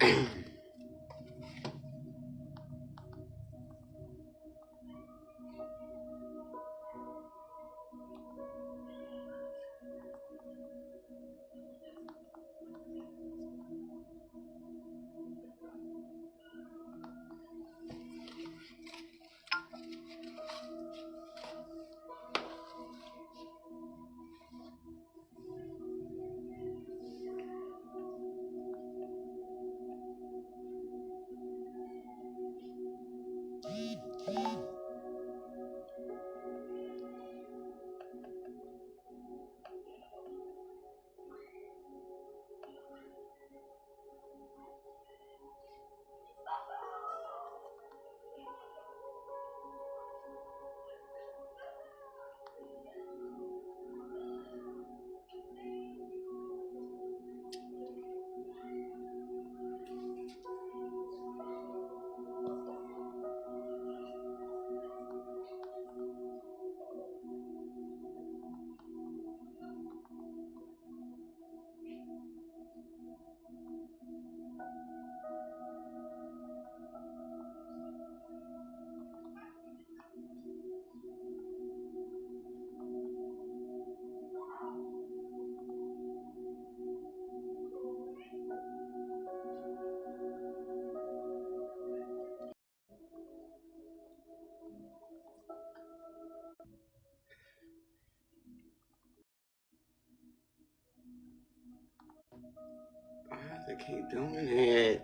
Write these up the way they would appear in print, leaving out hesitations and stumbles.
I have to keep doing it.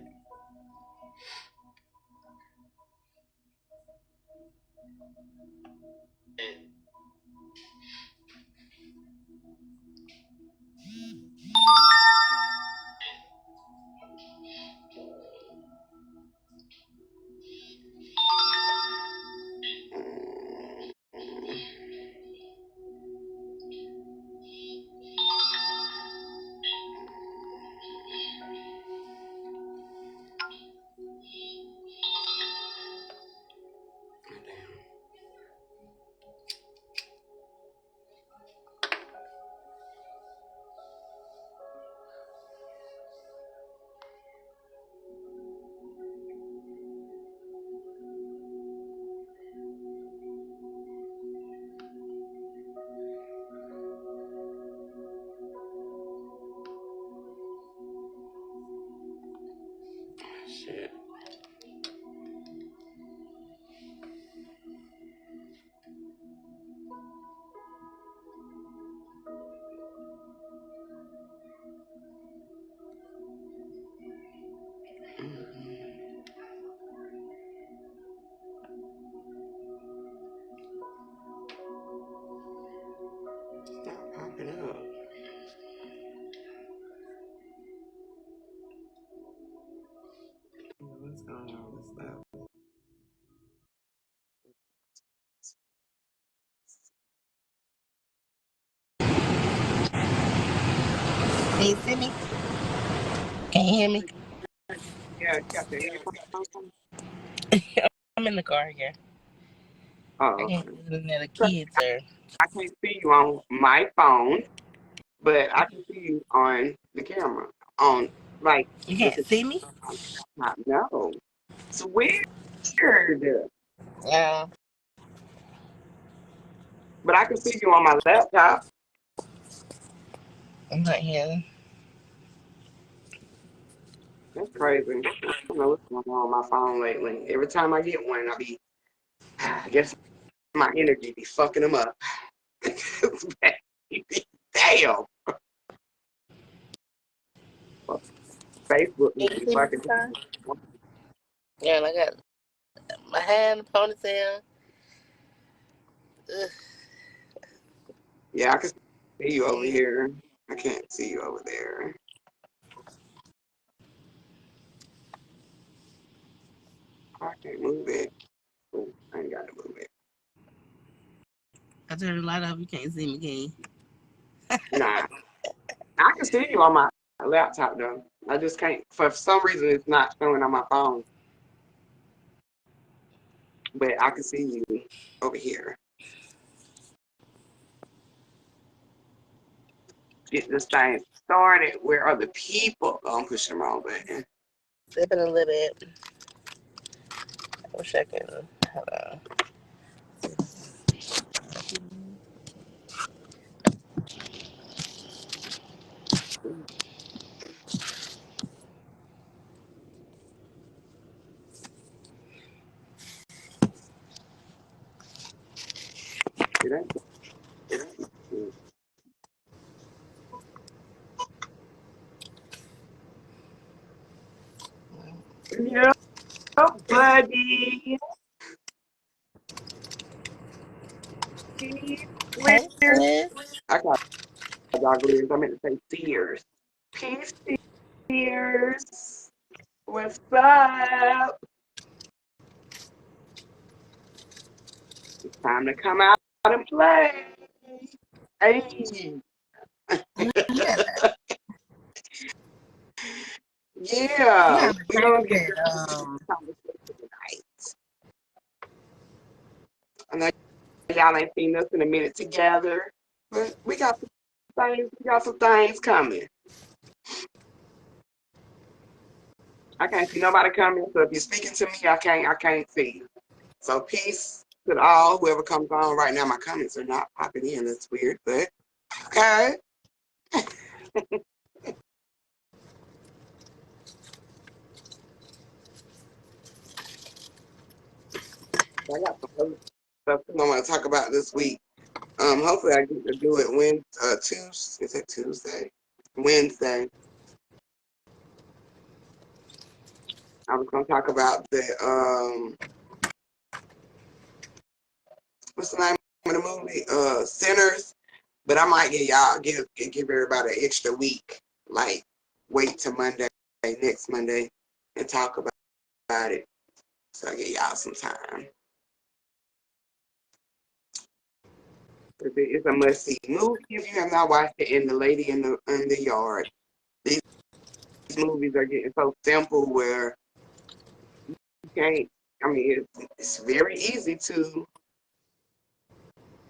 Shit. Stop popping up. What's going on with this stuff? Can you see me? Can you hear me? Yeah, you got the headphones on? I'm in the car here. I Oh, can't okay. do it. The kids are. I can't see you on my phone, but I can see you on the camera. On like You with can't the see me? laptop. No. It's weird. Yeah. But I can see you on my laptop. I'm not here. That's crazy. I don't know what's going on my phone lately. Every time I get one, I guess my energy be fucking them up. Damn. Facebook Can need to you be see me fucking. this time? Yeah, and I got my hand ponytail. Ugh. Yeah, I can see you over here. I can't see you over there. I can't move it. Oh, I ain't got to move it. I turned the light off. You can't see me, can you? Nah, I can see you on my laptop though. I just can't. For some reason, it's not showing on my phone, but I can see you over here. Get this thing started. Where are the people? Oh, I'm pushing the wrong button. Sipping a little bit. I wish I can. Hold on. It ain't. Yeah, buddy. Hey, sis. I got doggos. I meant to say Sears. Peace, Sears. What's up? It's time to come out and play. Hey. Yeah, you Yeah, have a we're type gonna get that into this conversation tonight. I know y'all ain't seen us in a minute together, but we got some things coming. I can't see nobody coming, so if you're speaking to me, I can't see you. So peace to all whoever comes on right now. My comments are not popping in. That's weird, but okay. I got some other stuff I want to talk about this week. Hopefully I get to do it Tuesday. Is it Tuesday? Wednesday. I was gonna talk about the what's the name of the movie? Sinners. But I might give everybody an extra week. Like wait till Monday, next Monday, and talk about it. So I give y'all some time. It's a must-see movie if you have not watched it. And The Lady in the Yard. These movies are getting so simple where you can't. I mean, it's very easy to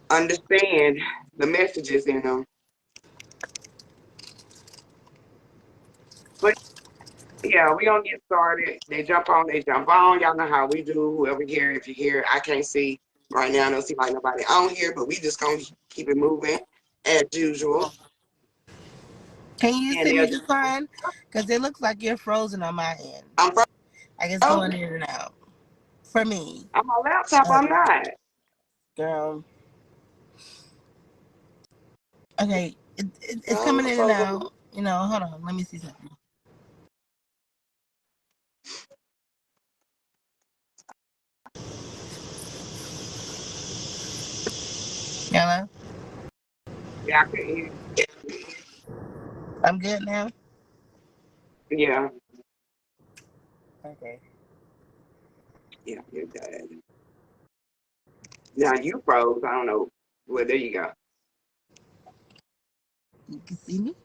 understand the messages in them. But yeah, we gonna get started. They jump on, they jump on. Y'all know how we do. Whoever here, if you're here, I can't see right now. I don't see like nobody on here, but we just gonna keep it moving as usual. can you And see me just fine? Because it looks like you're frozen on my end. I'm Like it's going in and out. For me. on my laptop. I'm not. Girl. Okay. It's I'm coming in and frozen. out. You know, hold on. Let me see something. Hello? Yeah, I can hear. I'm good now? Yeah, Okay. yeah, you're good. Now you froze. I don't know. Well, there you go. You can see me?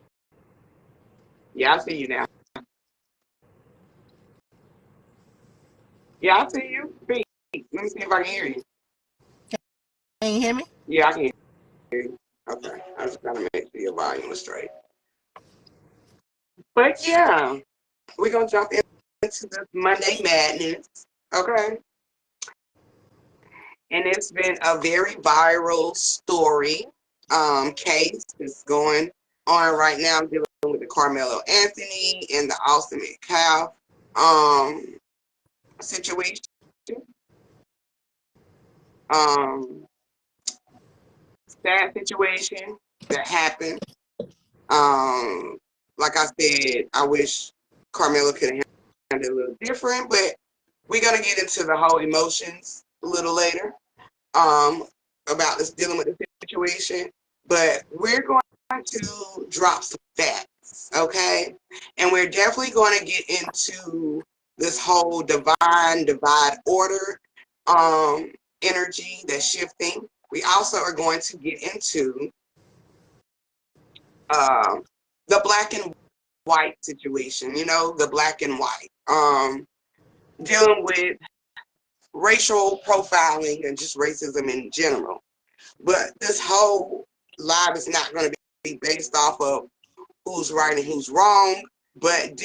Yeah, I see you now. Yeah, I see you. Speak. Let me see if I can hear you. Can you hear me? Yeah, I can hear you. Okay, I just gotta make sure your volume was straight. But yeah, we're gonna jump into this Monday Madness. Okay, and it's been a very viral story. Case is going on right now, dealing with the Carmelo Anthony and the Ultimate Cow situation. Um, sad situation that happened. Um, like I said, I wish Carmelo could have handled it a little different, but we're gonna get into the whole emotions a little later. About this dealing with the situation, but we're going to drop some facts, okay? And we're definitely going to get into this whole divide order energy that's shifting. We also are going to get into um, the black and white situation, the black and white, dealing with racial profiling and just racism in general. But this whole live is not going to be based off of who's right and who's wrong. but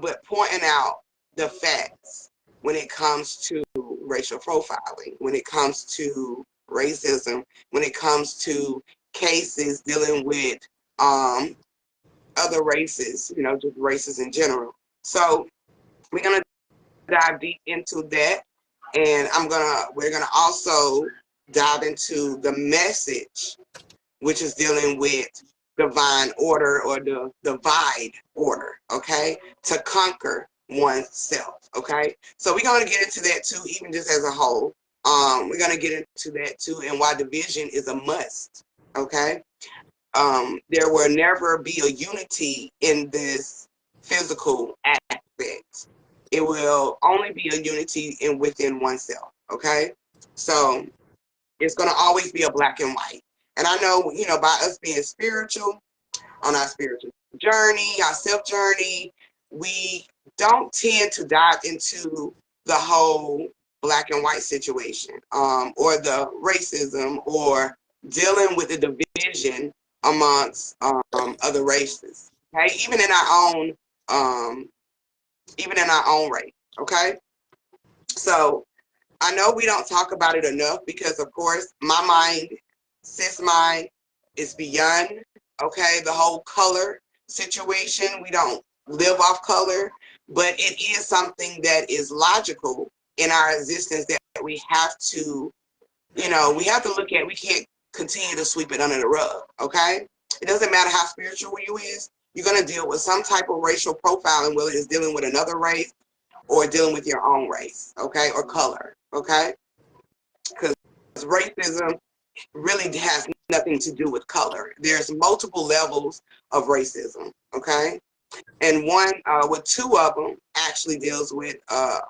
but pointing out the facts when it comes to racial profiling, when it comes to racism, when it comes to cases dealing with other races, just races in general. So we're gonna dive deep into that, and we're gonna also dive into the message, which is dealing with divine order or the divide order, okay, to conquer oneself, okay. So we're gonna get into that too, even just as a whole. We're gonna get into that too, and why division is a must, okay. There will never be a unity in this physical aspect. It will only be a unity within oneself, okay. So it's going to always be a black and white. And I know, by us being spiritual, on our spiritual journey, our self journey, we don't tend to dive into the whole black and white situation, or the racism, or dealing with the division amongst other races. Okay, um, even in our own race. Okay, so I know we don't talk about it enough because, of course, my mind, cis mind, is beyond, okay, the whole color situation. We don't live off color, but it is something that is logical in our existence that we have to, we have to look at. We can't continue to sweep it under the rug, okay? It doesn't matter how spiritual you is. You're going to deal with some type of racial profiling, whether it's dealing with another race or dealing with your own race, okay, or color, okay? Because racism really has nothing to do with color. There's multiple levels of racism, okay? And with two of them actually deals with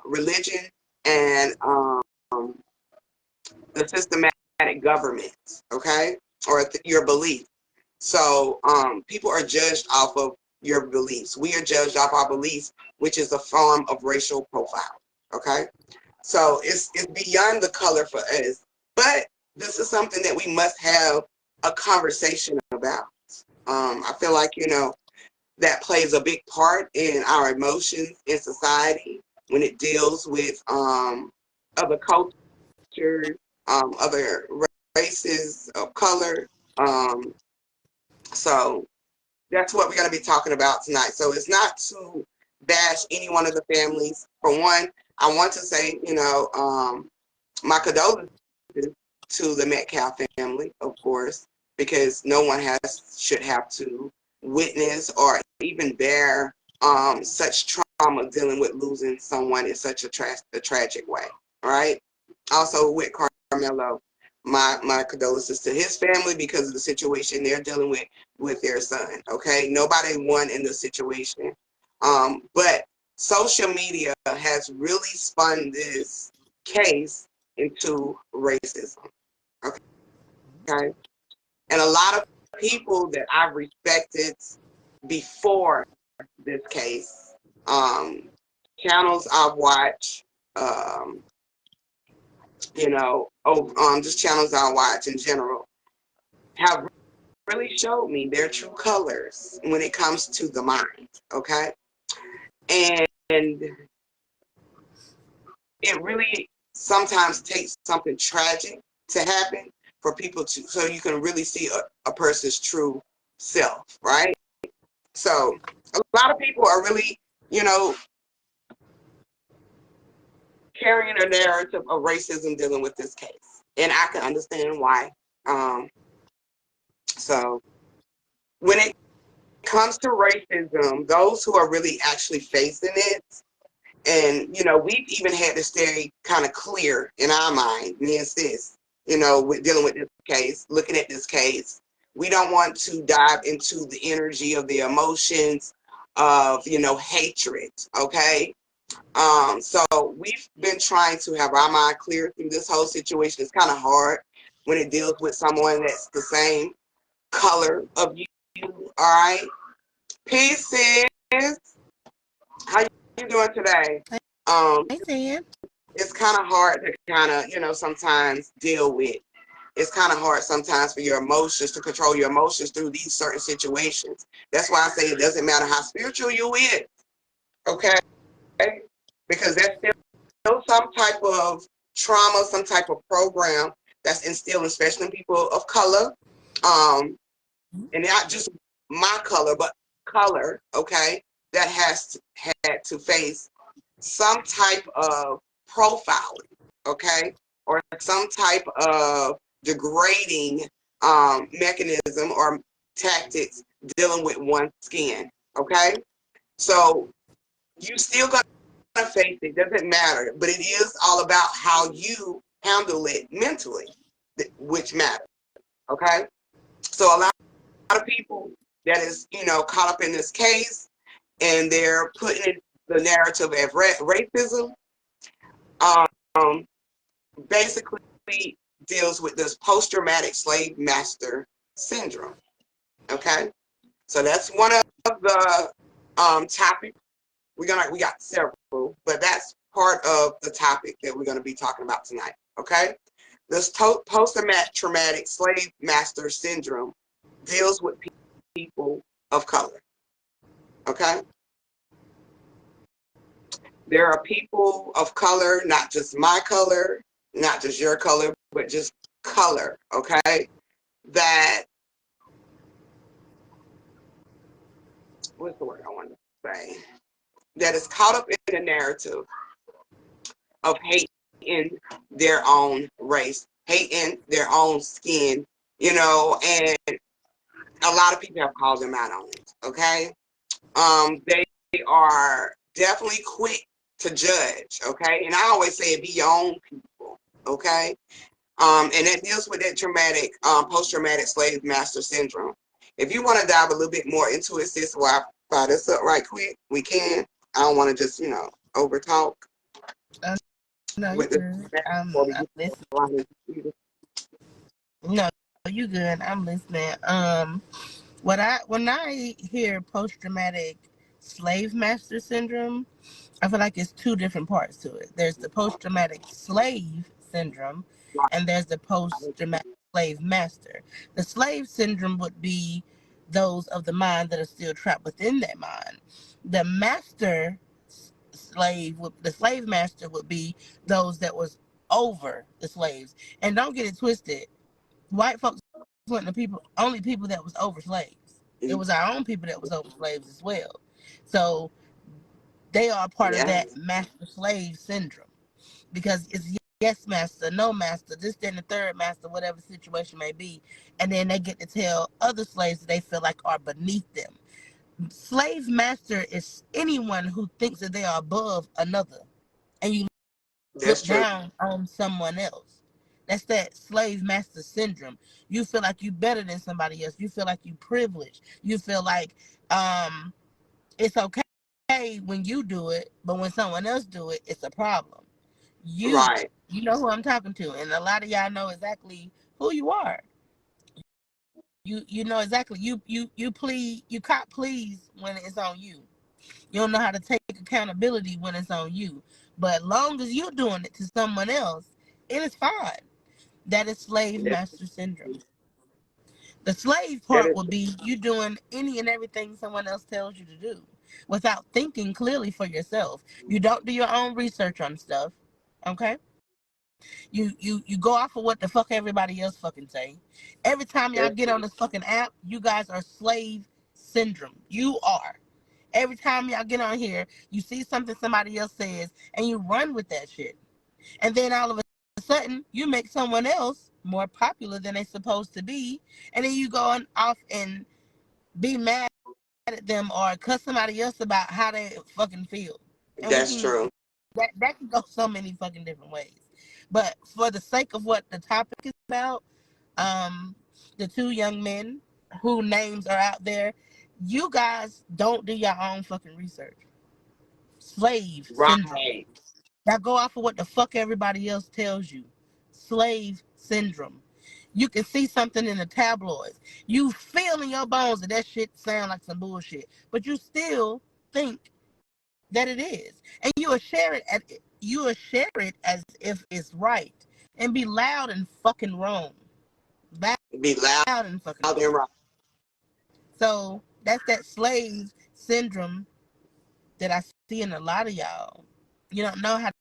religion and the systematic government, okay, or your belief. So people are judged off of your beliefs. We are judged off our beliefs, which is a form of racial profile, okay? So it's beyond the color for us. But this is something that we must have a conversation about. I feel like, that plays a big part in our emotions in society when it deals with other cultures, other races of color. Um, so that's what we're going to be talking about tonight. So it's not to bash any one of the families. For one, I want to say, my condolences to the Metcalf family, of course, because no one should have to witness or even bear such trauma dealing with losing someone in such a tragic way. All right. Also with Carmelo, my condolences to his family because of the situation they're dealing with their son. Okay, nobody won in the situation, but social media has really spun this case into racism. Okay, and a lot of people that I've respected before this case, channels I've watched, just channels I watch in general, have really showed me their true colors when it comes to the mind. Okay, and it really sometimes takes something tragic to happen for people so you can really see a person's true self, right? So a lot of people are really, carrying a narrative of racism dealing with this case, and I can understand why. So when it comes to racism, those who are really actually facing it, and we've even had to stay kind of clear in our mind, me and sis, with dealing with this case, looking at this case. We don't want to dive into the energy of the emotions of hatred. Okay, so we've been trying to have our mind clear through this whole situation. It's kind of hard when it deals with someone that's the same color of you. All right, peace, sis. How you doing today? Um, Hey, Sam. it's kind of hard to sometimes deal with it's kind of hard sometimes for your emotions to control your emotions through these certain situations. That's why I say it doesn't matter how spiritual you is, okay? Because that's still some type of trauma, some type of program that's instilled, especially in people of color, and not just my color, but color, okay, that had to face some type of profiling, okay, or some type of degrading mechanism or tactics dealing with one's skin, okay? So you still gonna face it, doesn't matter, but it is all about how you handle it mentally, which matters, okay? So a lot of people that is, caught up in this case and they're putting in the narrative of racism, um, basically deals with this post-traumatic slave master syndrome. Okay, so that's one of the topics. We got several, but that's part of the topic that we're going to be talking about tonight. Okay, this post-traumatic slave master syndrome deals with people of color. Okay, there are people of color, not just my color, not just your color, but just color, okay? That, what's the word I want to say? That is caught up in the narrative of hating their own race, hating their own skin, and a lot of people have called them out on it, okay? They are definitely quick to judge, okay? And I always say, be your own people, okay? And that deals with that traumatic, post-traumatic slave master syndrome. If you want to dive a little bit more into it, sis, while I fire this up right quick, we can. I don't want to just, over talk No, you with this. good. Before we I'm get listening. to No, you good. I'm listening. When I hear post traumatic slave master syndrome, I feel like it's two different parts to it. There's the post traumatic slave syndrome, and there's the post traumatic slave master. The slave syndrome would be those of the mind that are still trapped within that mind. The master the slave master would be those that was over the slaves. And don't get it twisted, white folks weren't the only people that was over slaves. It was our own people that was over slaves as well. So they are part of yeah, that master slave syndrome because it's yes master, no master, this, then the third master, whatever the situation may be, and then they get to tell other slaves that they feel like are beneath them. Slave master is anyone who thinks that they are above another, and you that's look true. down on someone else. That's that slave master syndrome. You feel like you better than somebody else. You feel like you privileged. You feel like it's okay when you do it, but when someone else do it, it's a problem. You Right. you know who I'm talking to, and a lot of y'all know exactly who you are. You know exactly. You cop please when it's on you. You don't know how to take accountability when it's on you. But long as you're doing it to someone else, it is fine. That is slave That, master syndrome. The slave that part is would be you doing any and everything someone else tells you to do without thinking clearly for yourself. You don't do your own research on stuff. Okay? You go off of what the fuck everybody else fucking say. Every time y'all that, get on this fucking app, you guys are slave syndrome. You are. Every time y'all get on here, you see something somebody else says and you run with that shit. And then all of a sudden, you make someone else more popular than they supposed to be. And then you go on off and be mad at them or cuss somebody else about how they fucking feel. And we that's can true. that can go so many fucking different ways. But for the sake of what the topic is about, um, the two young men whose names are out there, you guys don't do your own fucking research. Slave syndrome. Right. Now go off of what the fuck everybody else tells you. Slave syndrome. You can see something in the tabloids. You feel in your bones that shit sound like some bullshit, but you still think that it is, and you will share it as if it's right, and be loud and fucking wrong. Be loud and fucking and wrong. right. So that's that slave syndrome that I see in a lot of y'all. You don't know how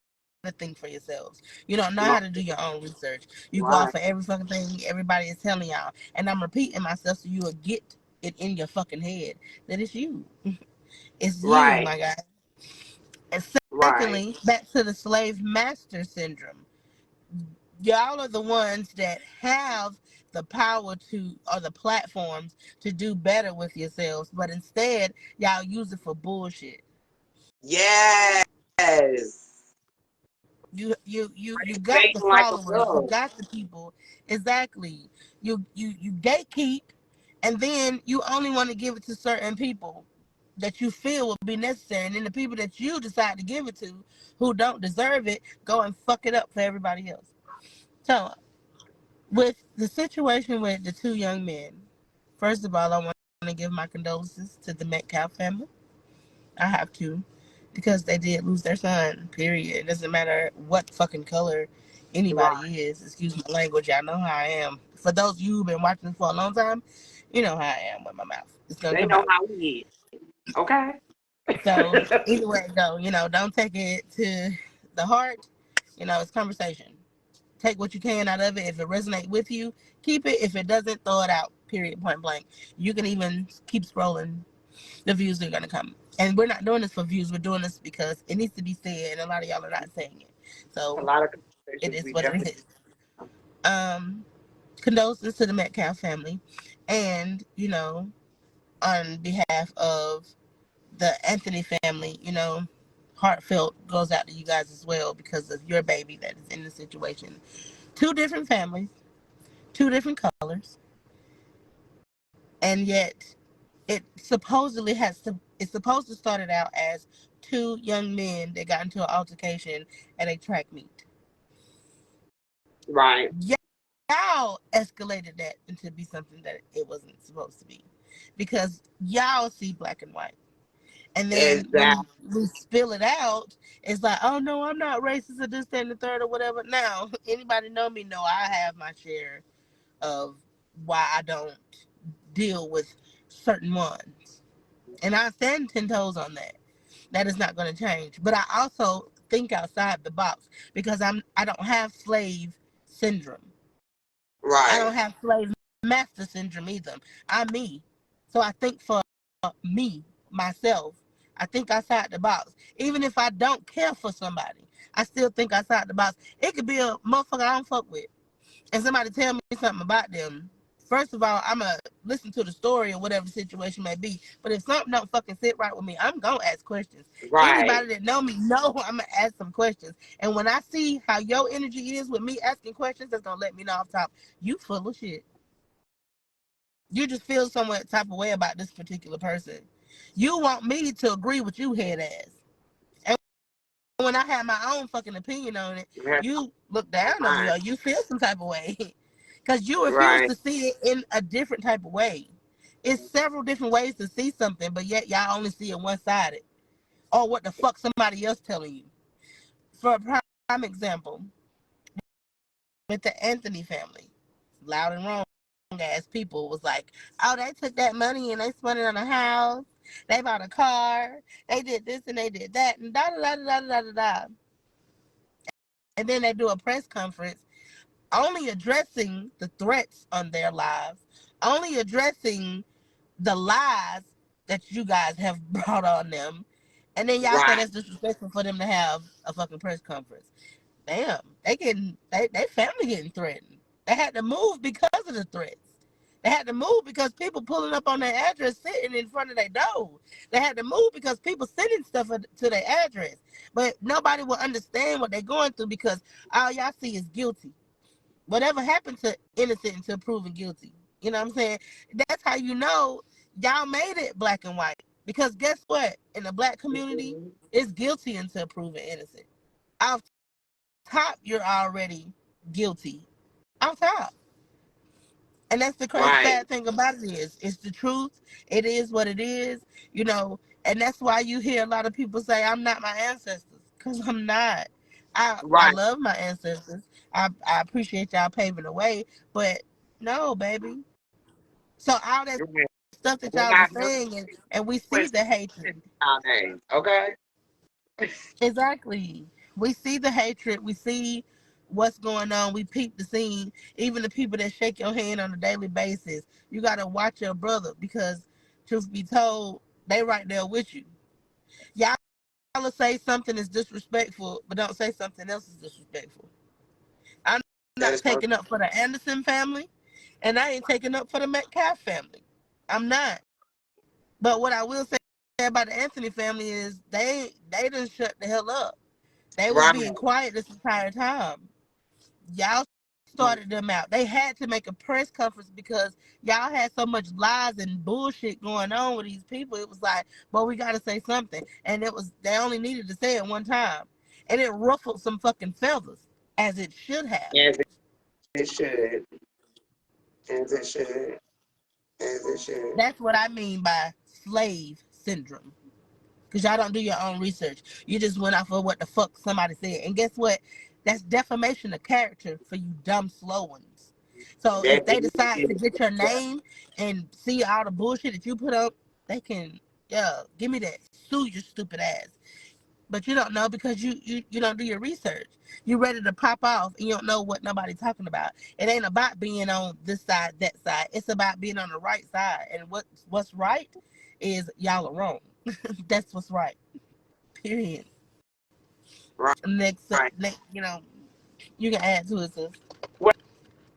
to think for yourselves. You don't know how to do your own research. You go off Right. for every fucking thing everybody is telling y'all. And I'm repeating myself so you will get it in your fucking head that it's you. It's you, Right. my guy. And Right. secondly, back to the slave master syndrome. Y'all are the ones that have the power to, or the platforms to do better with yourselves, but instead y'all use it for bullshit. Yes. You got the Dating like a followers, you bug. got the people. Exactly. You gatekeep, and then you only want to give it to certain people that you feel will be necessary, and then the people that you decide to give it to who don't deserve it go and fuck it up for everybody else. So with the situation with the two young men, first of all, I want to give my condolences to the Metcalf family. I have to, because they did lose their son. Period. It doesn't matter what fucking color anybody Right. is. Excuse my language. Y'all know how I am. For those of you who've been watching for a long time, you know how I am with my mouth. It's gonna They come know out. how we is. Okay. So either way it go, don't take it to the heart. It's conversation. Take what you can out of it. If it resonates with you, keep it. If it doesn't, throw it out. Period. Point blank. You can even keep scrolling. The views are gonna come. And we're not doing this for views. We're doing this because it needs to be said, and a lot of y'all are not saying it. A So lot of it conversations is we what it definitely. is. Um, Condolences to the Metcalf family, and on behalf of the Anthony family, heartfelt goes out to you guys as well because of your baby that is in the situation. Two different families, two different colors, and yet it's supposed to start it out as two young men that got into an altercation at a track meet. Right. Y'all escalated that into be something that it wasn't supposed to be, because y'all see black and white, and then when Exactly. we spill it out, it's like, oh no, I'm not racist or this, that, and the third or whatever. Now, anybody know me know I have my share of why I don't deal with certain ones, and I stand 10 toes on that. That is not going to change. But I also think outside the box because I don't have slave syndrome. I Right. don't have slave master syndrome either. I'm me. So I think for me, myself. I think outside the box. Even if I don't care for somebody, I still think outside the box. It could be a motherfucker I don't fuck with, and somebody tell me something about them. First of all, I'ma listen to the story or whatever the situation may be. But if something don't fucking sit right with me, I'm gonna ask questions. Right. Anybody that know me know I'm gonna ask some questions. And when I see how your energy is with me asking questions, that's gonna let me know off top, you full of shit. You just feel somewhat type of way about this particular person. You want me to agree with you, head ass. And when I have my own fucking opinion on it, That's you look down on me fine. or you feel some type of way. Because you refuse Right. to see it in a different type of way. It's several different ways to see something, but yet y'all only see it one sided. Or what the fuck somebody else telling you. For a prime example, with the Anthony family, loud and wrong ass people was like, oh, they took that money and they spent it on a house, they bought a car, they did this and they did that, and da da da da da da da. And then they do a press conference only addressing the threats on their lives, only addressing the lies that you guys have brought on them. And then y'all say Right. that's disrespectful for them to have a fucking press conference. Damn, they family getting threatened. They had to move because of the threats. They had to move because people pulling up on their address sitting in front of their door. They had to move because people sending stuff to their address. But nobody will understand what they're going through because all y'all see is guilty. Whatever happened to innocent until proven guilty? You know what I'm saying? That's how you know y'all made it black and white. Because guess what? In the black community, Mhm. it's guilty until proven innocent. Off top, you're already guilty. Off top. And that's the crazy Right. sad thing about it is it's the truth. It is what it is, and that's why you hear a lot of people say, I'm not my ancestors. Because I'm not. I Right. love my ancestors. I appreciate y'all paving the way, but No, baby. So all that stuff that We're y'all are not doing saying, and we see the hatred. nowadays, okay? Exactly. We see the hatred. We see what's going on. We peep the scene. Even the people that shake your hand on a daily basis. You got to watch your brother because, truth be told, they right there with you. Y'all will say something is disrespectful, but don't say something else is disrespectful. I'm That not is perfect. taking up for the Anderson family, and I ain't taking up for the Metcalf family. I'm not. But what I will say about the Anthony family is they done shut the hell up. They was Right. being quiet this entire time. Y'all started them out. They had to make a press conference because y'all had so much lies and bullshit going on with these people. It was like, well, we got to say something, and it was they only needed to say it one time, and it ruffled some fucking feathers, as it should have. As it should. As it should. As it should. That's what I mean by slave syndrome. Because y'all don't do your own research. You just went off of what the fuck somebody said. And guess what? That's defamation of character for you dumb slow ones. So if That they decide to is, get your name and see all the bullshit that you put up, they can, yeah, give me that. Sue your stupid ass. But you don't know because you don't do your research. You ready to pop off and you don't know what nobody's talking about. It ain't about being on this side, that side. It's about being on the right side. And what's right is y'all are wrong. That's what's right. Period. right. Next, you can add to it, sis. What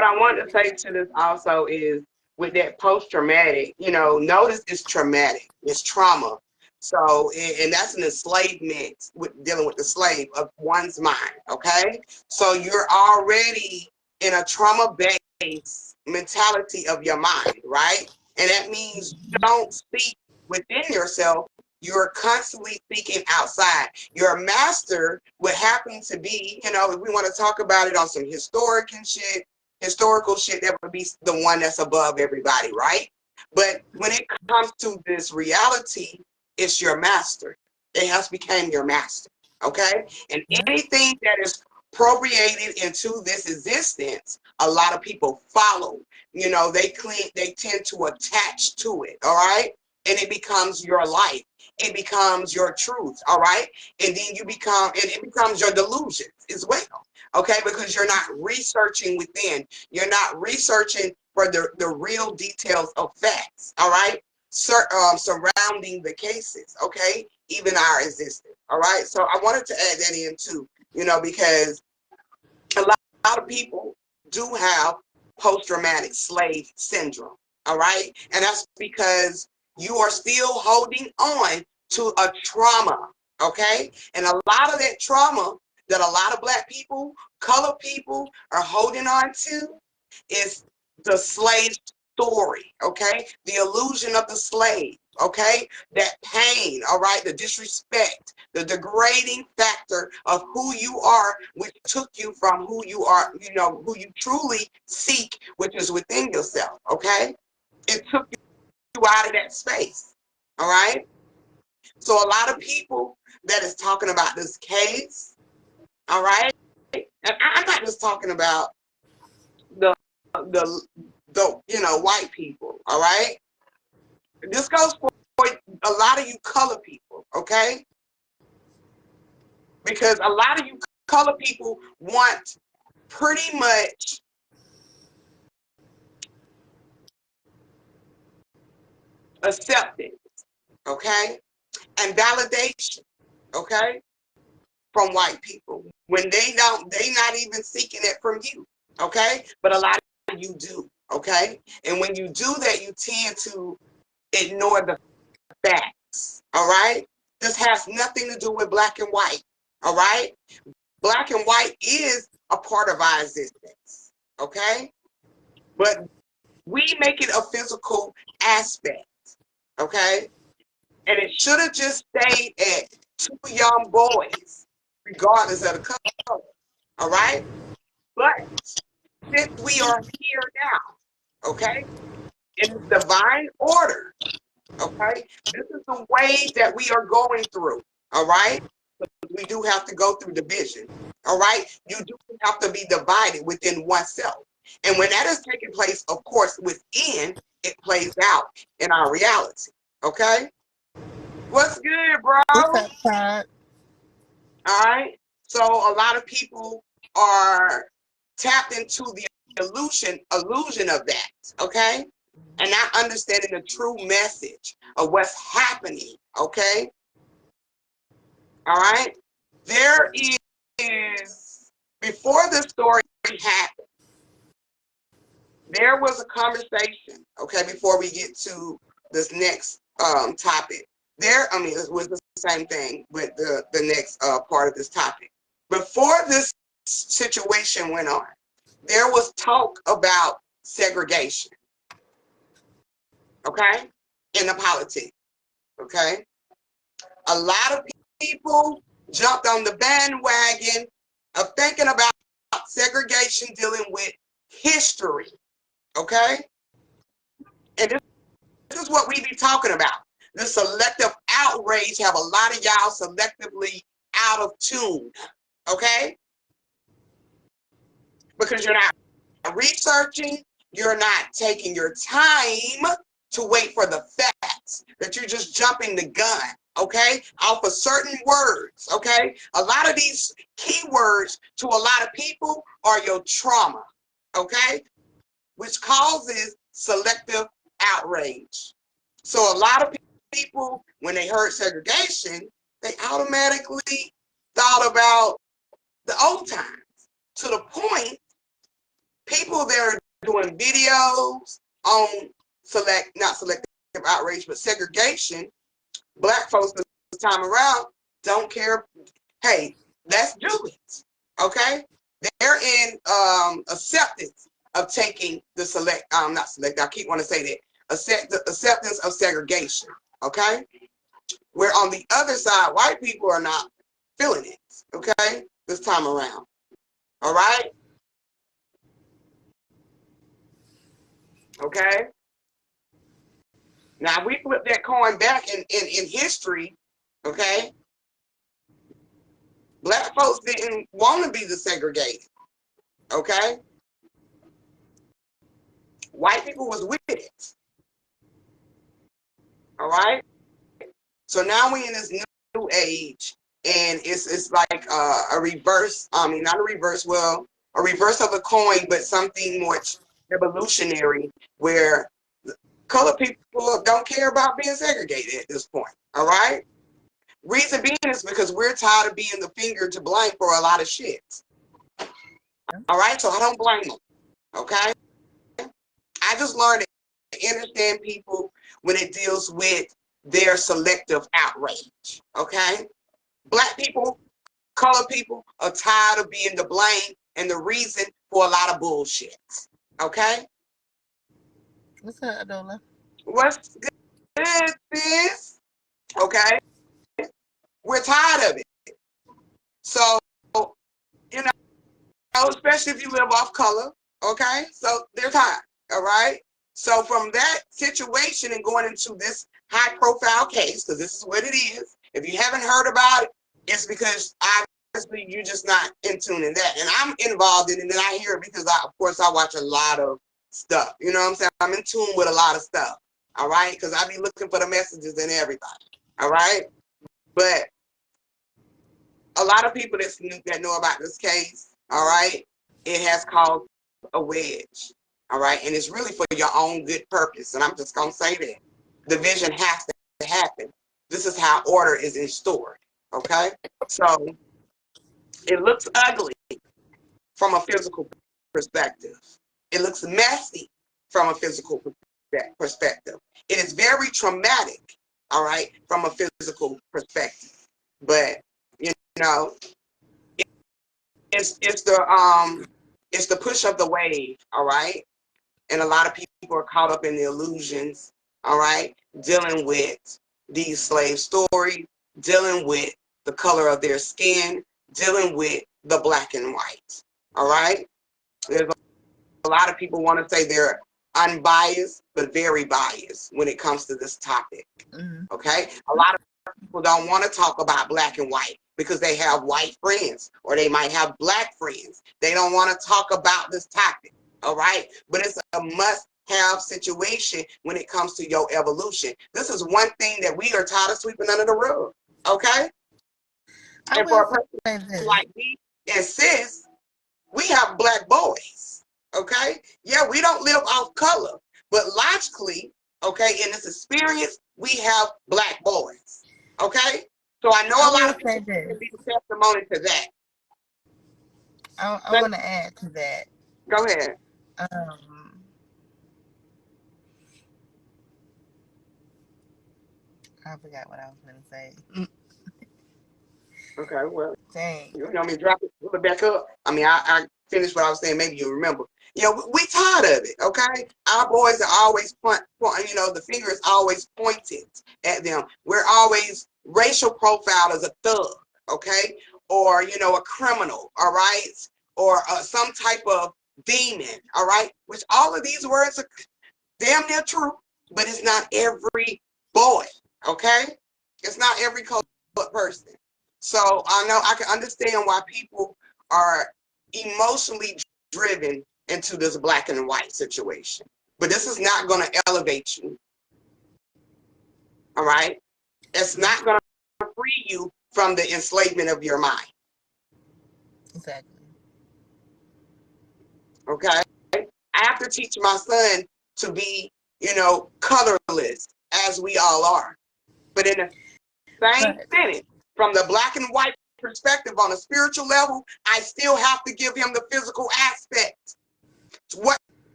I want to say to this also is with that post traumatic, notice it's traumatic, it's trauma. So, and that's an enslavement with dealing with the slave of one's mind. Okay. So you're already in a trauma based mentality of your mind, right? And that means you don't speak within yourself. You're constantly speaking outside. Your master would happen to be, if we want to talk about it on some historical shit, that would be the one that's above everybody, right? But when it comes to this reality, it's your master. It has become your master, okay? And Yep. anything that is appropriated into this existence, a lot of people follow. They tend to attach to it, all right? And it becomes your life. It becomes your truth, all right? And then it becomes your delusions as well, okay? Because you're not researching within. You're not researching for the real details of facts, all right? Surrounding the cases, okay? Even our existence, all right? So I wanted to add that in too, because a lot of people do have post-traumatic slave syndrome, all right? And that's because you are still holding on to a trauma, okay? And a lot of that trauma that a lot of Black people, colored people are holding on to is the slave story, okay? The illusion of the slave, okay? That pain, all right? The disrespect, the degrading factor of who you are, which took you from who you are, who you truly seek, which is within yourself, okay? It took you out of that space, all right? So a lot of people that is talking about this case, all right? And I'm not just talking about the the white people, all right? This goes for a lot of you color people, okay? Because a lot of you color people want pretty much acceptance, okay? And validation, okay? From white people. When they not even seeking it from you, okay? But a lot of you do, okay? And when you do that, you tend to ignore the facts, all right? This has nothing to do with black and white, all right? Black and white is a part of our existence, okay? But we make it a physical aspect, okay? And it should have just stayed at two young boys, regardless of the color, all right? But since we are here now, okay, in divine order, okay, this is the wave that we are going through, all right? We do have to go through division, all right? You do have to be divided within oneself. And when that is taking place, of course, within, it plays out in our reality. Okay? What's good, bro? What's up, Todd? All right. So a lot of people are tapped into the illusion of that. Okay? And not understanding the true message of what's happening. Okay? All right. There is, before this story happened, there was a conversation, okay, before we get to this next topic. It was the same thing with the next part of this topic. Before this situation went on, there was talk about segregation, okay, in the politics, okay? A lot of people jumped on the bandwagon of thinking about segregation dealing with history, okay? And this is what we be talking about. The selective outrage have a lot of y'all selectively out of tune, okay? Because you're not researching, you're not taking your time to wait for the facts, that you're just jumping the gun, okay? Off of certain words, okay? A lot of these keywords to a lot of people are your trauma, okay? Which causes selective outrage. So a lot of people, when they heard segregation, they automatically thought about the old times, to the point people that are doing videos on not selective outrage, but segregation, black folks this time around don't care. Hey, let's do it. Okay? They're in acceptance of taking the not select, I keep wanting to say that, the acceptance of segregation. Okay? Where on the other side, white people are not feeling it. Okay? This time around. All right? Okay? Now, we flip that coin back in history, okay? Black folks didn't want to be desegregated, okay? White people was with it, all right? So now we in this new age, and it's like a reverse, not a reverse, well, a reverse of a coin, but something more evolutionary, where colored people don't care about being segregated at this point, all right? Reason being is because we're tired of being the finger to blame for a lot of shit. All right, so I don't blame them, okay? I just learned to understand people when it deals with their selective outrage, okay? Black people, colored people are tired of being the blame and the reason for a lot of bullshit, okay? What's up, Adola? What's good, sis? Okay? We're tired of it. So, you know, especially if you live off color, okay? So they're tired, all right? So from that situation and going into this high profile case, because this is what it is, if you haven't heard about it, it's because obviously you're just not in tune in that. And I'm involved in it, and I hear it because, of course, I watch a lot of stuff. You know what I'm saying? I'm in tune with a lot of stuff, all right? Because I be looking for the messages in everybody, all right? But a lot of people that know about this case, all right, it has caused a wedge, all right, and it's really for your own good purpose. And I'm just gonna say that division has to happen. This is how order is instaured, okay? So it looks ugly from a physical perspective. It looks messy from a physical perspective. It is very traumatic, all right, from a physical perspective. But you know, it's the push of the wave, all right? And a lot of people are caught up in the illusions, all right, dealing with these slave stories, dealing with the color of their skin, dealing with the black and white, all right? There's a lot of people want to say they're unbiased, but very biased when it comes to this topic, okay? A lot of people don't want to talk about black and white because they have white friends or they might have black friends. They don't want to talk about this topic, all right? But it's a must-have situation when it comes to your evolution. This is one thing that we are tired of sweeping under the rug, okay? I And for will a person say this. like me and sis, we have black boys, okay? Yeah, we don't live off color, but logically, okay, in this experience, we have black boys, okay? So I know I a lot will of say people this. can be testimony to that. I But want to add to that. go ahead. Um, I forgot what I was going to say. Okay, well, Dang. you want me to drop it, pull it back up? I mean, I finished what I was saying. Maybe you remember. You know, we tired of it, okay? Our boys are always you know, the finger is always pointed at them. We're always racial profiled as a thug, okay? Or, you know, a criminal, all right? Or some type of demon, all right? Which all of these words are damn near true, but it's not every boy, okay? It's not every colored person. So I know I can understand why people are emotionally driven into this black and white situation. But this is not going to elevate you, all right? It's not going to free you from the enslavement of your mind, Exactly. okay? I have to teach my son to be, you know, colorless, as we all are. But in the same But sentence, from the black and white perspective on a spiritual level, I still have to give him the physical aspect, what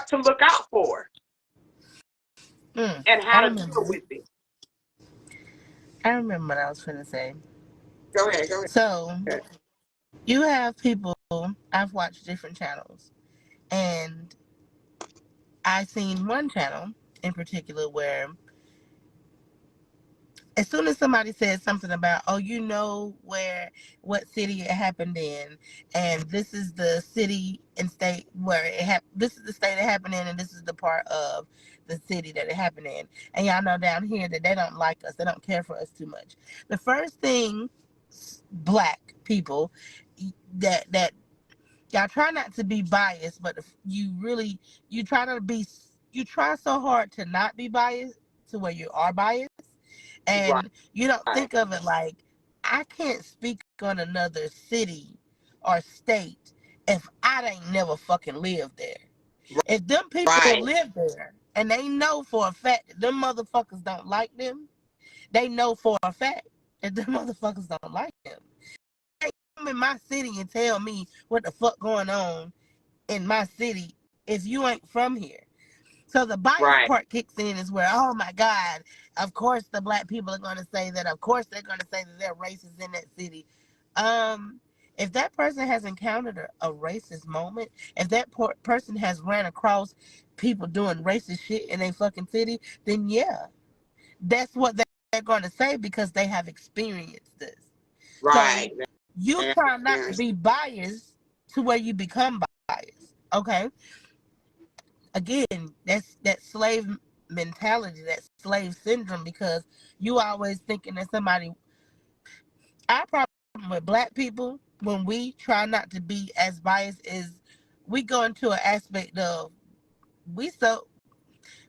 to look out for, and I how to deal remember. with it. I remember what I was going to say. Go ahead, go So ahead. you have people. I've watched different channels, and I seen one channel in particular where as soon as somebody says something about, oh, you know what city it happened in, and this is the city and state where this is the state it happened in, and this is the part of the city that it happened in, and y'all know down here that they don't like us, they don't care for us too much. The first thing, black people, that y'all try not to be biased, but if you try to be, you try so hard to not be biased to where you are biased, Right, and you don't think of it like, I can't speak on another city or state if I ain't never fucking lived there. If them people right, live there and they know for a fact that them motherfuckers don't like them, they know for a fact that them motherfuckers don't like them. They come in my city and tell me what the fuck going on in my city if you ain't from here. So the bias right, part kicks in is where, oh my God, of course the black people are going to say that. Of course they're going to say that they're racist in that city. If that person has encountered a racist moment, if that person has ran across people doing racist shit in a fucking city, then yeah, that's what they're going to say because they have experienced this. right. So you try not to be biased to where you become biased. Okay, again, that's that slave mentality, that slave syndrome, because you always thinking that somebody. Our problem with black people when we try not to be as biased is we go into an aspect of we so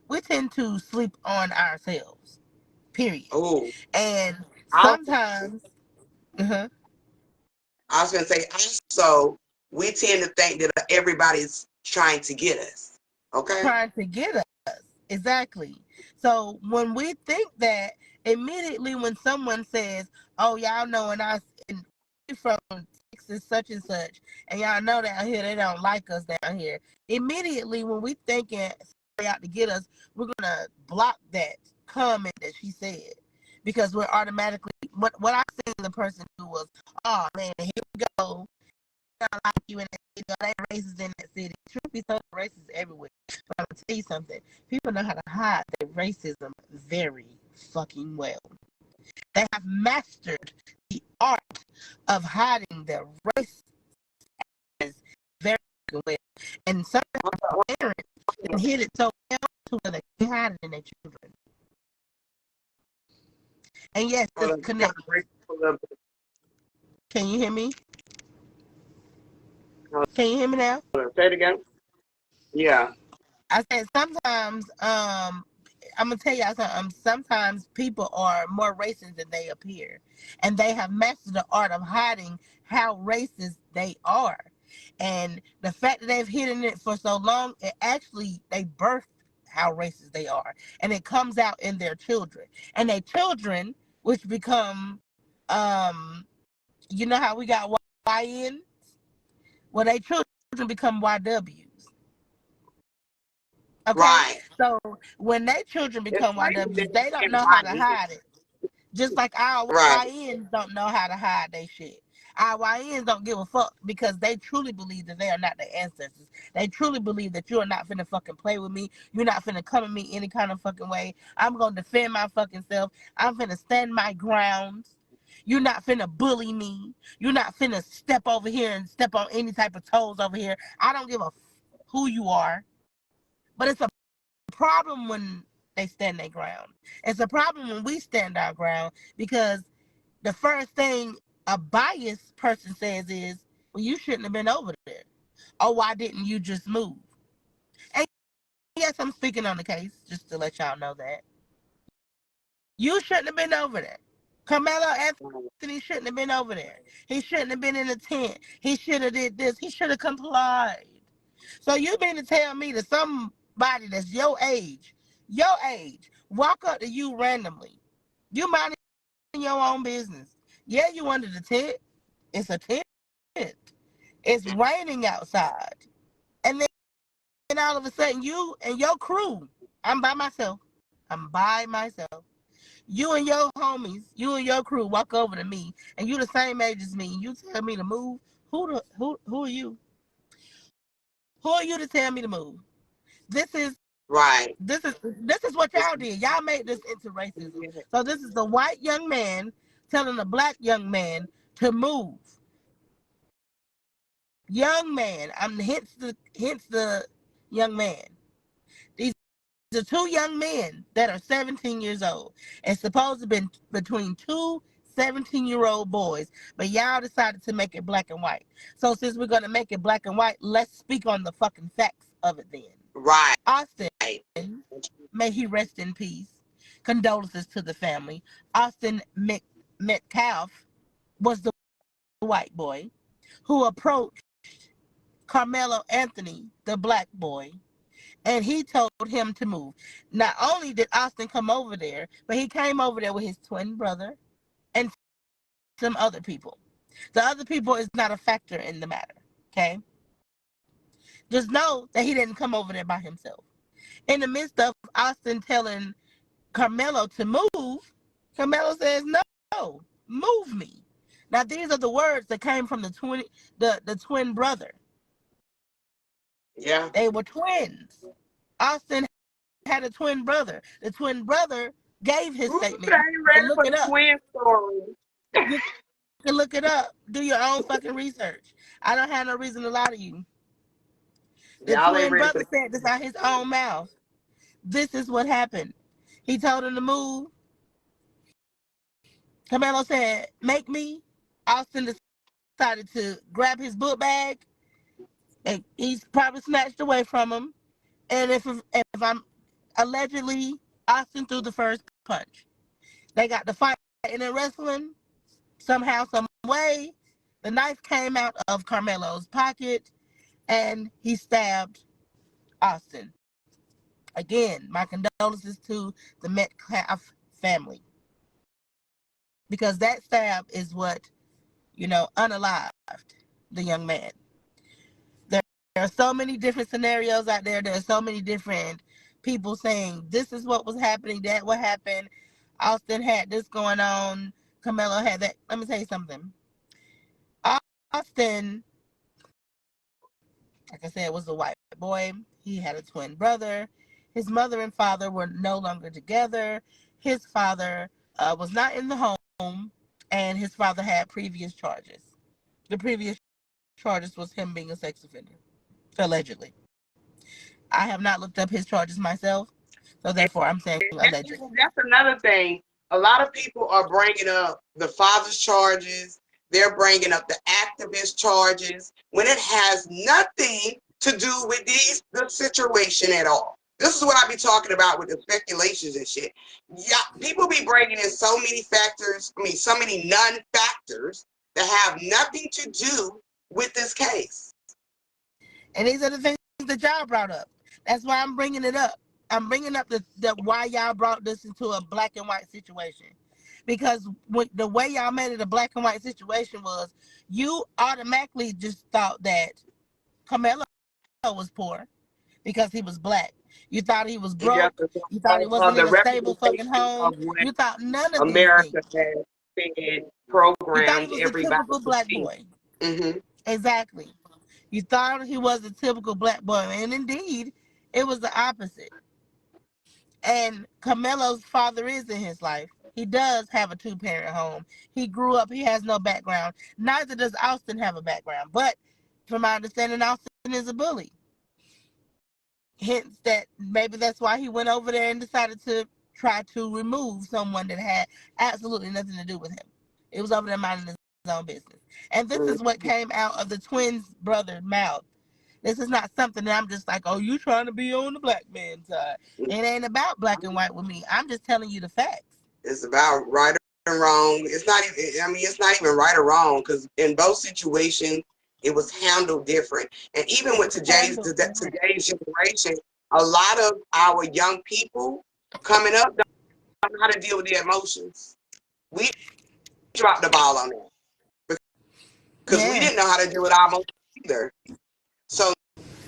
we tend to sleep on ourselves. Period. Oh, And I sometimes, uh I was going to say also, we tend to think that everybody's trying to get us, okay? trying to get us. Exactly. So when we think that, immediately when someone says, "Oh, y'all know," and from Texas such and such, and y'all know down here they don't like us down here. Immediately when we thinking somebody out to get us, we're gonna block that comment that she said because we're automatically what I seen the person do was, "Oh man, here we go. Not like you in that city. They racist in that city." Truth be told, racist everywhere. But I'm gonna tell you something. People know how to hide their racism very fucking well. They have mastered the art of hiding their race very well. And some parents can hit it so well to where they can hide it in their children. And yes, it's connected. Can you hear me? Can you hear me now? Say it again. Yeah. I said sometimes, I'm gonna tell y'all something. Sometimes people are more racist than they appear, and they have mastered the art of hiding how racist they are. And the fact that they've hidden it for so long, it actually they birthed how racist they are, and it comes out in their children, and their children, which become, you know how we got YN, well, their children become YWs. Okay, Right. so when their children It's become crazy that YWs, they don't it's know how to right. hide it. Just like our Right. YNs don't know how to hide their shit. Our YNs don't give a fuck because they truly believe that they are not their ancestors. They truly believe that you are not finna fucking play with me. You're not finna come at me any kind of fucking way. I'm gonna defend my fucking self. I'm finna stand my ground. You're not finna bully me. You're not finna step over here and step on any type of toes over here. I don't give a who you are. But it's a problem when they stand their ground. It's a problem when we stand our ground because the first thing a biased person says is, well, you shouldn't have been over there. Or why didn't you just move? And yes, I'm speaking on the case, just to let y'all know that. You shouldn't have been over there. Carmelo Anthony shouldn't have been over there. He shouldn't have been in the tent. He should have did this. He should have complied. So you mean to tell me that somebody that's your age, walk up to you randomly. You minding your own business. Yeah, you under the tent. It's a tent. It's raining outside. And then all of a sudden you and your crew, I'm by myself. I'm by myself. You and your homies, you and your crew walk over to me, and you the same age as me. You tell me to move. Who are you? Who are you to tell me to move? This is Right. this is what It's, y'all did. Y'all made this into racism. yeah. So this is the white young man telling a black young man to move. Young man. I'm hence the young man. These are two young men that are 17 years old and supposed to be between two 17-year-old boys, but y'all decided to make it black and white. So since we're gonna make it black and white, let's speak on the fucking facts of it then. Right. Austin, may he rest in peace. Condolences to the family. Austin Metcalf was the white boy who approached Carmelo Anthony, the black boy, and he told him to move. Not only did Austin come over there, but he came over there with his twin brother and some other people. The other people is not a factor in the matter, okay? Just know that he didn't come over there by himself. In the midst of Austin telling Carmelo to move, Carmelo says, no, move me. Now these are the words that came from the twin brother. Yeah. They were twins. Austin had a twin brother. The twin brother gave his Ooh, statement. I You ain't can ready look for it the up. twin story. You can look it up. Do your own fucking research. I don't have no reason to lie to you. The Y'all ain't twin ready for brother the said this out his own mouth. This is what happened. He told him to move. Camelo said, make me. Austin decided to grab his book bag, and he's probably snatched away from him. And if I'm allegedly, Austin threw the first punch. They got the fight in wrestling. Somehow, some way, the knife came out of Carmelo's pocket, and he stabbed Austin. Again, my condolences to the Metcalf family because that stab is what unalived the young man. There, there are so many different scenarios out there. There are so many different people saying this is what was happening, that what happened. Austin had this going on. Carmelo had that. Let me tell you something. Austin, like I said, was a white boy. He had a twin brother. His mother and father were no longer together. His father was not in the home, and his father had previous charges. The previous charges was him being a sex offender, allegedly. I have not looked up his charges myself, so therefore I'm saying allegedly. That's another thing. A lot of people are bringing up the father's charges. They're bringing up the activist charges when it has nothing to do with the situation at all. This is what I be talking about with the speculations and shit. Yeah, people be bringing in so many factors, so many non-factors that have nothing to do with this case. And these are the things that y'all brought up. That's why I'm bringing it up. I'm bringing up the why y'all brought this into a black and white situation. Because the way y'all made it a black and white situation was you automatically just thought that Carmelo was poor because he was black. You thought he was broke. You thought he wasn't in The a stable fucking representation home. of what You thought none of these things. America has been You thought he programmed was a everybody typical to black see. boy. Mm-hmm. Exactly. You thought he was a typical black boy. And indeed, it was the opposite. And Carmelo's father is in his life. He does have a two-parent home. He grew up. He has no background. Neither does Austin have a background. But from my understanding, Austin is a bully. Hence that maybe that's why he went over there and decided to try to remove someone that had absolutely nothing to do with him. It was over there minding his own business. And this is what came out of the twins' brother's mouth. This is not something that I'm just like, oh, you trying to be on the black man's side. It ain't about black and white with me. I'm just telling you the facts. It's about right and wrong. It's not even, it's not even right or wrong, because in both situations, it was handled different. And even with today's generation, a lot of our young people coming up don't know how to deal with their emotions. We dropped the ball on that because we didn't know how to deal with our emotions either. So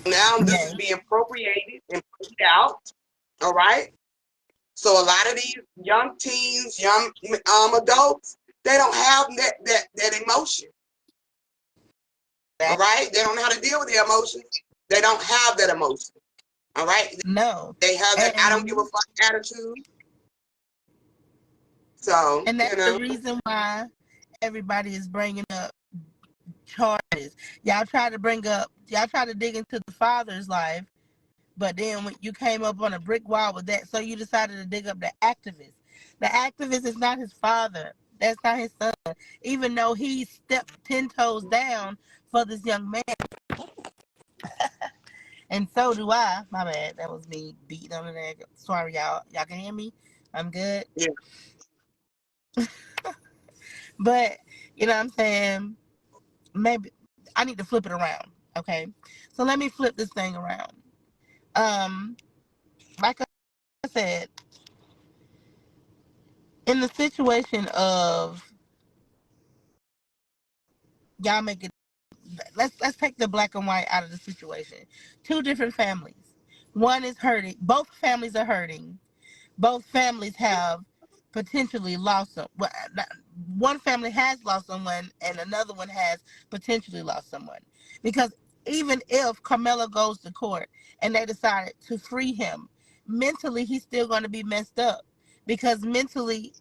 now this is being appropriated and put out. All right. So a lot of these young teens, young adults, they don't have that emotion. All right. They don't know how to deal with their emotions. They don't have that emotion. All right. No. They have that I don't give a fuck attitude. So, and that's the reason why everybody is bringing up charges. Y'all try to dig into the father's life, but then when you came up on a brick wall with that, so you decided to dig up the activist. The activist is not his father. That's not his son. Even though he stepped 10 toes down for this young man. And so do I. My bad. That was me beating on the neck. Sorry, y'all. Y'all can hear me? I'm good? Yeah. But, you know what I'm saying? Maybe I need to flip it around. Okay. So let me flip this thing around. Like I said, in the situation of y'all make it, let's take the black and white out of the situation. Two different families. One is hurting. Both families are hurting. Both families have potentially lost some. Well, one family has lost someone, and another one has potentially lost someone. Because even if Carmelo goes to court and they decided to free him, mentally he's still going to be messed up because mentally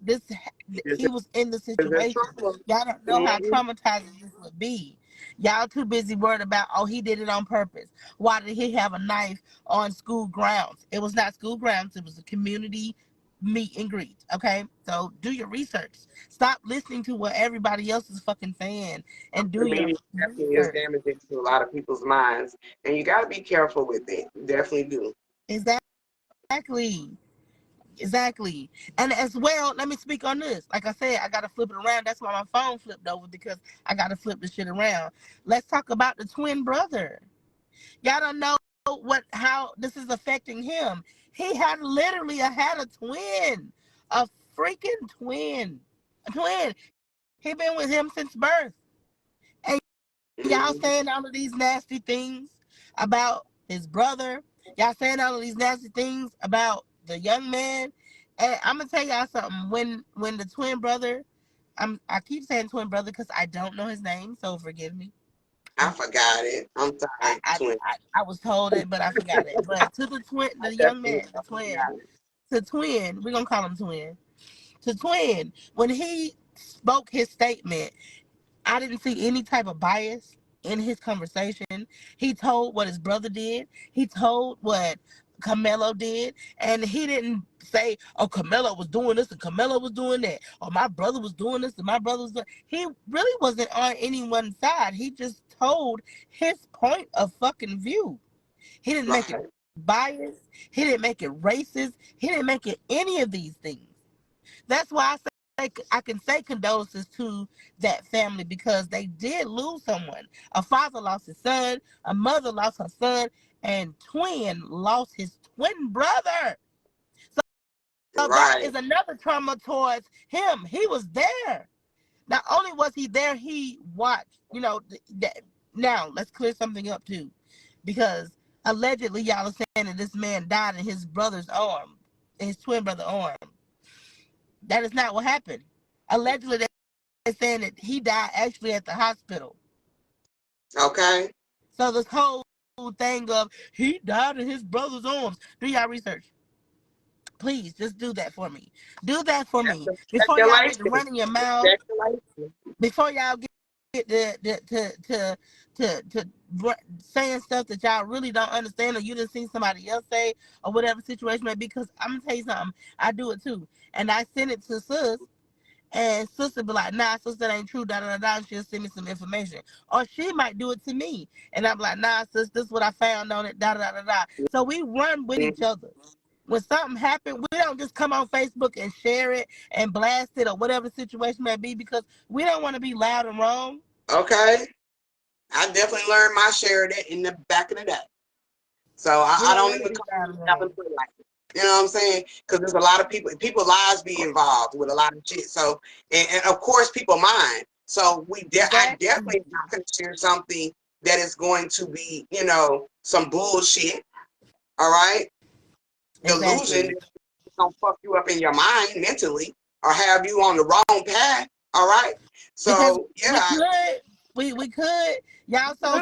he was in the situation. Y'all don't know how traumatizing this would be. Y'all too busy worried about, oh, he did it on purpose. Why did he have a knife on school grounds? It was not school grounds. It was a community meet and greet. Okay, so do your research. Stop listening to what everybody else is fucking saying and do your definitely is research. damaging to a lot of people's minds, and you got to be careful with it. You definitely do. Exactly. And as well, let me speak on this. Like I said, I got to flip it around. That's why my phone flipped over, because I got to flip the shit around. Let's talk about the twin brother. Y'all don't know how this is affecting him. He had literally had a twin, a freaking twin, a twin. He been with him since birth, and y'all saying all of these nasty things about his brother. Y'all saying all of these nasty things about the young man. And I'm gonna tell y'all something. When the twin brother, I keep saying twin brother because I don't know his name, so forgive me. I forgot it. I'm sorry, twin. I was told it, but I forgot it. But to the twin, the young man, the twin, we're gonna call him twin. To twin, when he spoke his statement, I didn't see any type of bias in his conversation. He told what his brother did. He told what Carmelo did, and he didn't say, "Oh, Carmelo was doing this and Carmelo was doing that," or "My brother was doing this and my brother was doing." He really wasn't on anyone's side. He just told his point of fucking view. He didn't make it biased. He didn't make it racist. He didn't make it any of these things. That's why I can say condolences to that family, because they did lose someone. A father lost his son, a mother lost her son, and twin lost his twin brother. So that Right. is another trauma towards him. He was there. Not only was he there, he watched. Now let's clear something up too, because allegedly y'all are saying that this man died in his brother's arm, his twin brother arm. That is not what happened. Allegedly, they're saying that he died actually at the hospital. Okay. So this whole thing of he died in his brother's arms. Do y'all research? Please, just do that for me. Do that for me before y'all get to Speculation. running your mouth. Speculation. Before y'all get to saying stuff that y'all really don't understand, or you didn't see somebody else say, or whatever situation may be. Because I'm gonna tell you something, I do it too, and I send it to sis, and sister be like, nah, sis, that ain't true, da da da da, and she'll send me some information. Or she might do it to me, and I'm like, nah, sis, this is what I found on it, da da da da. So we run with each other. When something happened, we don't just come on Facebook and share it and blast it, or whatever the situation may be, because we don't want to be loud and wrong. Okay. I definitely learned my share of that in the back of the day. So I don't even come up and play like it. You know what I'm saying? Because there's a lot of people lives be involved with a lot of shit. So, and of course, people mind. So I definitely not going to share something that is going to be, some bullshit. All right. Delusion is going to fuck you up in your mind mentally or have you on the wrong path. All right. Because So, yeah. we could. Y'all so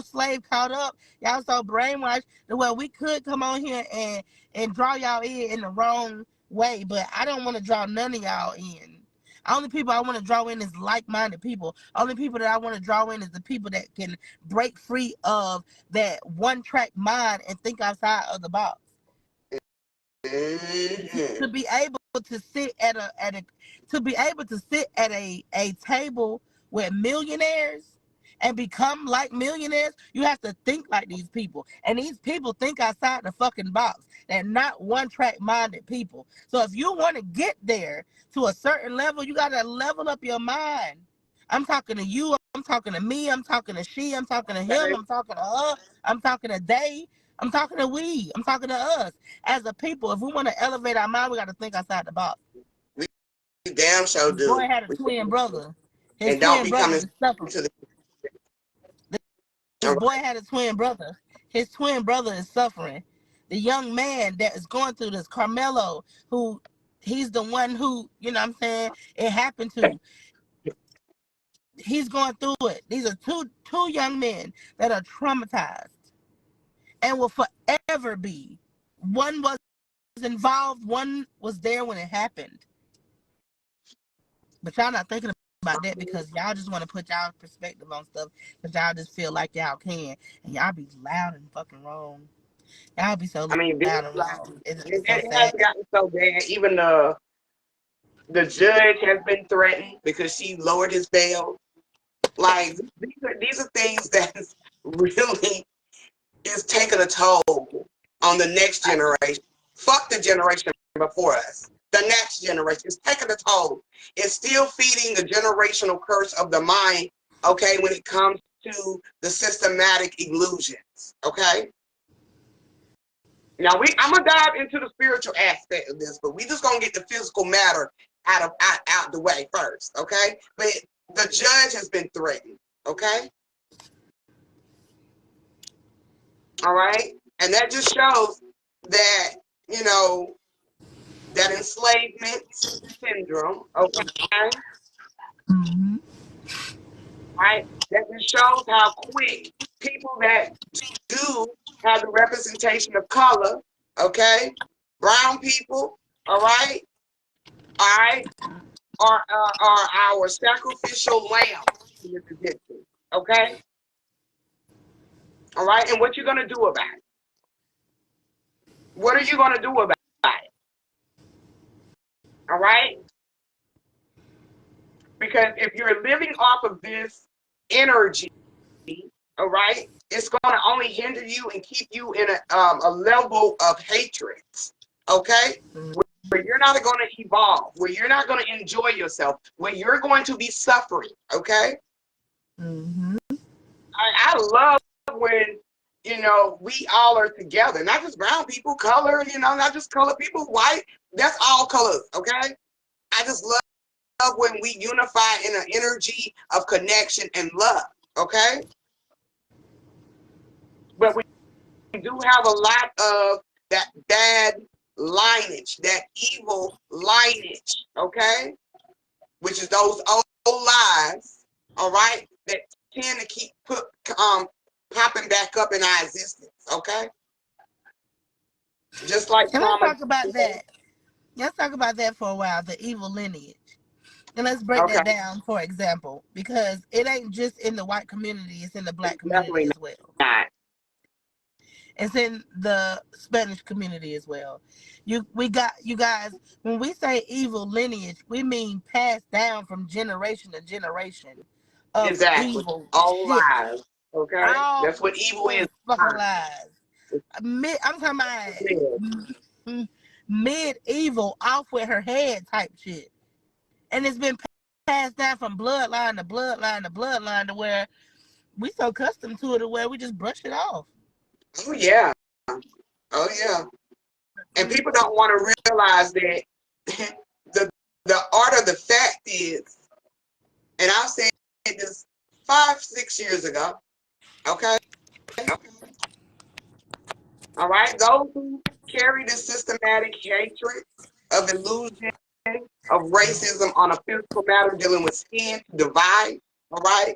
slave caught up. Y'all so brainwashed. Well, we could come on here and draw y'all in the wrong way, but I don't want to draw none of y'all in. Only people I want to draw in is like-minded people. Only people that I want to draw in is the people that can break free of that one-track mind and think outside of the box. To be able to sit at a table with millionaires and become like millionaires, you have to think like these people. And these people think outside the fucking box. They're not one-track minded people. So if you want to get there to a certain level, you got to level up your mind. I'm talking to you, I'm talking to me, I'm talking to she, I'm talking to him, I'm talking to her, I'm talking to they, I'm talking to we, I'm talking to us. As a people, if we want to elevate our mind, we got to think outside the box. We damn sure This boy do. had a twin brother. His And don't twin be brother coming is suffering. to the. This boy had a twin brother. His twin brother is suffering. The young man that is going through this, Carmelo, who he's the one who, you know what I'm saying, it happened to. He's going through it. These are two young men that are traumatized and will forever be. One was involved, one was there when it happened. But y'all not thinking about that because y'all just want to put y'all perspective on stuff because y'all just feel like y'all can. And y'all be loud and fucking wrong. Y'all be so I mean, loud and wrong. It's so it has sad. gotten so bad. Even the judge has been threatened because she lowered his bail. Like these are things that really is taking a toll on the next generation. Fuck the generation before us. The next generation is taking a toll. It's still feeding the generational curse of the mind, okay, when it comes to the systematic illusions, okay? Now I'm gonna dive into the spiritual aspect of this, but we just gonna get the physical matter out the way first, okay? But the judge has been threatened, okay? All right, and that just shows that that enslavement syndrome, okay? Mm-hmm. Right, that just shows how quick people that do have the representation of color, okay, brown people, all right, are our sacrificial lamb in this existence, okay? All right, and what you're gonna do about it? What are you gonna do about it? All right, because if you're living off of this energy, all right, it's going to only hinder you and keep you in a level of hatred, okay? Where you're not going to evolve, where you're not going to enjoy yourself, where you're going to be suffering, okay? Mm-hmm. I love when, we all are together, not just brown people, color, not just color people, white, that's all colors, okay? I just love when we unify in an energy of connection and love, okay? But we do have a lot of that bad lineage, that evil lineage, okay? Which is those old lies, all right, that tend to keep popping back up in our existence, okay? Just like And let's trauma. talk about that. Let's talk about that for a while, the evil lineage. And let's break Okay, that down, for example, because it ain't just in the white community, it's in the black community definitely as well. not. It's in the Spanish community as well. You guys, when we say evil lineage, we mean passed down from generation to generation of Exactly. evil All shit. lies, okay? All That's what evil is. fucking lies. I'm talking about medieval off with her head type shit. And it's been passed down from bloodline to bloodline to bloodline to where we so accustomed to it to where we just brush it off. Oh, yeah. Oh, yeah. And people don't want to realize that the the art of the fact is, and I've said this 5-6 years ago, okay? All right, those who carry this systematic hatred of illusion, of racism on a physical matter dealing with skin to divide, all right?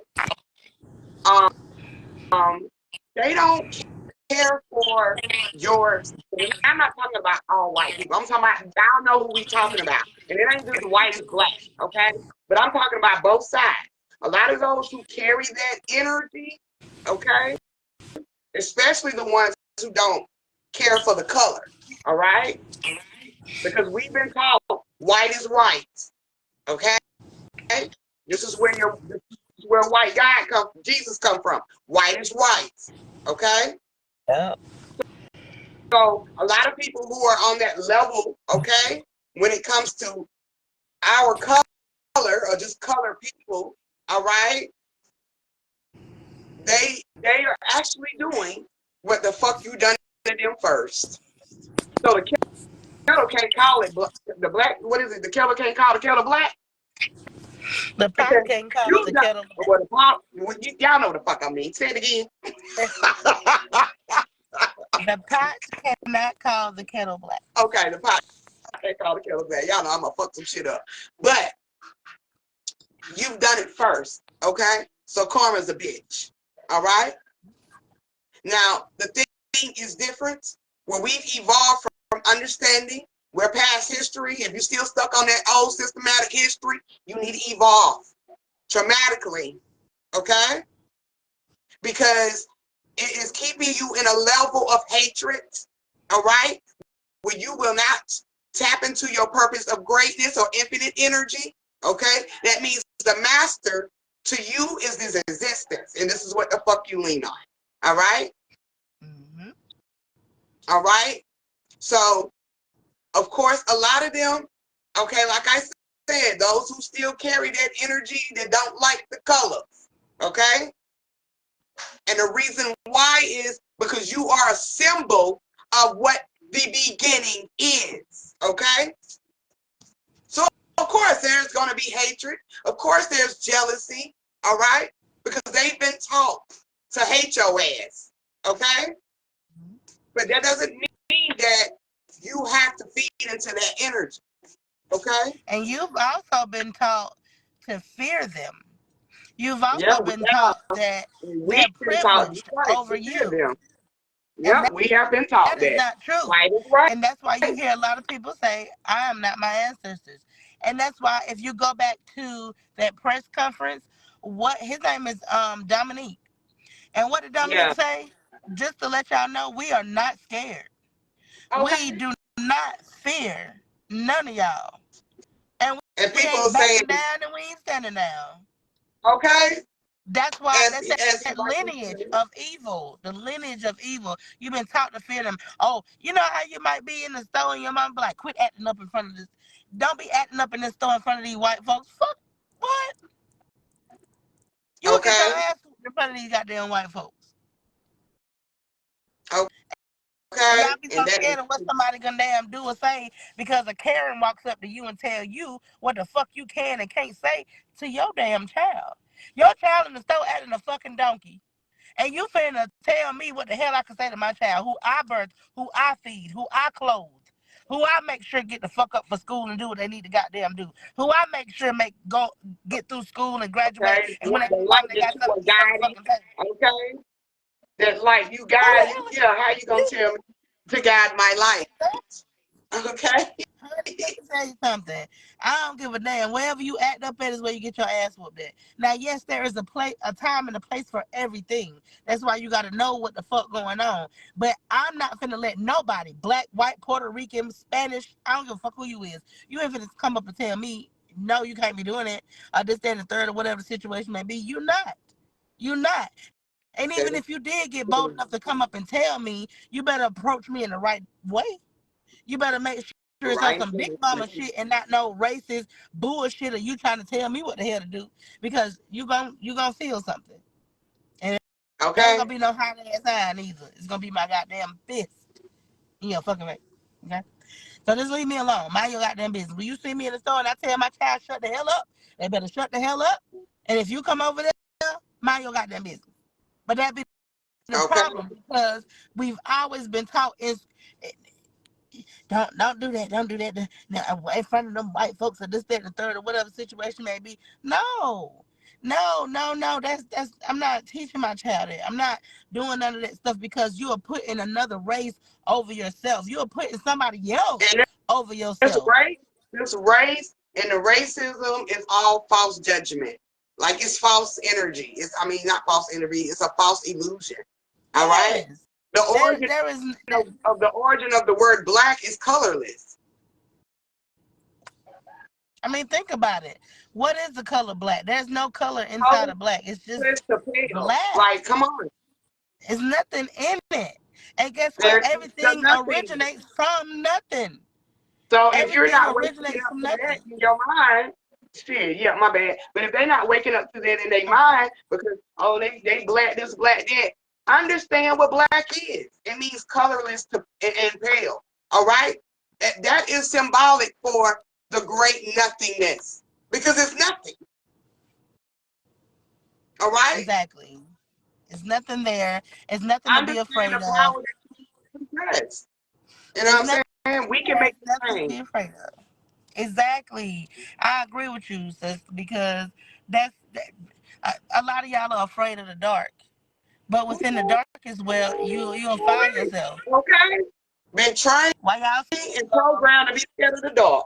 Um, they don't care for your. I'm not talking about all white people. I'm talking about, y'all know who we talking about. And it ain't just white and black, okay? But I'm talking about both sides. A lot of those who carry that energy, okay? Especially the ones who don't care for the color, all right? Because we've been taught white is right, okay? This is where white God Jesus come from. White is right, okay? Yep. So a lot of people who are on that level, okay, when it comes to our color or just color people, all right, they are actually doing what the fuck you done to them first. So the kettle can't call it the black. What is it? The kettle can't call the kettle black. The pot Because can't call you the got kettle what the pot. Y'all know what the fuck I mean. Say it again. the pot cannot call the kettle black. Okay, the pot can't call the kettle black. Y'all know I'm gonna fuck some shit up, but you've done it first, okay? So karma's a bitch, all right? Now, the thing is different. Where we've evolved from understanding, we're past history. If you're still stuck on that old systematic history, you need to evolve dramatically, okay? Because it is keeping you in a level of hatred, all right? Where you will not tap into your purpose of greatness or infinite energy, okay? That means the master to you is this existence, and this is what the fuck you lean on, all right? Mm-hmm. All right? So, of course, a lot of them, okay, like I said, those who still carry that energy that don't like the colors, okay? And the reason why is because you are a symbol of what the beginning is, okay? So, of course, there's going to be hatred. Of course, there's jealousy, all right? Because they've been taught to hate your ass, okay? But that doesn't mean that you have to feed into that energy, okay? And you've also been taught to fear them. You've Yeah, also been taught that we've they're been taught privileged right over to fear you. them. And Yeah, we have been taught that is that. not true. Right is right. And that's why you hear a lot of people say, I am not my ancestors. And that's why if you go back to that press conference, what his name is Dominique. And what did Dominique Yeah. say? Just to let y'all know, we are not scared. We Okay. do not fear none of y'all. And And we people ain't are saying, backing down and we ain't standing down. okay, That's why as that's as that like we lineage said. of evil. The lineage of evil. You've been taught to fear them. Oh, you know how you might be in the store and your mom be like, quit acting up in front of this. Don't be acting up in the store in front of these white folks. Fuck what? You will get your Okay. ass whooped in front of these goddamn white folks. And Okay. y'all be so And that is scared of what somebody gonna damn do or say because a Karen walks up to you and tell you what the fuck you can and can't say to your damn child. Your child in the store acting a fucking donkey. And you finna tell me what the hell I can say to my child, who I birth, who I feed, who I clothe, who I make sure get the fuck up for school and do what they need to goddamn do, who I make sure get through school and graduate, okay. and when they The come home light they that got you something are to eat on the guiding. fucking table. Okay. That light you Who the guiding. hell is Yeah. How you gonna you? tell me to guide my life? Okay. Honey, let me tell you something. I don't give a damn. Wherever you act up at is where you get your ass whooped at. Now, yes, there is a time and a place for everything. That's why you got to know what the fuck going on. But I'm not finna let nobody, black, white, Puerto Rican, Spanish, I don't give a fuck who you is. You ain't finna come up and tell me, no, you can't be doing it, or this, that, and the third, or whatever the situation may be. You're not. You're not. And even if you did get bold enough to come up and tell me, you better approach me in the right way. You better make sure it's on Right. some big mama shit and not no racist bullshit or you trying to tell me what the hell to do because you gonna feel something. And it ain't Okay. gonna be no hot ass sign either. It's gonna be my goddamn fist in your fucking face. Okay? So just leave me alone. Mind your goddamn business. When you see me in the store and I tell my child shut the hell up, they better shut the hell up. And if you come over there, mind your goddamn business. But that be the Okay. problem because we've always been taught is don't do that. Don't do that. Now, in front of them white folks or this, that, and the third, or whatever situation may be. No, no. That's. I'm not teaching my child that. I'm not doing none of that stuff because you are putting another race over yourself. You are putting somebody else And over this yourself. race, this race, and the racism is all false judgment. Like it's false energy. I mean, not false energy. It's a false illusion. All right. Yes, The there origin there is. That, of the origin of the word black is colorless. I mean, think about it. What is the color black? There's no color inside of black. It's just Colorless to pale. black. Like, come on. There's nothing in it. And guess what? There's Everything nothing. originates from nothing. So if you're Everything not waking originates up from to that nothing. in your mind, shit, yeah, my bad. But if they're not waking up to that in their mind because oh they black this, black that, understand what black is. It means colorless and pale. All right? That is symbolic for the great nothingness. Because it's nothing. All right? Exactly. It's nothing there. It's nothing to be Understand afraid the of. power that you possess. You know It's what nothing I'm saying? We can there. make It's it nothing to change. be afraid of. Exactly. I agree with you, sis, because that's a lot of y'all are afraid of the dark. But within the dark as well, you'll find yourself. Okay? Been trained Why y'all and programmed to be scared of the dark.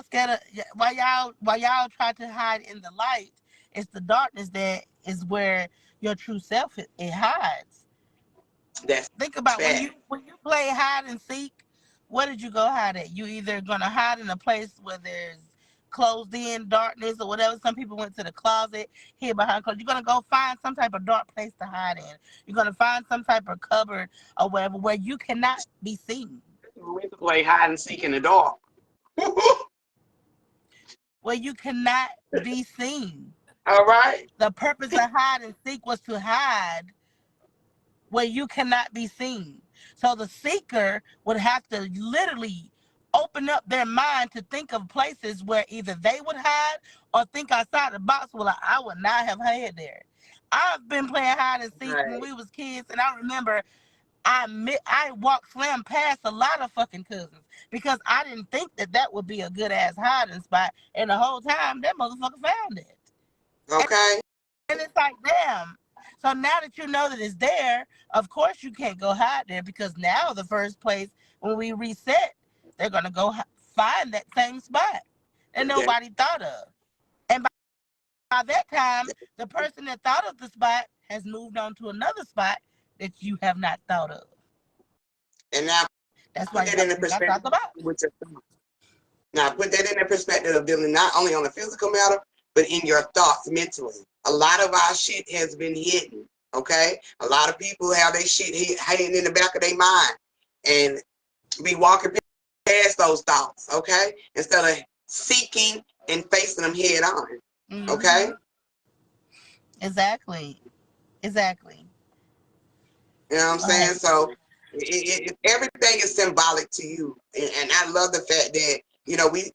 scared of why y'all try to hide in the light? It's the darkness that is where your true self it hides. That's Think about when fact. you play hide and seek. Where did you go hide at? You either gonna hide in a place where there's closed in darkness or whatever. Some people went to the closet, hid behind clothes. You're gonna go find some type of dark place to hide in. You're gonna find some type of cupboard or whatever where you cannot be seen. We used to play hide and seek in the dark. Where you cannot be seen. All right. The purpose of hide and seek was to hide where you cannot be seen. So the seeker would have to literally open up their mind to think of places where either they would hide or think outside the box. Well, I would not have hid there. I've been playing hide and seek when Right. we was kids, and I remember I walked slam past a lot of fucking cousins because I didn't think that would be a good ass hiding spot, and the whole time that motherfucker found it. Okay. And it's like, damn. So now that you know that it's there, of course you can't go hide there because now the first place when we reset, they're gonna go find that same spot that That- nobody thought of. And by that time, the person that thought of the spot has moved on to another spot that you have not thought of. And now That's why put you that in got the to think outside perspective the box. with your thoughts. Now put that in the perspective of dealing not only on the physical matter, but in your thoughts mentally. A lot of our shit has been hidden. Okay, a lot of people have their shit hidden in the back of their mind, and be walking past those thoughts. Okay, instead of seeking and facing them head on. Okay. Exactly. Exactly. You know what I'm saying? Like, So everything is symbolic to you. And I love the fact that,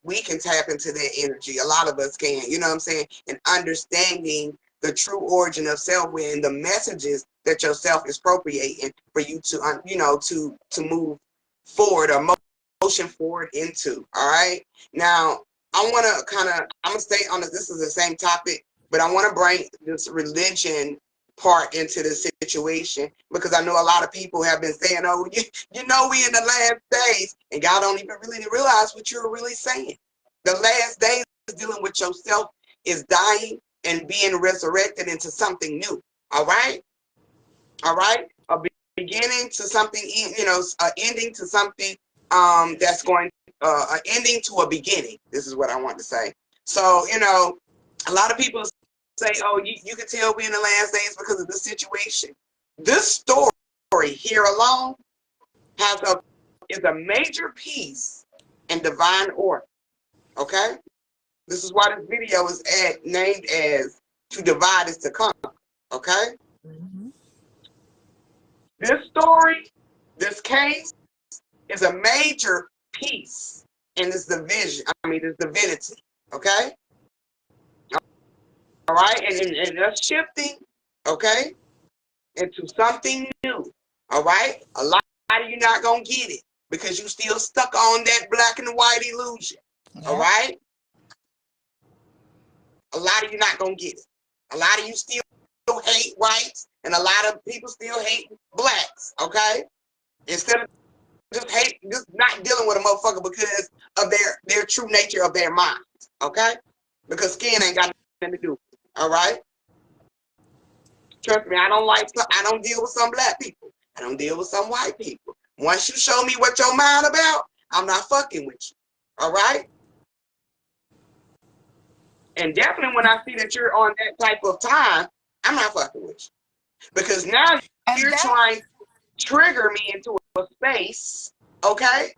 we can tap into that energy. A lot of us can, you know what I'm saying? And understanding the true origin of self and the messages that yourself is appropriating for you to, to move forward or motion forward into. All right. Now, I want to I'm going to stay on this is the same topic, but I want to bring this religion part into the situation because I know a lot of people have been saying, "Oh, we in the last days," and y'all don't even really realize what you're really saying. The last days is dealing with yourself is dying and being resurrected into something new. All right, all right, a beginning to something, ending to something that's going, an ending to a beginning. This is what I want to say. So a lot of people say, "Oh, you can tell we're in the last days because of the situation." This story here alone is a major piece in divine order. Okay, this is why this video is named as "To Divide Is to Conquer." Okay, this story, this case, is a major piece in this division. This divinity. Okay, all right, and us shifting. Okay, into something new. All right? A lot of you not going to get it because you still stuck on that black and white illusion. All right? A lot of you not going to get it. A lot of you still hate whites and a lot of people still hate blacks. Okay? Instead of just not dealing with a motherfucker because of their true nature of their minds. Okay? Because skin ain't got nothing to do with it. All right? Trust me, I don't deal with some black people. I don't deal with some white people. Once you show me what your mind about, I'm not fucking with you. All right? And definitely when I see that you're on that type of time, I'm not fucking with you. Because now and you're trying to trigger me into a space, okay?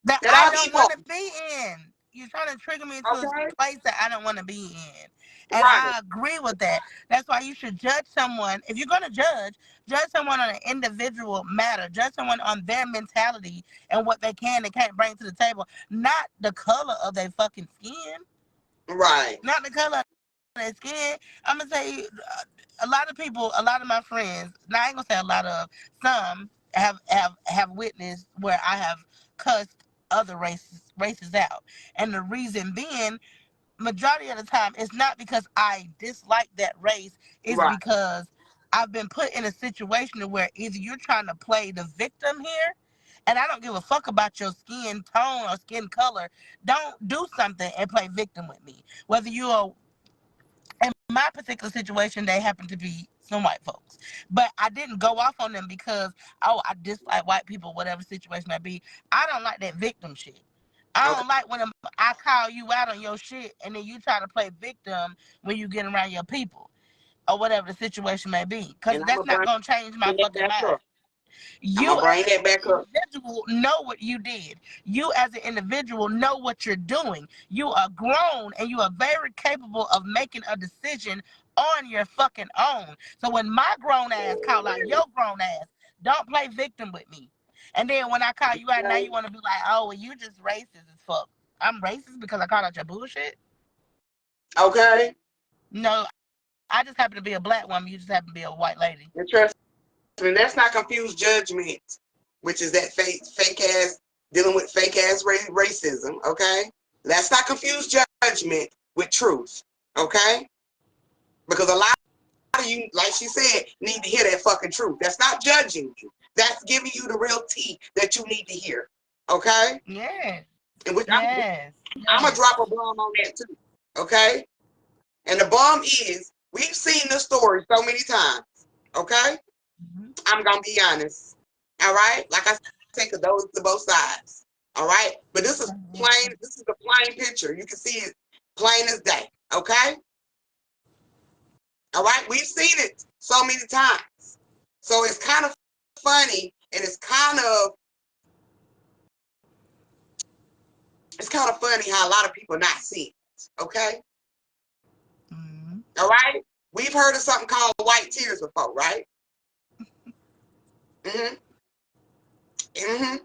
that That I I don't be want to wanting. be in. You're trying to trigger me into a Okay? place that I don't want to be in. And Right. I agree with that. That's why you should judge someone. If you're going to judge someone on an individual matter. Judge someone on their mentality and what they can and can't bring to the table. Not the color of their fucking skin. Right. Not the color of their skin. I'm going to say a lot of people, a lot of my friends, now I ain't going to say a lot of, some have witnessed where I have cussed other races out. And the reason being, majority of the time, it's not because I dislike that race. It's Right. because I've been put in a situation where either you're trying to play the victim here, and I don't give a fuck about your skin tone or skin color. Don't do something and play victim with me. Whether you're, in my particular situation, they happen to be some white folks. But I didn't go off on them because, oh, I dislike white people, whatever situation may be. I don't like that victim shit. I Okay. don't like when I call you out on your shit and then you try to play victim when you get around your people or whatever the situation may be. Because And I'm that's going not to going to change my bring that fucking back mind. up. I'm You going to bring as that an back up. individual know what you did. You as an individual know what you're doing. You are grown and you are very capable of making a decision on your fucking own. So when my grown ass call out your grown ass, don't play victim with me. And then when I call you out, now you want to be like, oh, well, you just racist as fuck. I'm racist because I called out your bullshit? Okay? No, I just happen to be a black woman. You just happen to be a white lady. And trust me, let's not confuse judgment, which is that fake ass, dealing with fake ass racism, okay? Let's not confuse judgment with truth, okay? Because a lot of you, like she said, need to hear that fucking truth. That's not judging you. That's giving you the real tea that you need to hear, okay? Yes, And which yes, I'm gonna yes. drop a bomb on that too, okay? And the bomb is, we've seen this story so many times, okay? Mhm. I'm gonna be honest. All right, like I said, cause those to both sides. All right, but this is plain. This is the plain picture. You can see it plain as day. Okay. All right, we've seen it so many times. So it's kind of funny, and it's kind of funny how a lot of people not seeing it. Okay. Mm-hmm. All right. We've heard of something called white tears before, right? Mm-hmm. Mm-hmm.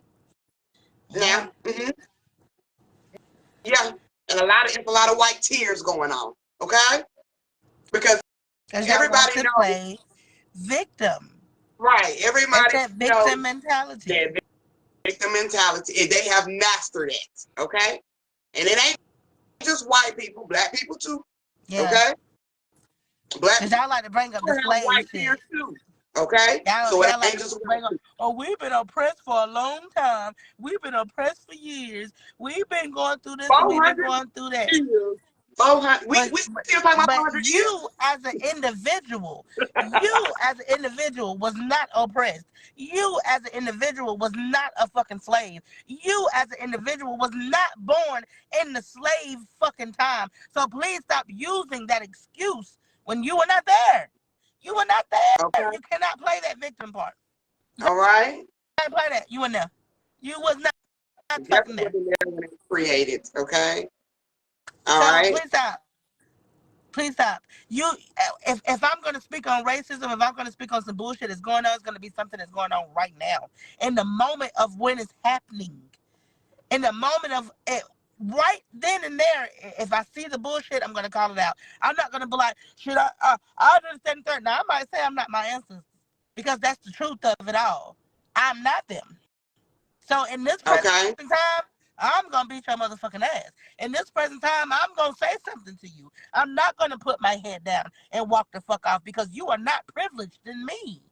Yeah. Now, mm-hmm. Yeah, and a lot of white tears going on. Okay, because Because y'all want everybody to knows, play victim. right? It's Everybody that knows victim mentality. that victim mentality, and they have mastered it. Okay, and it ain't just white people, black people too. Yeah. Okay, black Because people y'all like to bring up the have slave white shit. tears too. Okay, so it Y'all like ain't to just bring white up, people. oh, we've been oppressed for a long time. We've been oppressed for years. We've been going through this and we've been 400 going through that. years. 400. We But still talking about but 400 years. you as an individual, was not oppressed. You as an individual was not a fucking slave. You as an individual was not born in the slave fucking time. So please stop using that excuse when you were not there. You were not there. Okay. You cannot play that victim part. You All right. can't play that. You were there. You was not fucking Definitely there. wasn't there when it was created. Okay. All So right. please stop. Please stop. You, if I'm going to speak on racism, if I'm going to speak on some bullshit that's going on, it's going to be something that's going on right now, in the moment of when it's happening, in the moment of it, right then and there. If I see the bullshit, I'm going to call it out. I'm not going to be like, should I understand third. Now I might say I'm not my ancestors, because that's the truth of it all. I'm not them. So in this present Okay. time, I'm gonna beat your motherfucking ass. In this present time, I'm gonna say something to you. I'm not gonna put my head down and walk the fuck off, because you are not privileged than me.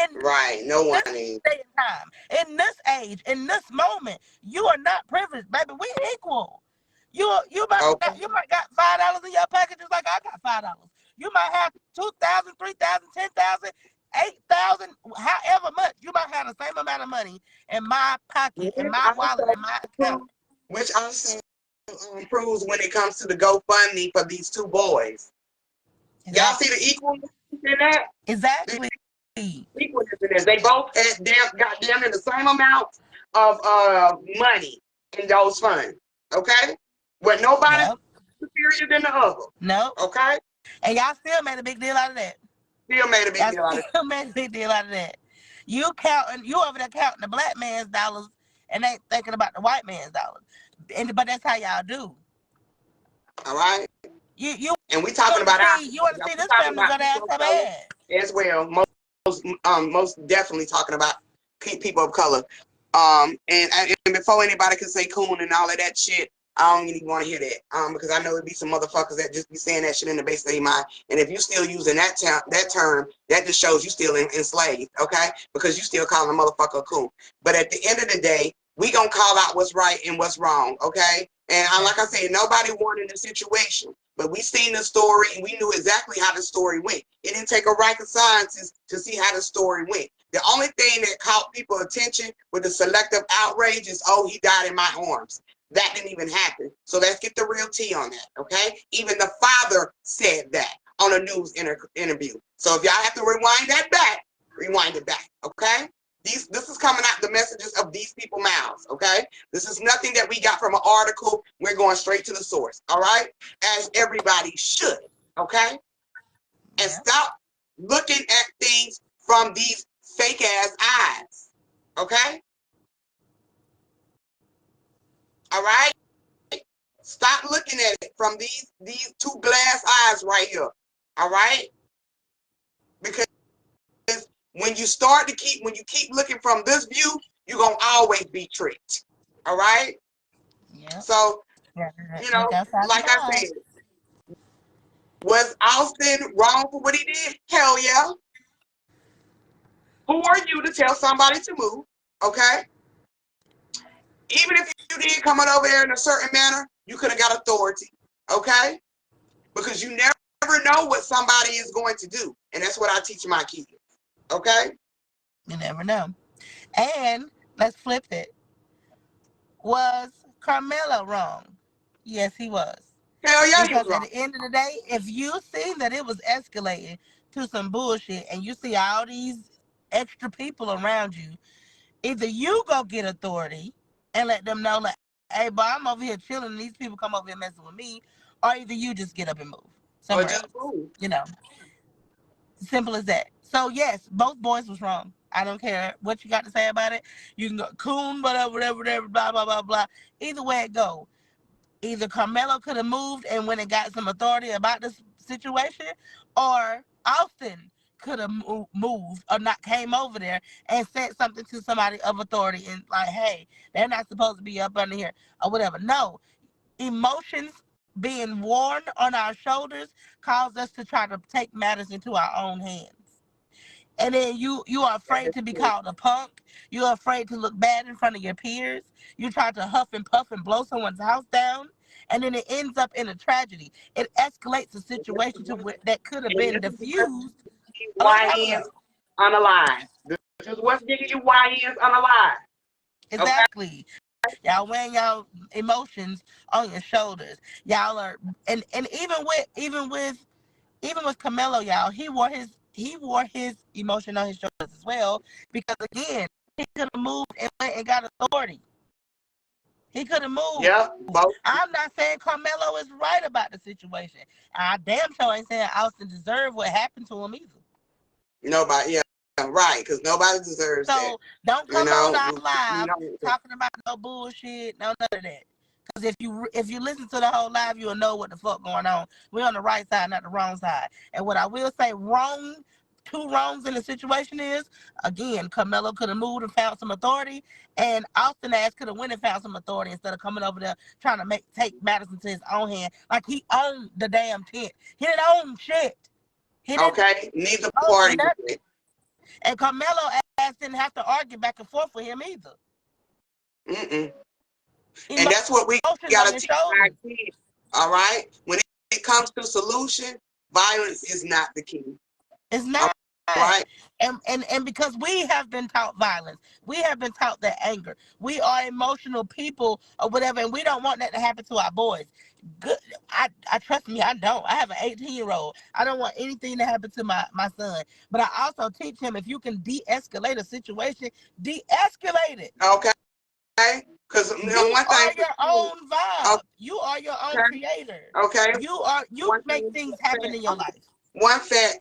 In Right. No one this is. day and time, in this age, in this moment, you are not privileged, baby. We equal. You might Okay. got $5 in your pocket just like I got $5. You might have 2,000, 3,000, 10,000, 8,000, however much. You might have the same amount of money in my pocket, in Which my wallet, also in my account. proves, which also proves when it comes to the GoFundMe for these two boys. Y'all see Exactly. the equalness in that? The Exactly. equalness in this. They both got damn near the same amount of money in those funds. Okay? But nobody's Yep. superior than the other. Nope. Okay? And y'all still made a big deal out of that. Still made a big Y'all deal out of still made a big deal out of that. You over there counting the black man's dollars and ain't thinking about the white man's dollars. But that's how y'all do. it. All right? You And we talking about our you want to people. see We this talking family about go down people of so color bad. as well. Most definitely talking about people of color. And before anybody can say coon and all of that shit, I don't even want to hear that. Because I know it'd be some motherfuckers that just be saying that shit in the base of their mind. And if you still using that term, that just shows you still enslaved, okay? Because you still calling a motherfucker a coon. But at the end of the day, we gonna call out what's right and what's wrong, okay? And like I said, nobody wanted the situation. But we seen the story and we knew exactly how the story went. It didn't take a rocket scientist to see how the story went. The only thing that caught people attention with the selective outrage is, oh, he died in my arms. That didn't even happen. So let's get the real tea on that, okay? Even the father said that on a news interview. So if y'all have to rewind that back, rewind it back, okay? This is coming out the messages of these people's mouths, okay? This is nothing that we got from an article. We're going straight to the source, all right? As everybody should, okay? And Yeah. stop looking at things from these fake ass eyes, okay? All right? Stop looking at it from these two glass eyes right here, all right? Because when you keep looking from this view, you're gonna always be tricked, all right? Yeah. So, Yeah. you Look know, outside the like I box. said, was Austin wrong for what he did? Hell yeah. Who are you to tell somebody to move? Okay. Even if you did come on over there in a certain manner, you could have got authority. Okay. Because you never know what somebody is going to do. And that's what I teach my kids. Okay. You never know. And let's flip it. Was Carmelo wrong? Yes, he was. Hell yeah, he was Because at wrong. the end of the day, if you see that it was escalating to some bullshit and you see all these extra people around you, either you go get authority and let them know, like, hey, but I'm over here chilling and these people come over here messing with me, or either you just get up and move Or somewhere just else. move. You know, simple as that. So, yes, both boys was wrong. I don't care what you got to say about it. You can go coon, whatever, blah, blah, blah, blah. Either way it go. Either Carmelo could have moved and went and got some authority about this situation, or Austin could have moved or not came over there and said something to somebody of authority and like, hey, they're not supposed to be up under here or whatever. No, emotions being worn on our shoulders cause us to try to take matters into our own hands. And then you are afraid to be called a punk. You're afraid to look bad in front of your peers. You try to huff and puff and blow someone's house down, and then it ends up in a tragedy. It escalates a situation to where that could have And been this is what's diffused getting a long time YNs ago. unalive. This is what's getting you YNs unalive. Okay? Exactly. Y'all wearing y'all emotions on your shoulders. Y'all are, and even with Camelo, y'all, he wore his emotion on his shoulders as well, because again, he could have moved and went and got authority. He could have moved. Yeah, both. I'm not saying Carmelo is right about the situation. I damn sure ain't saying Austin deserved what happened to him either. Nobody, yeah, right, because nobody deserves that. So don't You come on know, our we live know that. talking about no bullshit, no none of that. Because if you listen to the whole live, you'll know what the fuck going on. We're on the right side, not the wrong side. And what I will say, two wrongs in the situation is, again, Carmelo could have moved and found some authority, and Austin ass could have went and found some authority instead of coming over there trying to take matters into his own hand, like he owned the damn tent. He didn't own shit. He didn't Okay? Neither own party nothing. did. And Carmelo ass didn't have to argue back and forth with him either. Mm-mm. And that's what we Emotions got on to your teach our shoulders. kids. All right? When it comes to solution, violence is not the key. It's All not. right? And because we have been taught violence, we have been taught that anger. We are emotional people or whatever, and we don't want that to happen to our boys. Good. I trust me, I don't. I have an 18-year-old. I don't want anything to happen to my son. But I also teach him, if you can de-escalate a situation, de-escalate it. Okay? Because You one thing are for your sure. own vibe. You are your own creator. Okay? You One make thing, things happen in your life. one fact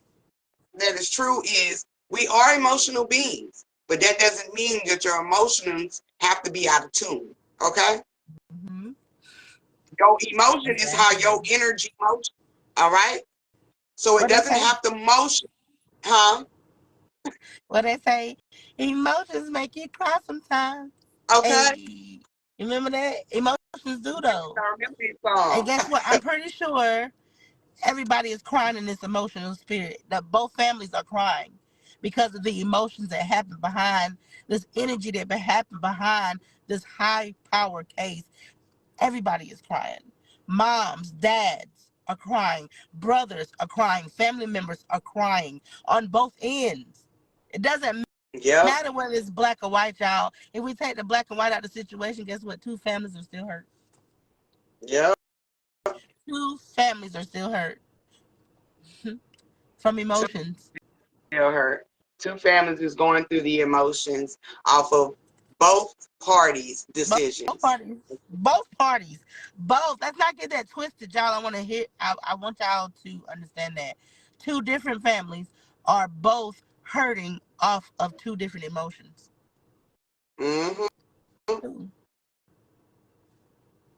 that is true is we are emotional beings, but that doesn't mean that your emotions have to be out of tune. Okay? Mm-hmm. Your emotion is how Exactly. your energy motion. All right? So it What they doesn't say? have to motion, huh? What they say? Emotions make you cry sometimes. Okay? Hey, you remember that? Emotions do though. I remember this And song. guess what? I'm pretty sure everybody is crying in this emotional spirit. That both families are crying because of the emotions that happen behind this energy that happen behind this high power case. Everybody is crying. Moms, dads are crying. Brothers are crying. Family members are crying on both ends. It doesn't Yep, matter whether it's black or white, y'all. If we take the black and white out of the situation, guess what? Two families are still hurt. yep. Two families are still hurt from Two emotions. still hurt. Two families is going through the emotions off of both parties' Both decisions. parties. Both parties. Both. Let's not get that twisted, y'all. I want to hear. I want y'all to understand that two different families are both hurting off of two different emotions. Mm-hmm. Two.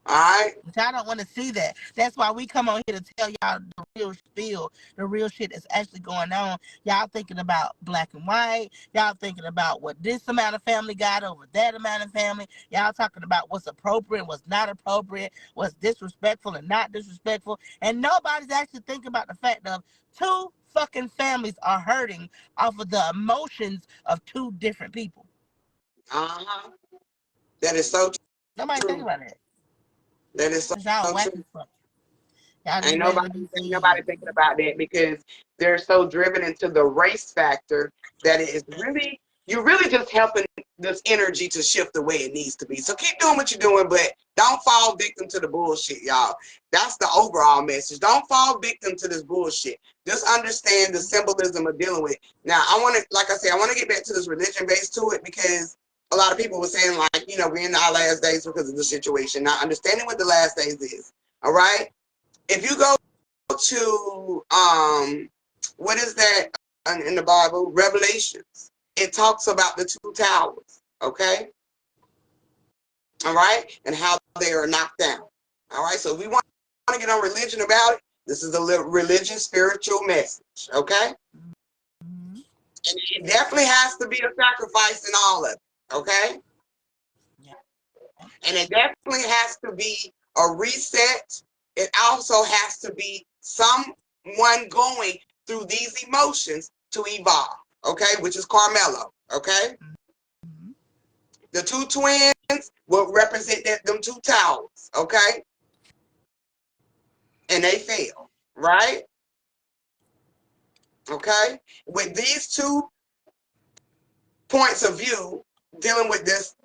All right. But y'all don't want to see that. That's why we come on here to tell y'all the real spiel, the real shit that's actually going on. Y'all thinking about black and white. Y'all thinking about what this amount of family got over that amount of family. Y'all talking about what's appropriate, what's not appropriate, what's disrespectful and not disrespectful. And nobody's actually thinking about the fact of two fucking families are hurting off of the emotions of two different people. Uh-huh. That is so Nobody think true. about it. That is so, Cause y'all so whack true. as fuck. Y'all just Ain't ready nobody, to be ain't nobody seen. thinking about that because they're so driven into the race factor that it is really, you're really just helping this energy to shift the way it needs to be. So keep doing what you're doing, but don't fall victim to the bullshit, y'all. That's the overall message. Don't fall victim to this bullshit. Just understand the symbolism of dealing with it. Now, I want to, like I said, I want to get back to this religion base to it, because a lot of people were saying, like, you know, we're in our last days because of the situation. Not understanding what the last days is. All right. If you go to what is that in the Bible? Revelations. It talks about the two towers. Okay. All right, and how they are knocked down. All right. So if we want to get on religion about it, this is a religious spiritual message. Okay. Mhm. And it definitely has to be a sacrifice in all of it. Okay. Yeah. And it definitely has to be a reset. It also has to be someone going through these emotions to evolve, okay, which is Carmelo, okay? Mhm. The two twins will represent them two towers, okay? And they fail, right? Okay? With these two points of view dealing with this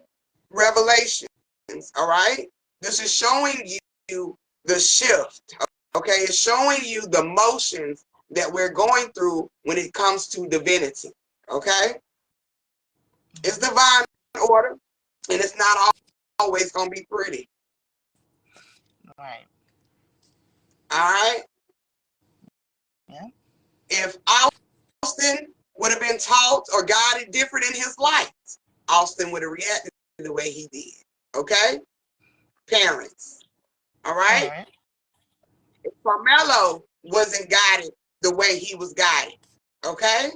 revelation, all right? This is showing you the shift, okay? It's showing you the motions that we're going through when it comes to divinity, okay? It's divine order, and it's not always going to be pretty, Right. all right? Yeah. If Austin would have been taught or guided different in his life, Austin would have reacted the way he did, okay? Parents, all All right? right. If Carmelo wasn't guided the way he was guided, okay?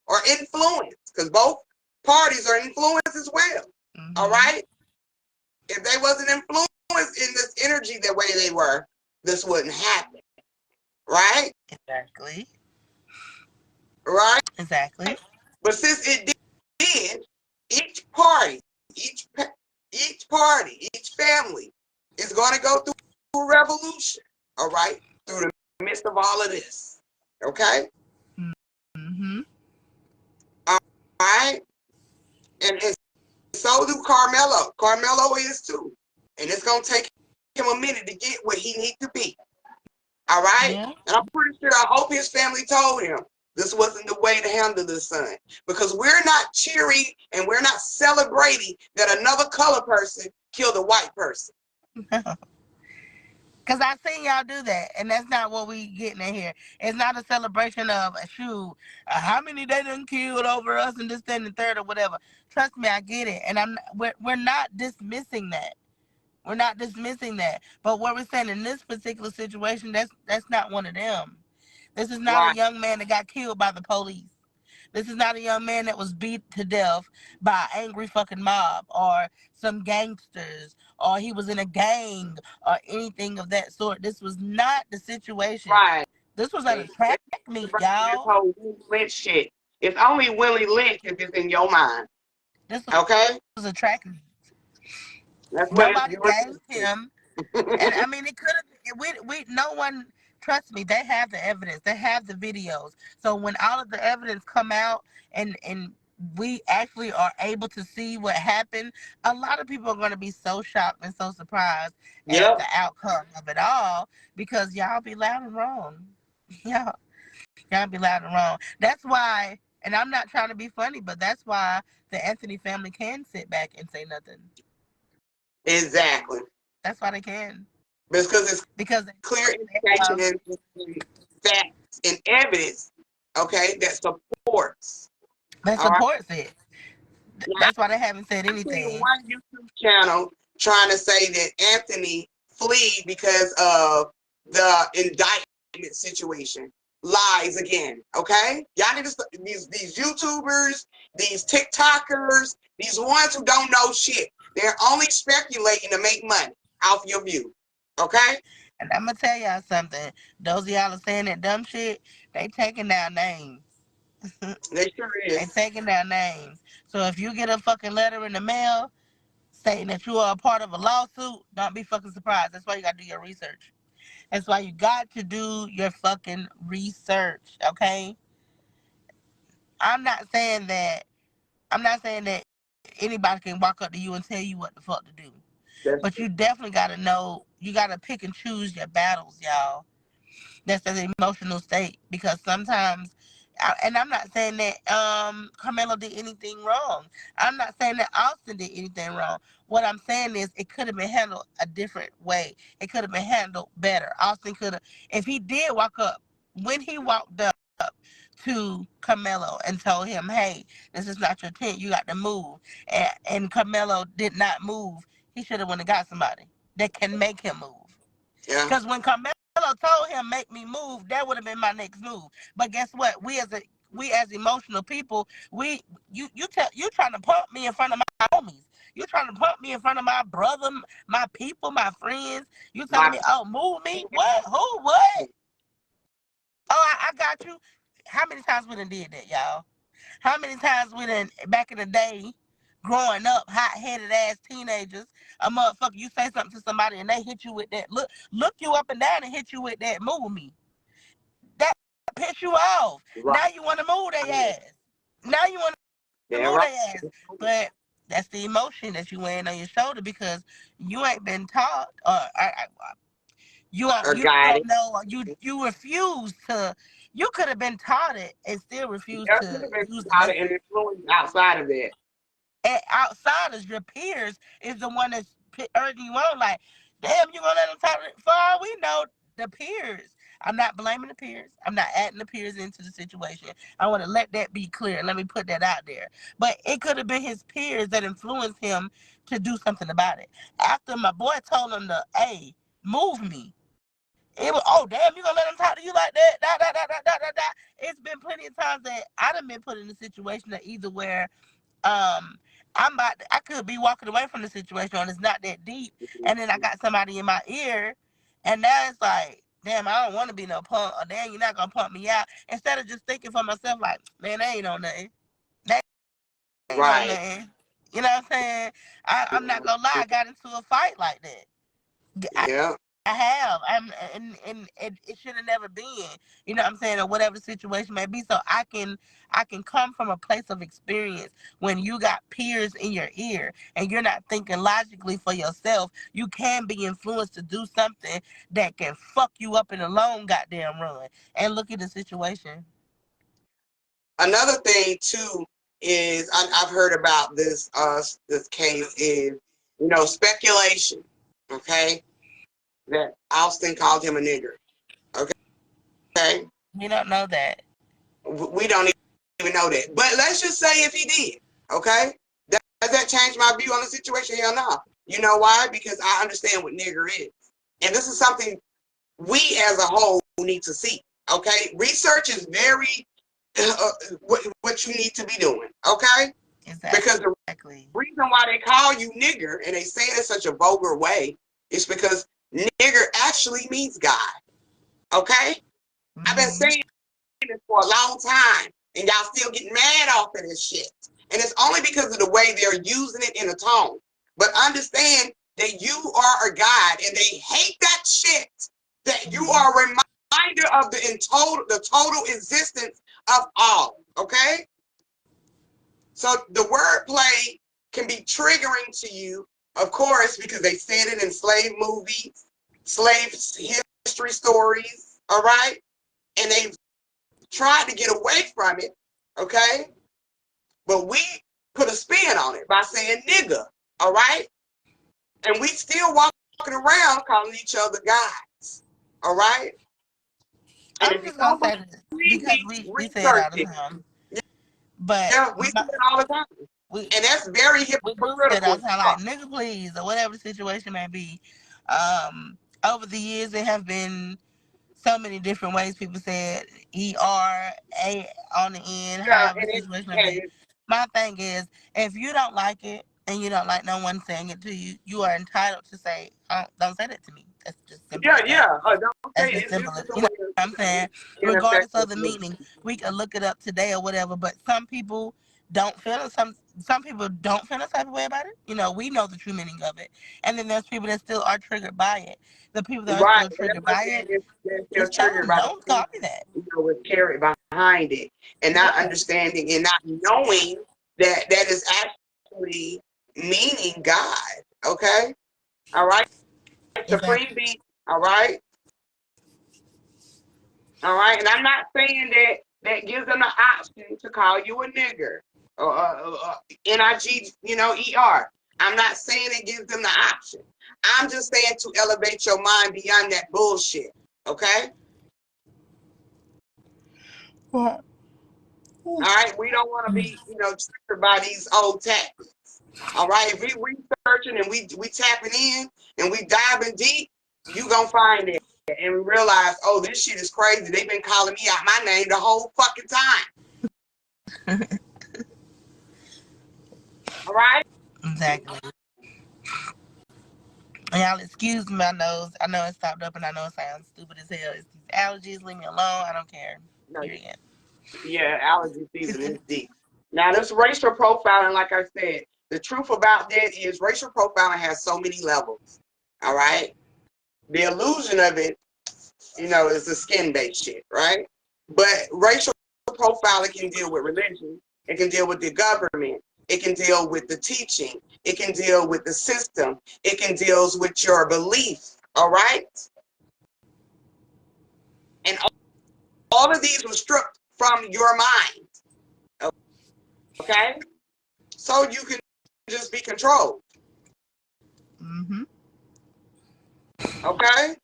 Or influenced, because both parties are influenced as well, all Mm-hmm. right? If they wasn't influenced in this energy the way they were, this wouldn't happen, right? Exactly. Right? Exactly. But since it did, each party, each each party, each family is going to go through a revolution, all right? Through the midst of all of this, okay? Mm-hmm. All right? And so do Carmelo. Carmelo is too. And it's going to take him a minute to get where he needs to be. All right? Yeah. And I'm pretty sure, I hope his family told him this wasn't the way to handle this son. Because we're not cheering and we're not celebrating that another color person killed a white person. Because I seen y'all do that, and that's not what we getting in here. It's not a celebration of a shoot. How many they done killed over us and this, that, and the third, or whatever. Trust me, I get it, and we're not dismissing that. We're not dismissing that. But what we're saying in this particular situation, that's not one of them. This is not a Right, young man that got killed by the police. This is not a young man that was beat to death by an angry fucking mob or some gangsters or he was in a gang or anything of that sort. This was not the situation. right. This was at a They track meet, celebrating this y'all. whole Willie Lynch shit. It's only Willie Lynch if it's in your mind. This Okay? was a track meet. That's what it's Nobody your ganged him. And I mean, it could have. We no one. Trust me, they have the evidence. They have the videos. So when all of the evidence come out and we actually are able to see what happened, a lot of people are going to be so shocked and so surprised at Yep, the outcome of it all because y'all be loud and wrong. y'all, y'all be loud and wrong. That's why, and I'm not trying to be funny, but that's why the Anthony family can sit back and say nothing. exactly. That's why they can Because it's because clear they indication have and facts and evidence, okay, that supports. that All right. supports it. Now, That's why they haven't said I've seen anything. one YouTube channel trying to say that Anthony fled because of the indictment situation. Lies again, okay? Y'all need to these YouTubers, these TikTokers, these ones who don't know shit. They're only speculating to make money off your view, okay? And I'm gonna tell y'all something. Those of y'all are saying that dumb shit, they taking down names. They sure They is. taking down names. So if you get a fucking letter in the mail stating that you are a part of a lawsuit, don't be fucking surprised. That's why you gotta do your research. That's why you got to do your fucking research. Okay? I'm not saying that anybody can walk up to you and tell you what the fuck to do. That's But you definitely gotta know, you gotta pick and choose your battles, y'all. That's an emotional state, because sometimes, and I'm not saying that Carmelo did anything wrong. I'm not saying that Austin did anything wrong. What I'm saying is it could have been handled a different way. It could have been handled better. Austin could have, if he did walk up, when he walked up to Carmelo and told him, hey, this is not your tent, you got to move. And Carmelo did not move. He should have went and got somebody that can make him move. yeah. Because when Carmelo told him make me move, that would have been my next move. But guess what? We as emotional people, you trying to pump me in front of my homies. You trying to pump me in front of my brother, my people, my friends. You telling My me, oh, move me? What? Who? What? Oh, I got you. How many times we done did that, y'all? How many times we done, back in the day, growing up, hot-headed ass teenagers, a motherfucker, you say something to somebody and they hit you with that, look you up and down and hit you with that, move me. That piss you off. right. Now you want to move their ass. Now you want to Yeah, move right. their ass. But that's the emotion that you wearing on your shoulder, because you ain't been taught, or Or you guiding. don't know, or you refuse to. You could have been taught it and still refuse There could to have been use the how to lesson. influence outside of that. And outsiders, your peers, is the one that's urging you on. Like, damn, you gonna let them talk? For all we know, the peers. I'm not blaming the peers. I'm not adding the peers into the situation. I want to let that be clear. Let me put that out there. But it could have been his peers that influenced him to do something about it. After my boy told him to, hey, move me. It was, oh damn, you gonna let him talk to you like that? Da, da, da, da, da, da, da. It's been plenty of times that I done been put in a situation that either where um I could be walking away from the situation and it's not that deep, and then I got somebody in my ear, and now it's like, damn, I don't want to be no punk, or damn, you're not gonna pump me out. Instead of just thinking for myself, like, man, they ain't on nothing. They ain't on Right. nothing. You know what I'm saying? I'm not gonna lie, I got into a fight like that. Yeah. I have. And it should have never been. You know what I'm saying, or whatever the situation may be. So I can come from a place of experience. When you got peers in your ear and you're not thinking logically for yourself, you can be influenced to do something that can fuck you up in the long goddamn run. And look at the situation. Another thing too is I've heard about this case is, speculation. Okay, that Austin called him a nigger. Okay, We don't know that. we don't even know that. But let's just say if he did, okay, does that change my view on the situation? Hell no. You know why? Because I understand what nigger is, and this is something we as a whole need to see. Okay, research is very what you need to be doing. Okay, because the Exactly. reason why they call you nigger and they say it in such a vulgar way is because nigger actually means God. Okay, I've been Mm-hmm. saying this for a long time, and y'all still getting mad off of this shit. And it's only because of the way they're using it in a tone. But understand that you are a God, and they hate that shit. That you are a reminder of the total existence of all. Okay, so the wordplay can be triggering to you, of course, because they said it in slave movies, slave history stories. All right, and they tried to get away from it, okay? But we put a spin on it by saying nigga, all right? And we still walking around calling each other guys, all right? And I'm if you just gonna don't say this believe because me, we say it research all the it. time. But Yeah, we say it all the time. we And that's very we do say it all hypocritical the as time, like, fuck. nigga please, or whatever the situation may be. Over the years there have been so many different ways people said ER on the end, Yeah, however the situation may and be. My thing is, if you don't like it and you don't like no one saying it to you, you are entitled to say, oh, don't say that to me. That's just simple as that. yeah. Don't say That's just it. This simple. is the You know way what I'm saying? Regardless of the meaning, we can look it up today or whatever. But some people don't feel it. Some people don't feel the type of way about it. You know, we know the true meaning of it, and then there's people that still are triggered by it. The people that are right. still That's triggered what by I'm it, saying. They're just tell triggered them, by the don't call me that. was carried behind it, and not Yeah. understanding and not knowing that that is actually meaning God. Okay? All right? Supreme Exactly. being. All right? All right? And I'm not saying that gives them the option to call you a nigger or N-I-G, E-R. I'm not saying it gives them the option. I'm just saying to elevate your mind beyond that bullshit. Okay? What? All right? We don't want to be, triggered by these old tactics. All right? If we researching and we tapping in and we diving deep, you gonna find it and realize, oh, this shit is crazy. They've been calling me out my name the whole fucking time. All right? Exactly. And y'all excuse my nose. I know it stopped up and I know it sounds stupid as hell. It's these allergies. Leave me alone. I don't care. No, Period. yeah, allergy season is deep. Now, this racial profiling, like I said, the truth about that is racial profiling has so many levels. All right? The illusion of it, is the skin-based shit, right? But racial profiling can deal with religion. It can deal with the government. It can deal with the teaching. It can deal with the system. It can deal with your belief, all right? And all of these were stripped from your mind, okay? So you can just be controlled, Mm-hmm. okay?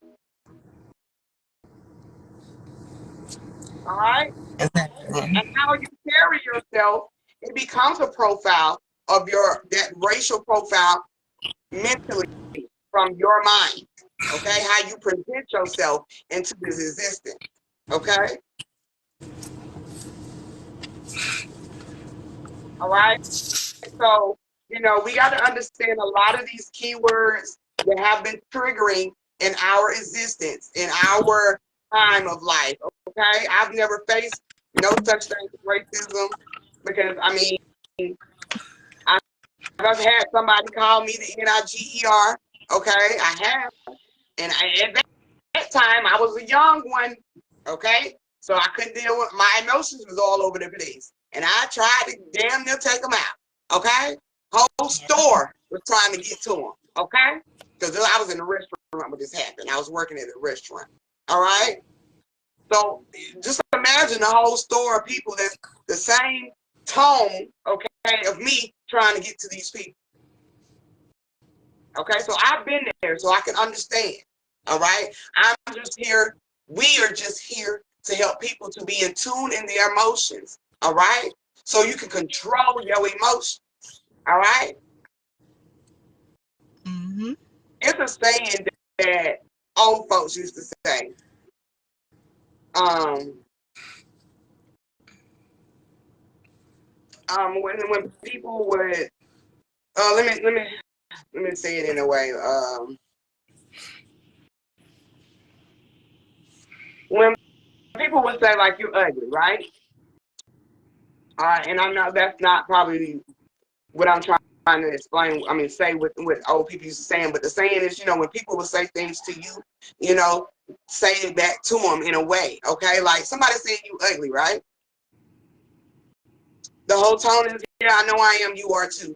All right? Exactly. And how you carry yourself, it becomes a profile of that racial profile mentally from your mind, okay? How you present yourself into this existence, okay? All right? So, we got to understand a lot of these keywords that have been triggering in our existence, in our time of life, okay? I've never faced no such thing as racism because, I've had somebody call me the Niger, okay? I have. And at that time, I was a young one, okay? So I couldn't deal with my emotions was all over the place. And I tried to damn near take them out, okay? Whole store was trying to get to them, okay? Because I was in the restaurant when this happened. I was working at a restaurant, all right? So just imagine the whole store of people that's the same tone, okay, of me trying to get to these people. Okay, so I've been there, so I can understand. All right, I'm just here. We are just here to help people to be in tune in their emotions. All right, so you can control your emotions. All right, Mm-hmm. it's a saying that old folks used to say. Um, when people would, let me say it in a way. When people would say like you're ugly, right? And I know that's not probably what I'm trying to explain. Say what old people used to saying, but the saying is, when people would say things to you, say it back to them in a way, okay? Like somebody saying you ugly, right? The whole tone is, yeah, I know I am. You are too.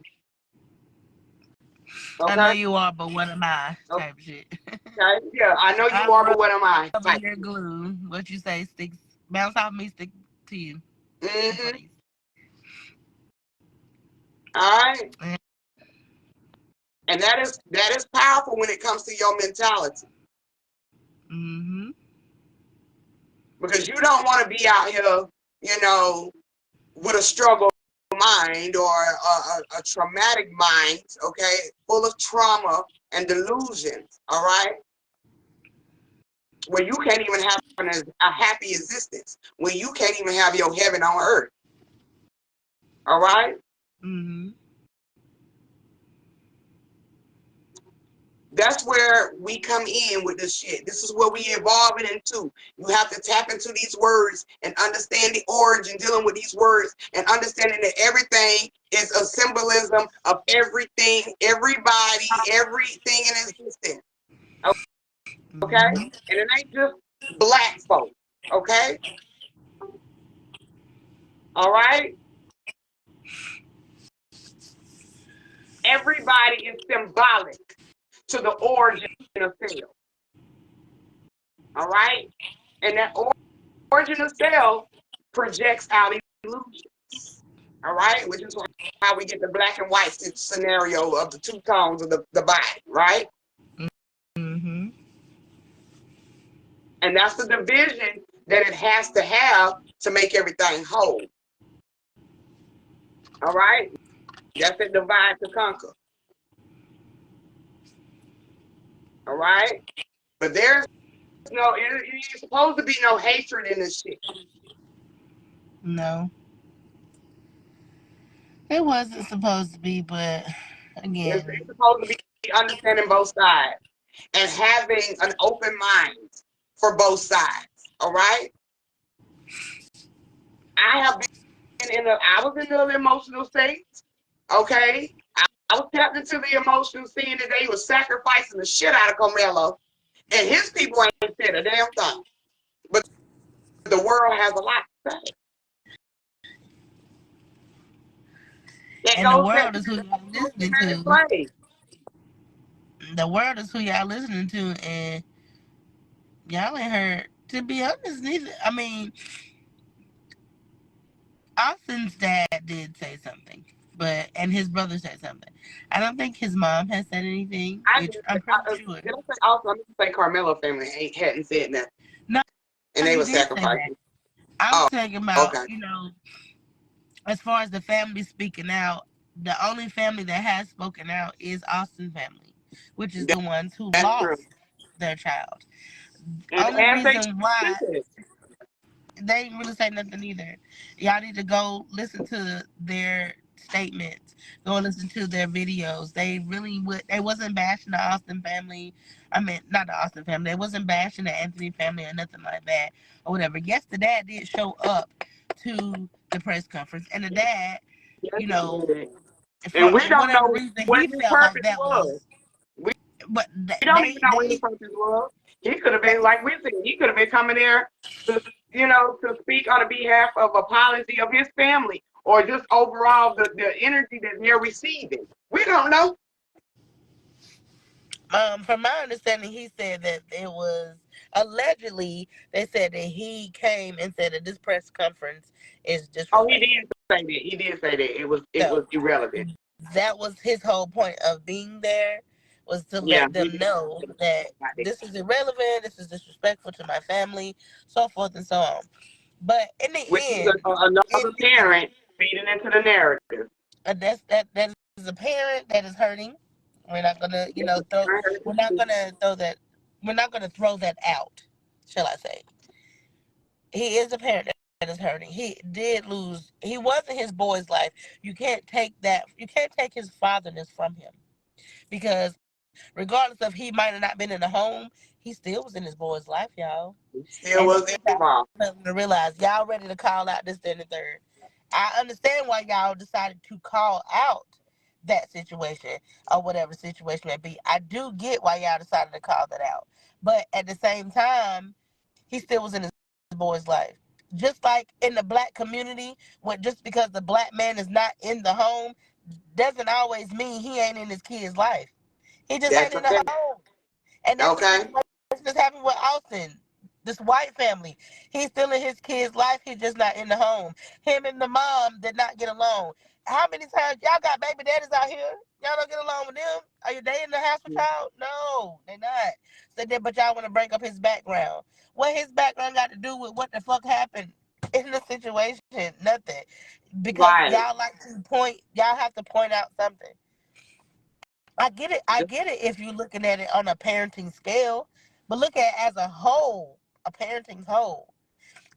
I know Okay. you are, but what am I? Type shit. Okay. Yeah, I know you I'm are, but what am I? rubber, Type. you're glue. What you say sticks, bounce off me, stick to you. That's what Mm-hmm. he All right. said. And that is powerful when it comes to your mentality Mm-hmm. because you don't want to be out here, with a struggle mind or a traumatic mind, okay, full of trauma and delusions, all right, where you can't even have a happy existence, where you can't even have your heaven on earth, all right? Mm-hmm. That's where we come in with this shit. This is what we evolving into. You have to tap into these words and understand the origin, dealing with these words and understanding that everything is a symbolism of everything, everybody, everything in existence. Okay? Mm-hmm. And it ain't just black folk. Okay? All right? Everybody is symbolic to the origin of self. All right? And that origin of self projects out illusions. All right? Which is how we get the black and white scenario of the two tones of the body, right? Mm-hmm. And that's the division that it has to have to make everything whole. All right? That's the divide to conquer. All right? But there's no, it ain't supposed to be no hatred in this shit. No, it wasn't supposed to be, but again, It's supposed to be understanding both sides and having an open mind for both sides. All right? I was in an emotional state. Okay? I was tapped into the emotional scene that they was sacrificing the shit out of Carmelo. And his people ain't said a damn thing. But the world has a lot to say. That and the goes back world to is who the y'all listening systematic to. play. The world is who y'all listening to, and y'all ain't heard. To be honest, neither. I mean, Austin's dad did say something, and his brother said something. I don't think his mom has said anything, I which did I'm pretty sure. did I say also I meant to say Carmelo family hadn't said nothing. No, And they you were did say that. sacrificing. I'm Oh, talking about, okay. as far as the family speaking out, the only family that has spoken out is Austin family, which is the ones who That's true. lost their child. And Only as they reason why should. they didn't really say nothing either. Y'all need to go listen to their statements. Go listen to their videos. They wasn't bashing the Austin family. I mean, not the Austin family. They wasn't bashing the Anthony family or nothing like that or whatever. Yes, the dad did show up to the press conference, and the dad, Yes, you he know, did. for And we don't whatever know reason, what he his felt like purpose that was. was. We But don't even know what his purpose was. He could have been, like we said, he could have been coming there to, to speak on the behalf of a policy of his family or just overall the energy that they're receiving. We don't know. From my understanding, he said that it was allegedly they said that he came and said that this press conference is Oh, he disrespectful. did say that. He did say that. It So was irrelevant. that was his whole point of being there, was to Yeah, let he them did know say that that. this is irrelevant, this is disrespectful to my family, so forth and so on. But in the Which is end, it another is parent feeding into the narrative. that is a parent that is hurting. We're not gonna, we're not gonna throw that, we're not gonna throw that out, shall I say? He is a parent that is hurting. He did lose. He wasn't his boy's life. You can't take that. You can't take his fatherness from him because regardless of he might have not been in the home, he still was in his boy's life, y'all. Still And was then involved. y'all to realize y'all ready to call out this, then, and the third. I understand why y'all decided to call out that situation or whatever situation may be. I do get why y'all decided to call that out. But at the same time, he still was in his boy's life. Just like in the black community, just because the black man is not in the home doesn't always mean he ain't in his kid's life. He just ain't That's a in the fact. home. And that's the Okay? situation that's happening with Austin. This white family. He's still in his kid's life. He's just not in the home. Him and the mom did not get along. How many times y'all got baby daddies out here? Y'all don't get along with them? Are they in the house with y'all? No, they not. But y'all want to break up his background. What his background got to do with what the fuck happened in the situation? Nothing. Because Right. y'all have to point out something. I get it. I get it if you're looking at it on a parenting scale, but look at it as a whole, a parenting whole.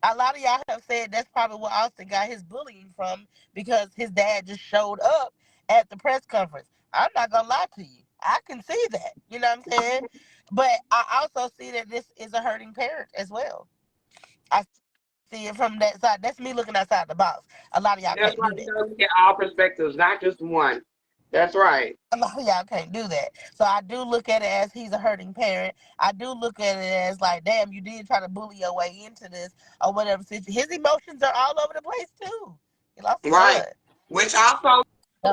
A lot of y'all have said that's probably where Austin got his bullying from because his dad just showed up at the press conference. I'm not gonna lie to you. I can see that. You know what I'm saying? But I also see that this is a hurting parent as well. I see it from that side. That's me looking outside the box. A lot of y'all That's can't right. do You that. gotta look at all perspectives, not just one. That's right. A lot of y'all can't do that. So I do look at it as he's a hurting parent. I do look at it as like, damn, you did try to bully your way into this or whatever. His emotions are all over the place too. He lost a Right. son. Which also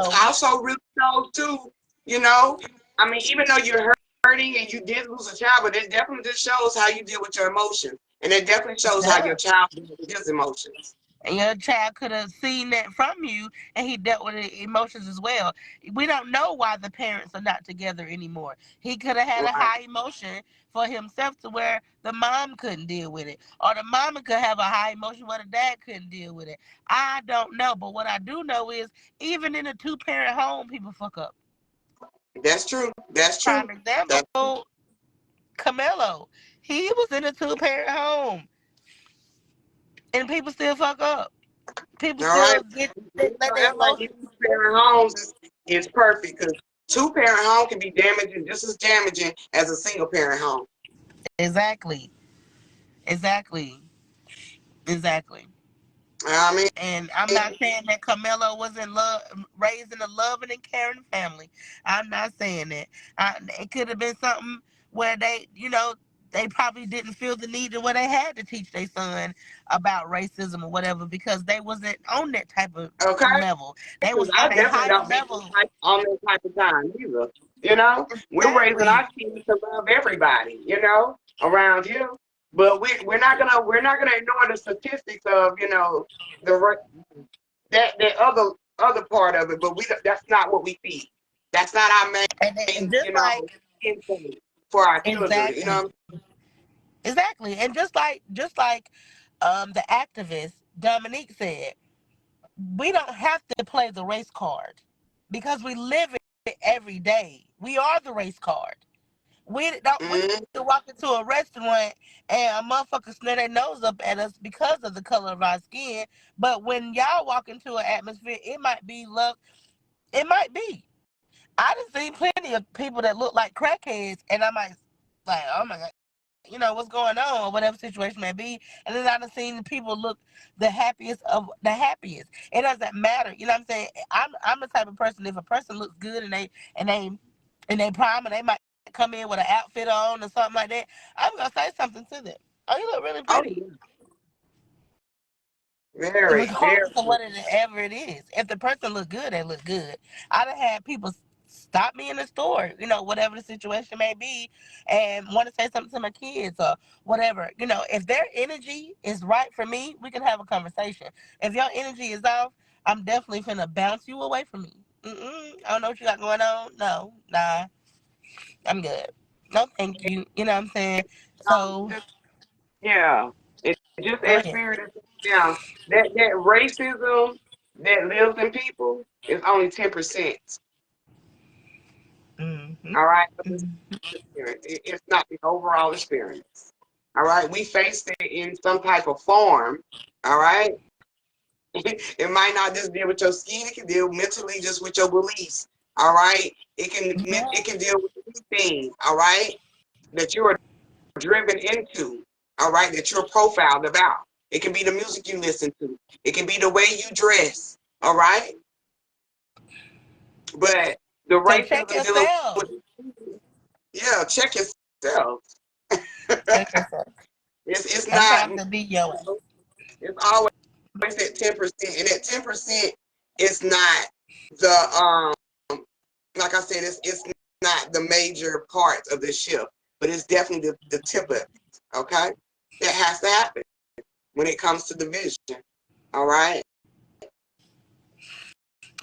So also really shows too, you know. I mean, even though you're hurting and you did lose a child, but it definitely just shows how you deal with your emotions. And it definitely it shows how your does. child deals with his emotions. And your child could have seen that from you, and he dealt with emotions as well. We don't know why the parents are not together anymore. He could have had a Right. high emotion for himself to where the mom couldn't deal with it, or the mama could have a high emotion where the dad couldn't deal with it. I don't know, but what I do know is even in a two-parent home, people fuck up. That's true. That's true. Prime example, That's true. Camelo. He was in a two-parent home, and people still fuck up. People All right. still get let Don't their act like these emotions. two-parent homes is perfect because two-parent home can be damaging, just as damaging as a single-parent home. Exactly. Exactly. Exactly. I mean, And I'm not saying that Carmelo was in love, raised in a loving and caring family. I'm not saying that. It could have been something where they probably didn't feel the need to where they had to teach their son about racism or whatever because they wasn't on that type of okay. level. They Because was I on a definitely higher don't be level. on that type of time either. You know, we're raising Exactly. our kids to love everybody. You know, around here, but we're not gonna ignore the statistics of the that other part of it. But that's not what we feed. That's not our And main just like intake for our children. You exactly. know. Exactly. And just like the activist Dominique said, we don't have to play the race card because we live it every day. We are the race card. We Mm-hmm. can walk into a restaurant and a motherfucker snare their nose up at us because of the color of our skin. But when y'all walk into an atmosphere, it might be love. It might be. I done seen plenty of people that look like crackheads, and I might like, oh my god, what's going on, or whatever situation may be. And then I done seen people look the happiest of the happiest. It doesn't matter. You know what I'm saying? I'm the type of person, if a person looks good and they prime and they might come in with an outfit on or something like that, I'm gonna say something to them. Oh, you look really Oh, pretty. yeah. Very, very. Regardless of whatever it is. If the person look good, they look good. I done had people stop me in the store, whatever the situation may be, and want to say something to my kids or whatever. If their energy is right for me, we can have a conversation. If your energy is off, I'm definitely finna bounce you away from me. I don't know what you got going on. No, nah, I'm good. No, thank you. You know what I'm saying? So, Just, yeah. It just go as ahead. spirit as now. That racism that lives in people is only 10%. Mm-hmm. All right, of this Mm-hmm. experience. It's not the overall experience. All right, we face it in some type of form. All right, it might not just deal with your skin. It can deal mentally just with your beliefs. All right, Yeah. it can deal with these things. All right, that you are driven into. All right, that you're profiled about. It can be the music you listen to. It can be the way you dress. All right, but the So check racism dealing yourself. with, yeah, check yourself. Check yourself. It's not. Sometimes it be your way. It's always at 10%, and at 10%, it's not the like I said, it's not the major parts of the shift, but it's definitely the tip of it. Okay, that has to happen when it comes to the vision. All right,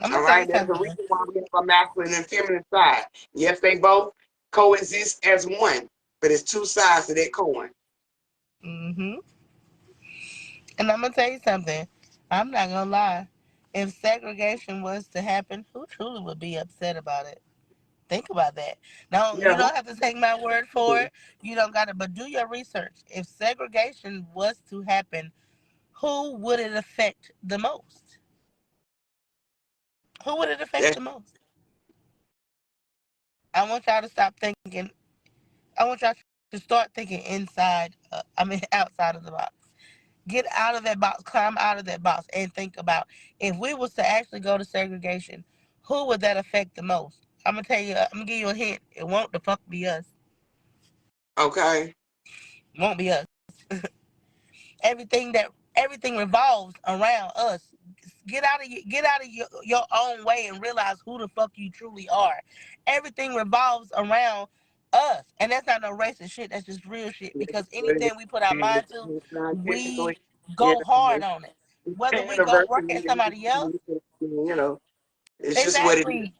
I'm all gonna tell right. you There's a something. reason why we have a masculine and feminine side. Yes, they both coexist as one, but it's two sides to that coin. Hmm. And I'm gonna tell you something. I'm not gonna lie. If segregation was to happen, who truly would be upset about it? Think about that. Now, you Yeah. don't have to take my word for it. You don't got to, but do your research. If segregation was to happen, who would it affect the most? Who would it affect That's the most? I want y'all to stop thinking. I want y'all to start thinking inside. Outside of the box. Get out of that box, climb out of that box, and think about if we was to actually go to segregation, who would that affect the most? I'm gonna tell you. I'm gonna give you a hint. It won't the fuck be us. okay. It won't be us. Everything revolves around us. get out of your own way and realize who the fuck you truly are. Everything revolves around us, and that's not no racist shit. That's just real shit. That's Because what anything we put our it mind to, is. we Scientifically, you go hard on it. Whether we go work at somebody else, you know, it's just what it exactly.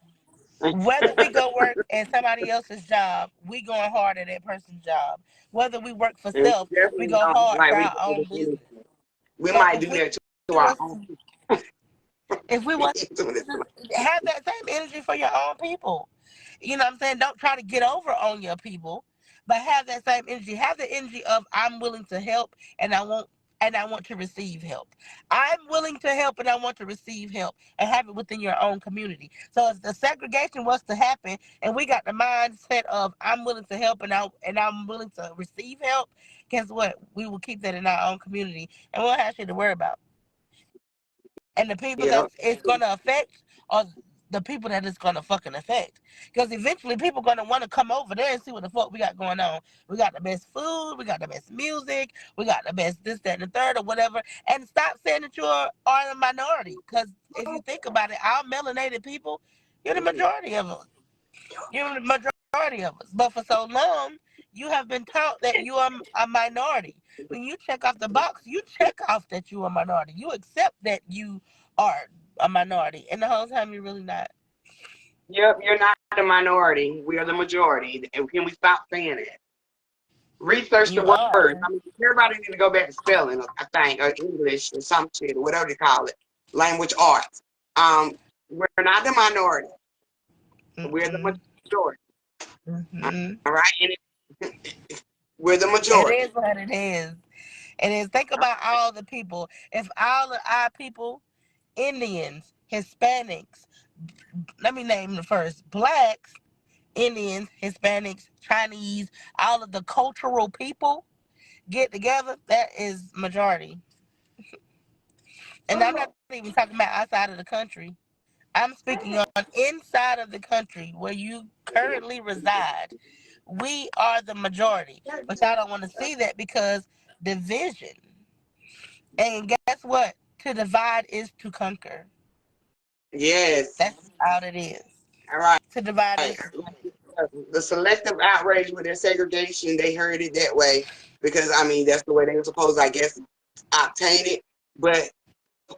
Whether we go work at somebody else's job, we going hard at that person's job. Whether we work for is. self, And we definitely go not hard like for we our do own with business. anything. We So might do that to our was own if we was doing it to to have that same energy for your own people. You know what I'm saying? Don't try to get over on your people, but have that same energy. Have the energy of I'm willing to help and I want to receive help. I'm willing to help and I want to receive help and have it within your own community. So if the segregation was to happen and we got the mindset of I'm willing to help and I'm willing to receive help, guess what? We will keep that in our own community and we'll have shit to worry about. And the people yeah. that it's gonna affect are the people that it's gonna fucking affect. Because eventually people gonna want to come over there and see what the fuck we got going on. We got the best food, we got the best music, we got the best this, that, and the third, or whatever. And stop saying that you are a minority. Because if you think about it, our melanated people, you're the majority of us. You're the majority of us. But for so long, you have been taught that you are a minority. When you check off the box, you check off that you are a minority. You accept that you are a minority. And the whole time you're really not. Yep, you're not the minority. We are the majority. And can we stop saying it? Research the You words. are. I mean, everybody need to go back to spelling, I think, or English or some shit, or whatever they call it. Language arts. We're not the minority. We're the Mm-mm. majority. Mm-hmm. All right? We're the It majority. is what it is. And then think about all the people. If all of our people, Indians, Hispanics, let me name the first, blacks, Indians, Hispanics, Chinese, all of the cultural people get together, that is majority. And I'm not even talking about outside of the country. I'm speaking on inside of the country where you currently reside. We are the majority. But y'all don't want to see that because division. And guess what? To divide is to conquer. Yes. That's all it is. All right. To divide is to conquer. The selective outrage with their segregation, they heard it that way because, I mean, that's the way they were supposed to, I guess, obtain it. But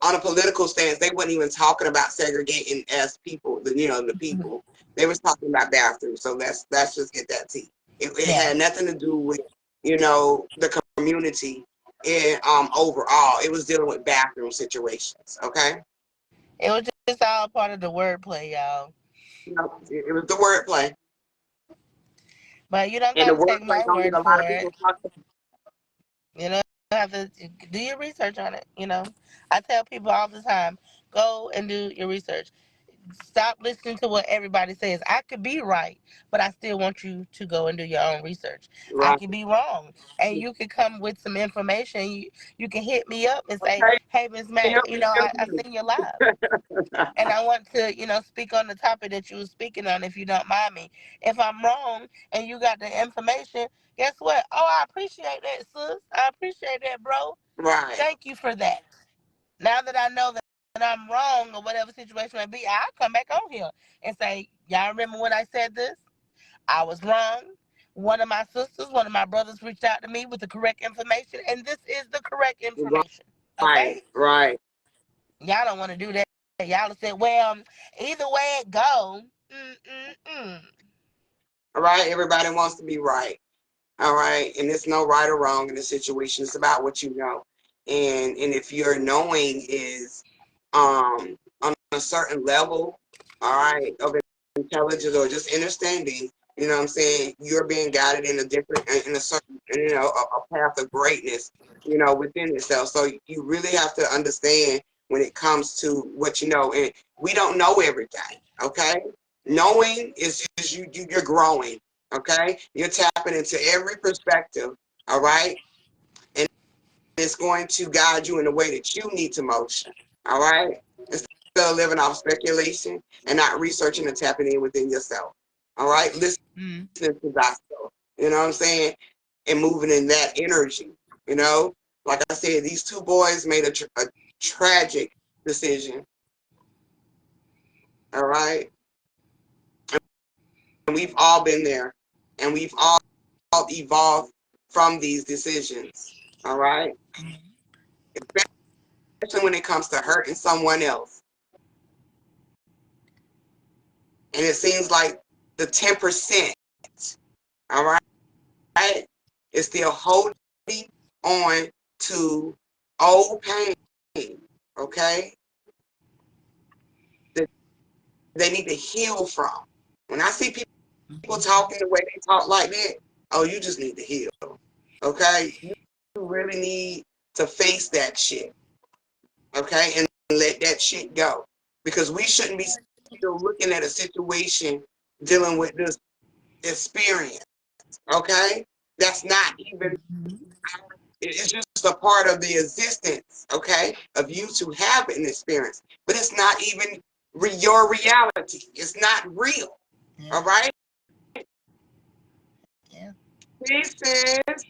on a political stance, they weren't even talking about segregating as people, the people. They was talking about bathrooms. So let's just get that tea. It Yeah. had nothing to do with, the community and overall. It was dealing with bathroom situations. Okay. It was just all part of the wordplay, y'all. It was the wordplay. But you don't And the gotta take wordplay my don't get word a lot for of it. people talking. You know, you have to do your research on it. I tell people all the time, go and do your research. Stop listening to what everybody says. I could be right, but I still want you to go and do your own research. I Right. could be wrong, and you could come with some information. You can hit me up and say, Okay. "Hey, Miss Mac, Help me, help I me. seen you live, and I want to, speak on the topic that you were speaking on. If you don't mind me, if I'm wrong and you got the information, guess what? Oh, I appreciate that, sis. I appreciate that, bro. Right. Thank you for that. Now that I know that I'm wrong or whatever situation may be, I'll come back on here and say, y'all remember when I said this? I was wrong. One of my sisters, one of my brothers reached out to me with the correct information, and this is the correct information. Right. Okay? Right. Y'all don't want to do that. Y'all said, well, either way it go, mm-mm-mm. Right. Everybody wants to be right. All right. And there's no right or wrong in the situation. It's about what you know. And if your knowing is on a certain level, all right, of intelligence or just understanding, you know what I'm saying, you're being guided in a certain, a path of greatness, within itself. So you really have to understand when it comes to what you know. And we don't know everything, okay? Knowing is just you're growing, okay? You're tapping into every perspective, all right? And it's going to guide you in the way that you need to motion, all right? Instead of living off speculation and not researching and tapping in within yourself, all right? Listen Mm. to thyself, you know what I'm saying? And moving in that energy, you know? Like I said, these two boys made a tragic decision. All right. And we've all been there. And we've all evolved from these decisions. All right. Especially when it comes to hurting someone else. And it seems like the 10%, all right, is still holding on to old pain, okay, that they need to heal from. When I see people talking the way they talk like that, oh, you just need to heal, okay? You really need to face that shit, okay, and let that shit go. Because we shouldn't be still looking at a situation dealing with this experience, okay? That's not even, it's just a part of the existence, okay, of you to have an experience. But it's not even your reality. It's not real, all right? Yeah. Pieces,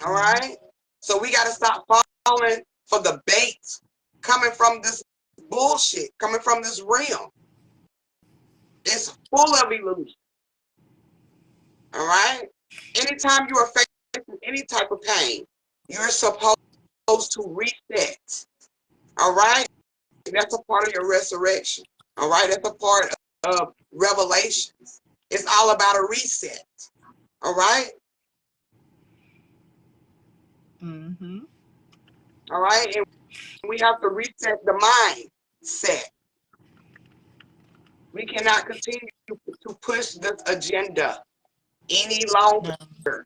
all right? So we got to stop falling for the bait coming from this bullshit, coming from this realm. It's full of illusion, all right? Anytime you are facing any type of pain, you're supposed to reset, all right? That's a part of your resurrection, all right? That's a part of Revelations. It's all about a reset, all right? Mm-hmm. All right? And we have to reset the mindset. We cannot continue to push this agenda any longer. No.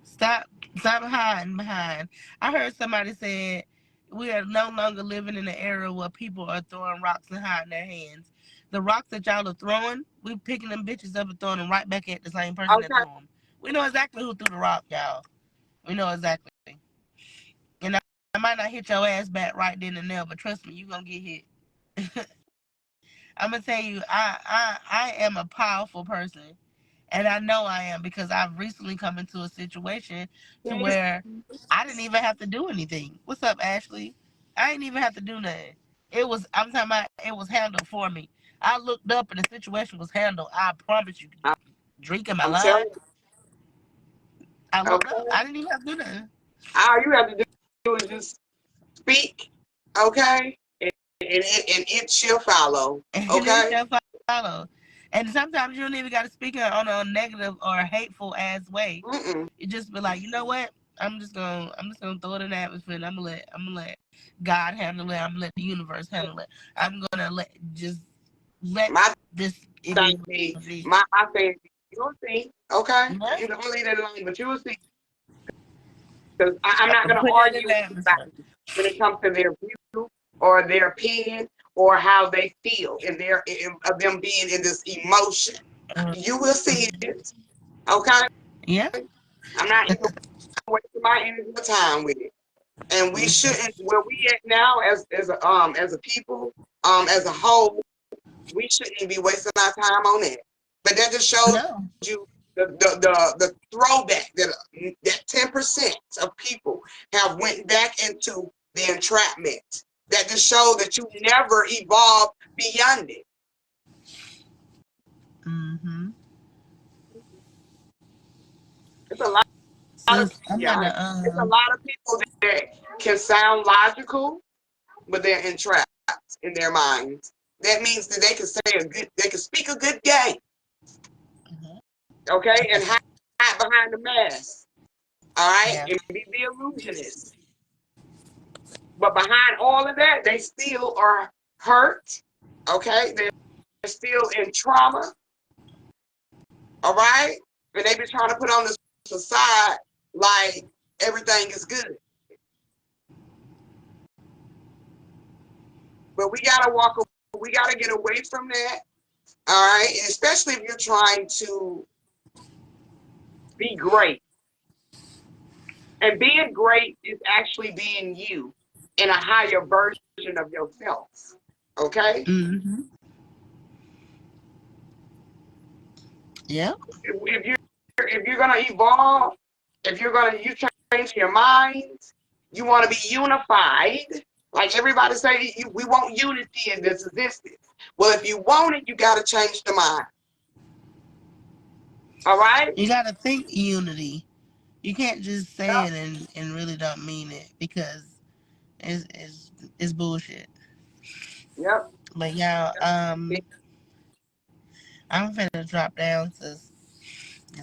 Stop hiding behind. I heard somebody say we are no longer living in an era where people are throwing rocks and hiding their hands. The rocks that y'all are throwing, we picking them bitches up and throwing them right back at the same person that threw Okay. them. We know exactly who threw the rock, y'all. We know exactly. And I might not hit your ass back right then and there, but trust me, you gonna get hit. I'm gonna tell you, I am a powerful person. And I know I am because I've recently come into a situation to where I didn't even have to do anything. What's up, Ashley? I didn't even have to do nothing. I'm talking about, it was handled for me. I looked up and the situation was handled. I promise you. Drinking my I'm line. telling you. I looked up. Okay. I didn't even have to do nothing. All you have to do is just speak, okay? And it shall follow, And it okay? shall follow. And sometimes you don't even got to speak it on a negative or hateful ass way. Mm-mm. You just be like, you know what? I'm just gonna throw it in the atmosphere and I'm gonna let God handle it. I'm gonna let the universe handle it. I'm gonna let My this it thing be be, what it is. my thing, you'll see, okay? Yeah. You don't leave that alone, but you will see. Because I'm not going to Put that in argue the with atmosphere. anybody when it comes to their view or their opinion or how they feel and of them being in this emotion. You will see it, okay? Yeah. I'm not even wasting my energy or time with it. And we shouldn't. Where we at now, as a people, as a whole, we shouldn't be wasting our time on it. But that just shows No. you the throwback that 10% of people have went back into the entrapment. That just shows that you never evolved beyond it. Mm-hmm. It's a lot of Sis, I'm yeah, gonna it's a lot of people that can sound logical, but they're entrapped in their minds. That means that they can speak a good game, okay, and hide behind the mask, all right, yeah. and be the illusionist. But behind all of that, they still are hurt, okay? They're still in trauma, all right? And they be trying to put on this facade like everything is good. But we gotta get away from that, all right? And especially if you're trying to be great. And being great is actually being you in a higher version of yourself, okay? Mm-hmm. Yep. If you're gonna evolve, if you change your mind, you want to be unified, Like everybody say, we want unity in this existence. Well, if you want it, you got to change the mind. All right? You gotta think unity. You can't just say Yep. it and really don't mean it because it's bullshit. Yep. But y'all, Yep. I'm finna drop down cause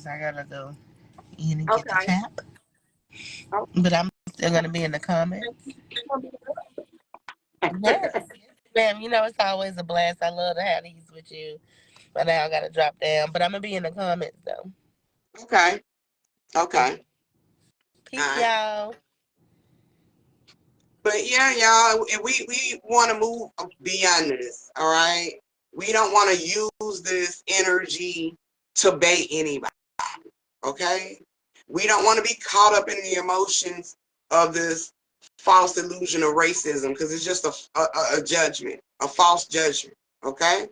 I gotta go in and get the Okay. cap. But I'm still gonna be in the comments. Yes, ma'am. You know it's always a blast. I love to have these with you. But now I gotta drop down. But I'm gonna be in the comments though. Okay. Okay. All Peace, right. y'all. But yeah, y'all, we want to move beyond this. All right. We don't want to use this energy to bait anybody. Okay. We don't want to be caught up in the emotions of this false illusion of racism because it's just a judgment, a false judgment. Okay.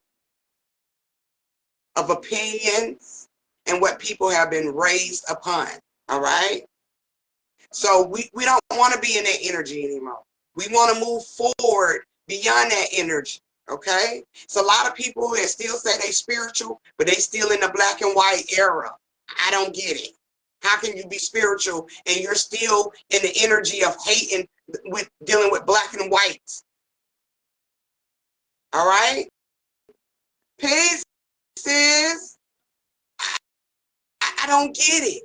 Of opinions and what people have been raised upon. All right. So we don't want to be in that energy anymore. We want to move forward beyond that energy. Okay. So a lot of people that still say they spiritual, but they still in the black and white era. I don't get it. How can you be spiritual and you're still in the energy of hating with dealing with black and whites? All right. Peace, sis. I don't get it.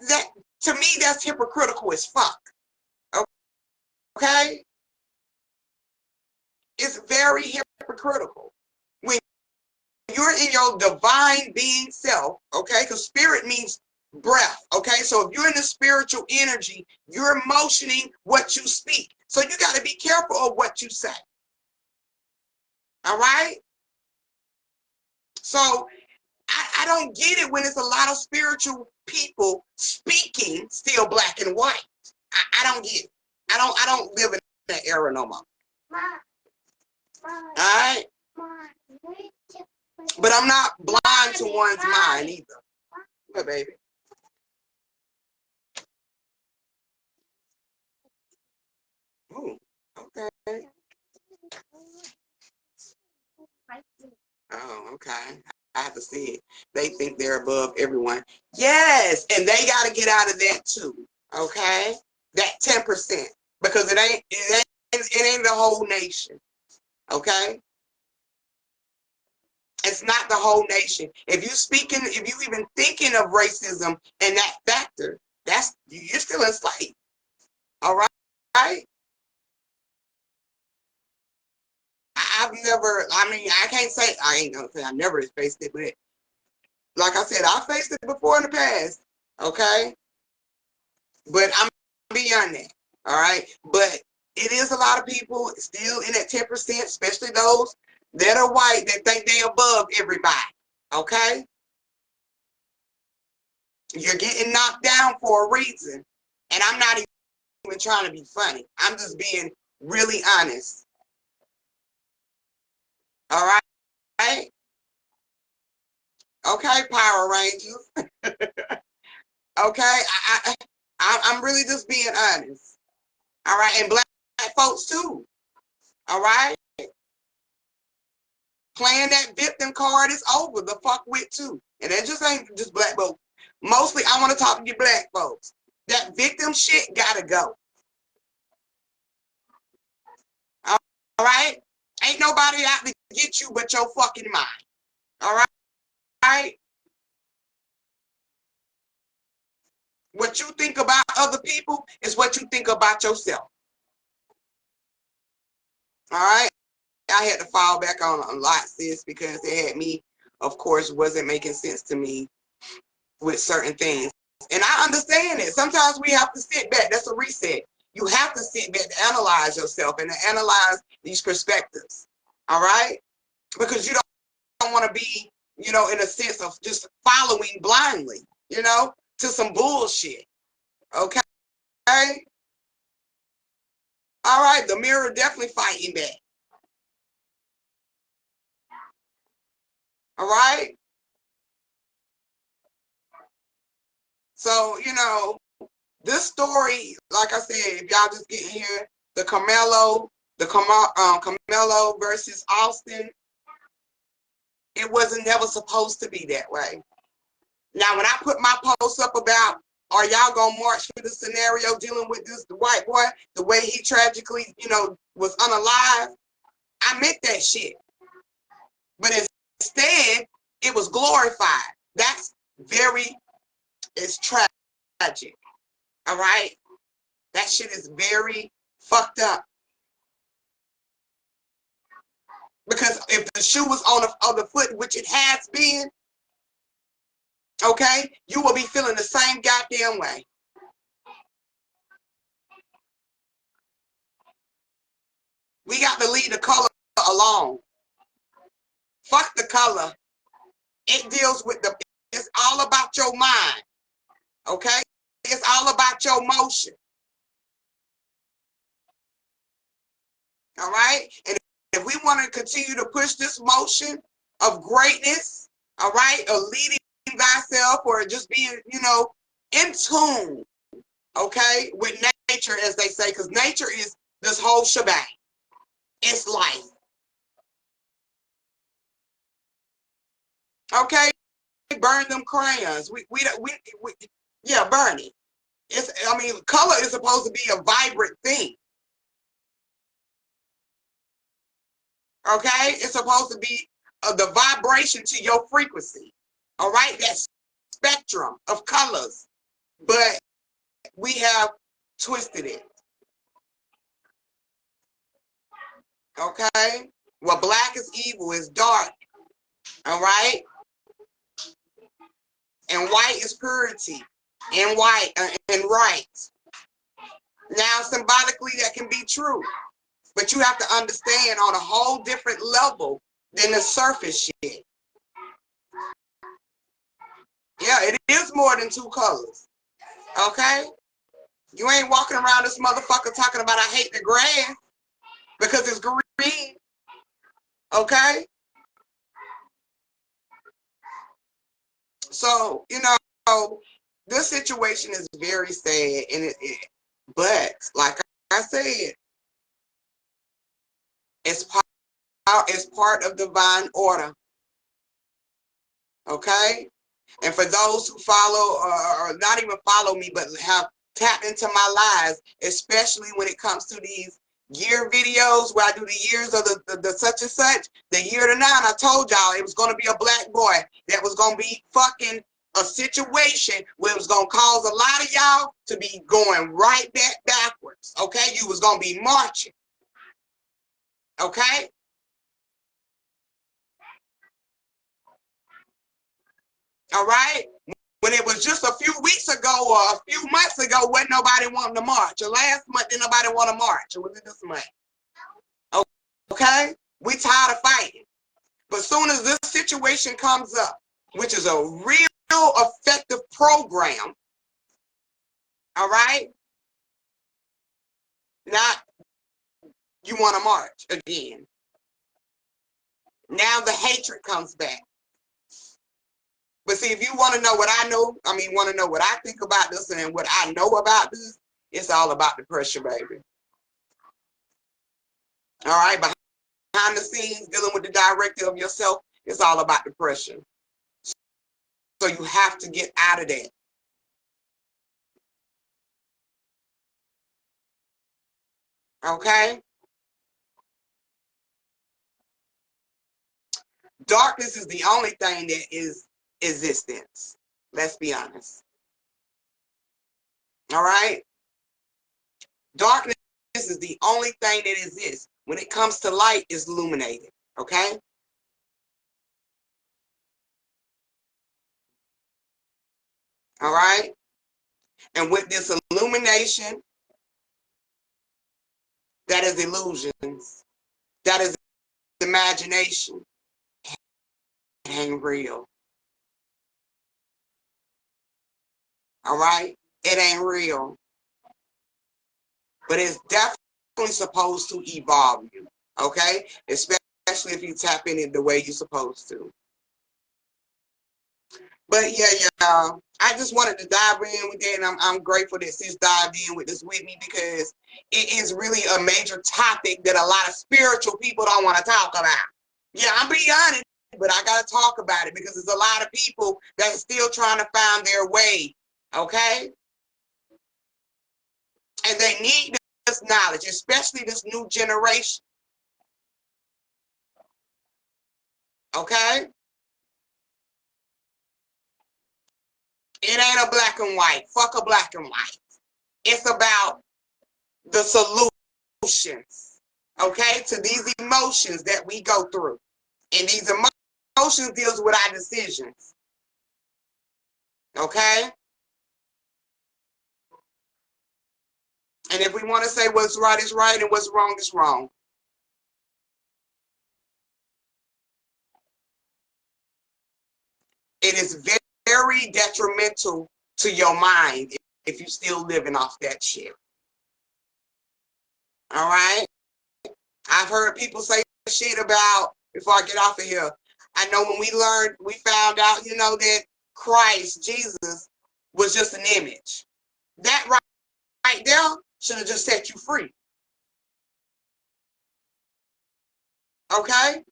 That to me, that's hypocritical as fuck. Okay. It's very hypocritical. When you're in your divine being self, okay, because spirit means breath, okay? So if you're in the spiritual energy, you're motioning what you speak. So you got to be careful of what you say. All right? So I don't get it when it's a lot of spiritual people speaking still black and white. I don't get it. I don't live in that era no more. All right? But I'm not blind to one's mind either. What, baby? Ooh, okay. Oh, okay. I have to see it. They think they're above everyone. Yes, and they got to get out of that too. Okay, that 10% because it ain't the whole nation. Okay, it's not the whole nation. If you even thinking of racism and that factor, that's you're still enslaved. All right, right? I've never. I mean, I can't say I ain't gonna say I never faced it, but like I said, I faced it before in the past. Okay, but I'm beyond that. All right, but it is a lot of people still in that 10%, especially those that are white that think they above everybody. Okay, you're getting knocked down for a reason, and I'm not even trying to be funny. I'm just being really honest. All right, okay, Power Rangers. Okay, I'm really just being honest. All right, and black folks too. All right, playing that victim card is over. The fuck with too, and that just ain't just black folks. Mostly, I want to talk to you black folks. That victim shit gotta go. All right, ain't nobody out to get you but your fucking mind. All right, what you think about other people is what you think about yourself. All right. I had to fall back on a lot, sis, because it had me, of course, wasn't making sense to me with certain things. And I understand it. Sometimes we have to sit back. That's a reset. You have to sit back to analyze yourself and to analyze these perspectives. All right? Because you don't want to be, in a sense of just following blindly, to some bullshit. Okay? All right. The mirror definitely fighting back. All right? So, this story, like I said, if y'all just getting here, the Carmelo versus Austin, it wasn't never supposed to be that way. Now, when I put my post up about, are y'all gonna march for the scenario dealing with this white boy, the way he tragically, was unalive, I meant that shit. But instead, it was glorified. It's tragic. All right? That shit is very fucked up. Because if the shoe was on the foot, which it has been, okay, you will be feeling the same goddamn way. We got to leave the color alone. Fuck the color. It deals with it's all about your mind. Okay? It's all about your motion. All right? And if we want to continue to push this motion of greatness, all right, of leading thyself or just being, in tune, okay, with nature, as they say, because nature is this whole shebang. It's life. Okay? Burn them crayons. Yeah, burn it. Color is supposed to be a vibrant thing. Okay? It's supposed to be the vibration to your frequency. All right? That spectrum of colors. But we have twisted it. Okay? Well, black is evil, it's dark. All right? And white is purity. And white and right. Now, symbolically, that can be true. But you have to understand on a whole different level than the surface shit. Yeah, it is more than two colors. Okay? You ain't walking around this motherfucker talking about I hate the grass because it's green. Okay? So, this situation is very sad, and but like I said, it's part of divine order. Okay? And for those who follow or not even follow me, but have tapped into my lives, especially when it comes to these year videos where I do the years of the such and such, the year to 9, I told y'all it was going to be a black boy that was going to be fucking a situation where it was going to cause a lot of y'all to be going right backwards. Okay? You was going to be marching. Okay? All right? When it was just a few weeks ago or a few months ago, wasn't nobody wanting to march. Or last month, didn't nobody want to march. Or was it this month? Okay? We tired of fighting. But soon as this situation comes up, which is a real effective program, all right? Now you want to march again. Now the hatred comes back. But see, if you want to know what I know, want to know what I think about this and what I know about this, it's all about the pressure, baby. All right? Behind the scenes, dealing with the director of yourself, it's all about the pressure. So you have to get out of that. Okay? Darkness is the only thing that is existence. Let's be honest. All right? Darkness is the only thing that exists. When it comes to light, it's illuminated. Okay? All right? And with this illumination, that is illusions. That is imagination. It ain't real. All right? It ain't real. But it's definitely supposed to evolve you. Okay? Especially if you tap in it the way you're supposed to. But yeah, y'all, I just wanted to dive in with that, and I'm grateful that sis dived in with this with me because it is really a major topic that a lot of spiritual people don't want to talk about. Yeah, I'm being honest, but I gotta talk about it because there's a lot of people that are still trying to find their way. Okay, and they need this knowledge, especially this new generation. Okay, it ain't a black and white. Fuck a black and white. It's about the solutions, okay, to these emotions that we go through. And these emotions deals with our decisions, okay? And if we want to say what's right is right and what's wrong is wrong. It is very detrimental to your mind if you're still living off that shit. All right? I've heard people say shit about, before I get off of here, I know when we found out, that Christ, Jesus, was just an image. That right there should have just set you free. Okay?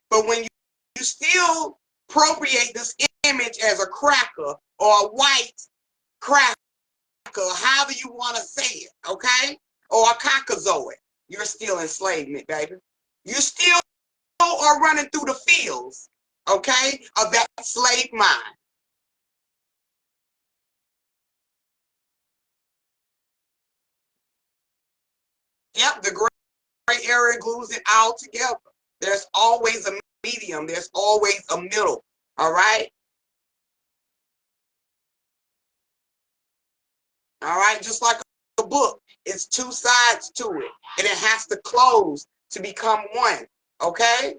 But when you still appropriate this image as a cracker or a white cracker, however you want to say it, okay? Or a cockazoid, you're still enslavement, baby. You still are running through the fields, okay, of that slave mind. Yep, the gray area glues it all together. There's always a medium. There's always a middle, all right? All right, just like a book, it's two sides to it, and it has to close to become one, okay?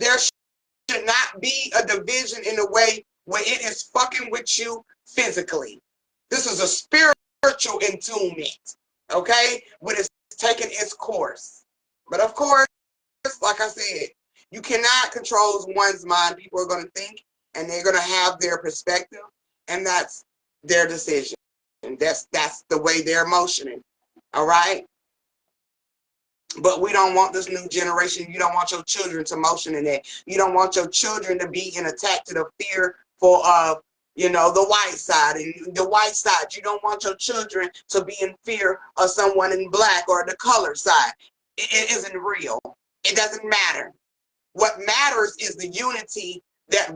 There should not be a division in a way where it is fucking with you physically. This is a spiritual entombment, okay? When it's taking its course. But of course, like I said, you cannot control one's mind. People are going to think, and they're going to have their perspective, and that's their decision. And that's the way they're emotioning. All right? But we don't want this new generation. You don't want your children to motion in that. You don't want your children to be in a tactic of fear for the white side. And the white side, you don't want your children to be in fear of someone in black or the color side. It isn't real. It doesn't matter. What matters is the unity that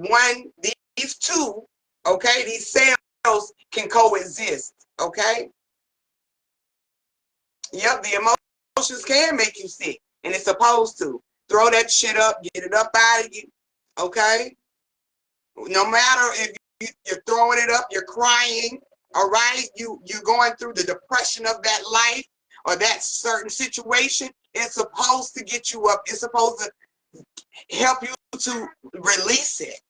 these two, okay, these cells can coexist. Okay? Yep, the emotions can make you sick, and it's supposed to. Throw that shit up, get it up out of you, okay? No matter if you're throwing it up, you're crying, all right? You're going through the depression of that life or that certain situation. It's supposed to get you up. It's supposed to help you to release it,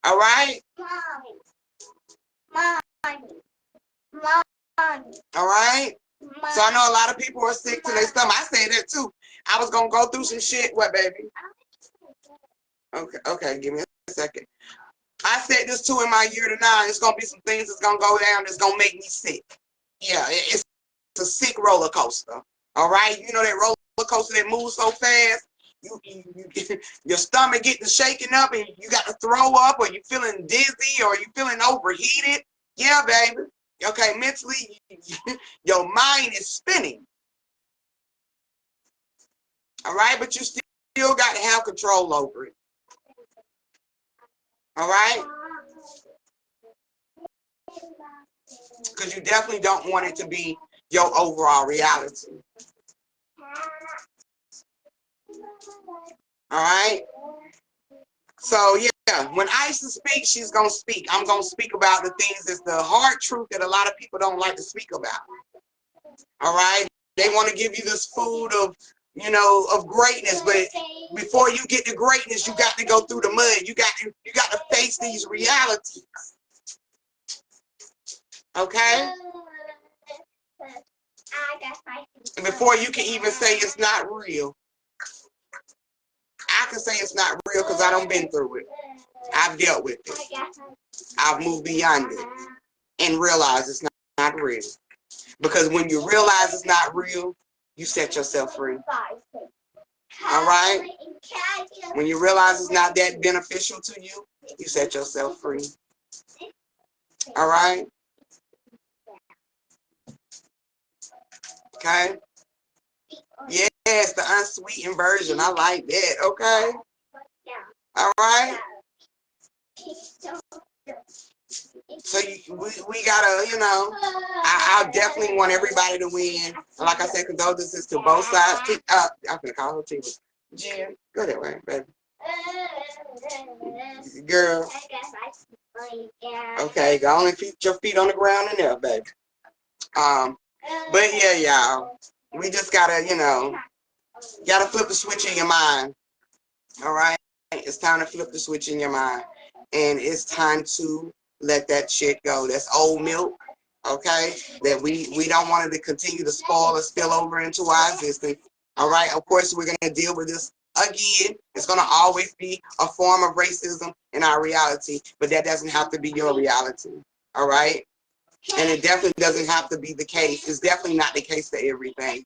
all right? All right? So I know a lot of people are sick to their stomach. I say that too. I was gonna go through some shit. What, baby? Okay, give me a second. I said this too in my year to 9. It's gonna be some things that's gonna go down that's gonna make me sick. Yeah, it's a sick roller coaster. All right, you know that roller coaster that moves so fast. Your stomach getting shaken up and you got to throw up, or you feeling dizzy, or you feeling overheated. Yeah, baby. Okay, mentally, your mind is spinning. All right, but you still got to have control over it. All right, because you definitely don't want it to be your overall reality. All right. So yeah, when Aisha speaks, she's gonna speak. I'm gonna speak about the things that's the hard truth that a lot of people don't like to speak about. All right. They want to give you this food of greatness, but before you get to greatness, you got to go through the mud. You got to face these realities. Okay? Before you can even say it's not real. I can say it's not real because I done been through it. I've dealt with it. I've moved beyond it and realized it's not real. Because when you realize it's not real, you set yourself free. All right? When you realize it's not that beneficial to you, you set yourself free. All right? Okay? Yes, the unsweetened version. I like that. Okay? All right? So we gotta, you know, I definitely want everybody to win. Like I said, condolences to both sides. I'm gonna call her Tina. Jen, go that way, baby. Girl. Okay, go on and keep your feet on the ground in there, baby. But yeah, y'all, we just gotta, you know, gotta flip the switch in your mind. All right, it's time to flip the switch in your mind, and it's time to let that shit go. That's old milk, okay? That we don't want it to continue to spoil or spill over into our existence. All right, of course we're gonna deal with this again. It's gonna always be a form of racism in our reality, but that doesn't have to be your reality. All right, and it definitely doesn't have to be the case. It's definitely not the case for everything.